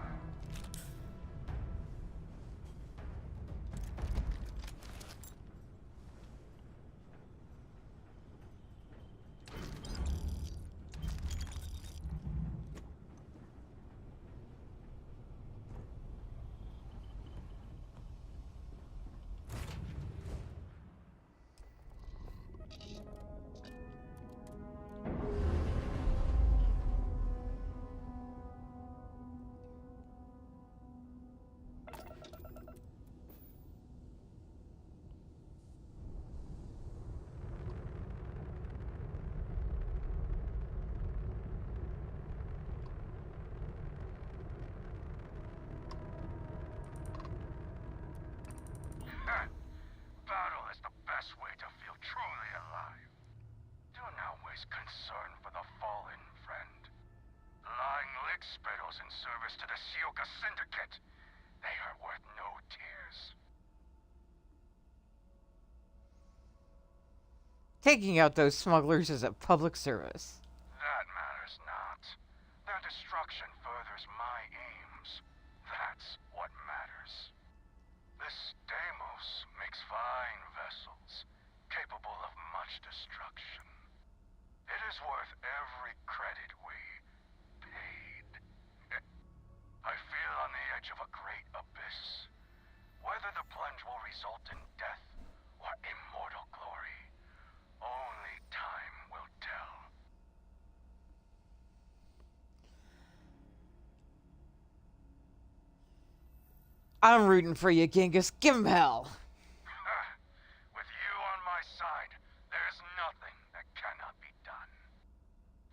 [SPEAKER 12] Battle is the best way to feel truly alive. Do not waste concern for the fallen, friend. Lying lick spittles in service to the Sioka Syndicate. They are worth no tears.
[SPEAKER 1] Taking out those smugglers is a public service.
[SPEAKER 12] That matters not. Their destruction furthers my aims. That's what matters. This Deimos makes fine vessels, capable of much destruction. It is worth every credit we paid. I feel on the edge of a great abyss. Whether the plunge will result in death or immortal glory, only time will tell.
[SPEAKER 1] I'm rooting for you, Genghis. Give him hell.
[SPEAKER 12] With you on my side, there's nothing that cannot be done.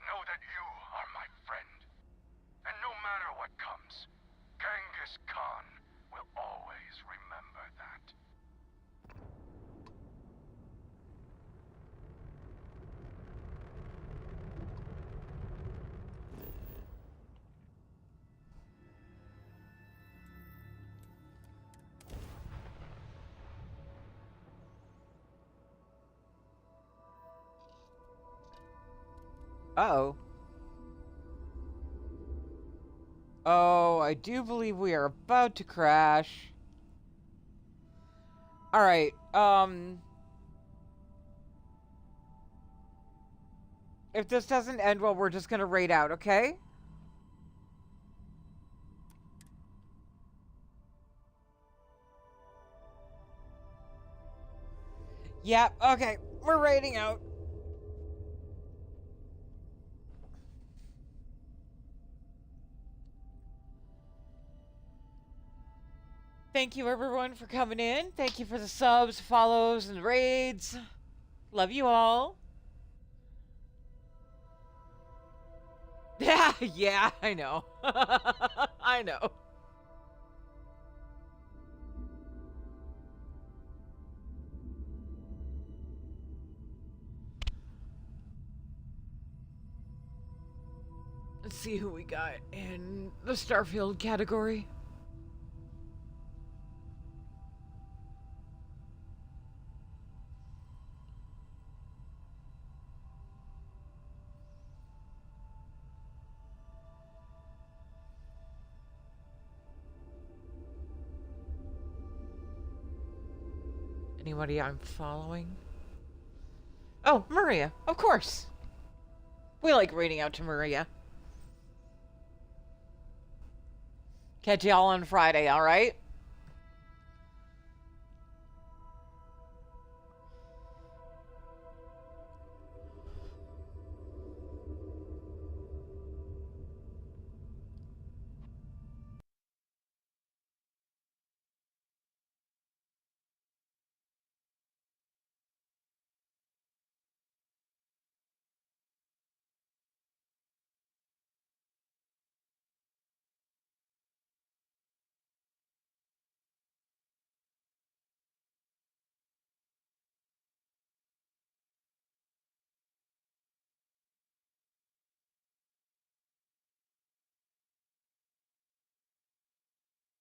[SPEAKER 12] Know that you are my friend. And no matter what comes, Genghis Khan will always remember that.
[SPEAKER 1] Uh-oh. Oh, I do believe we are about to crash. Alright, if this doesn't end well, we're just gonna raid out, okay? Yep, okay, we're raiding out. Thank you everyone for coming in. Thank you for the subs, follows, and raids. Love you all. Yeah, I know. I know. Let's see who we got in the Starfield category. Anybody I'm following? Oh, Maria, of course. We like reading out to Maria. Catch y'all on Friday, all right?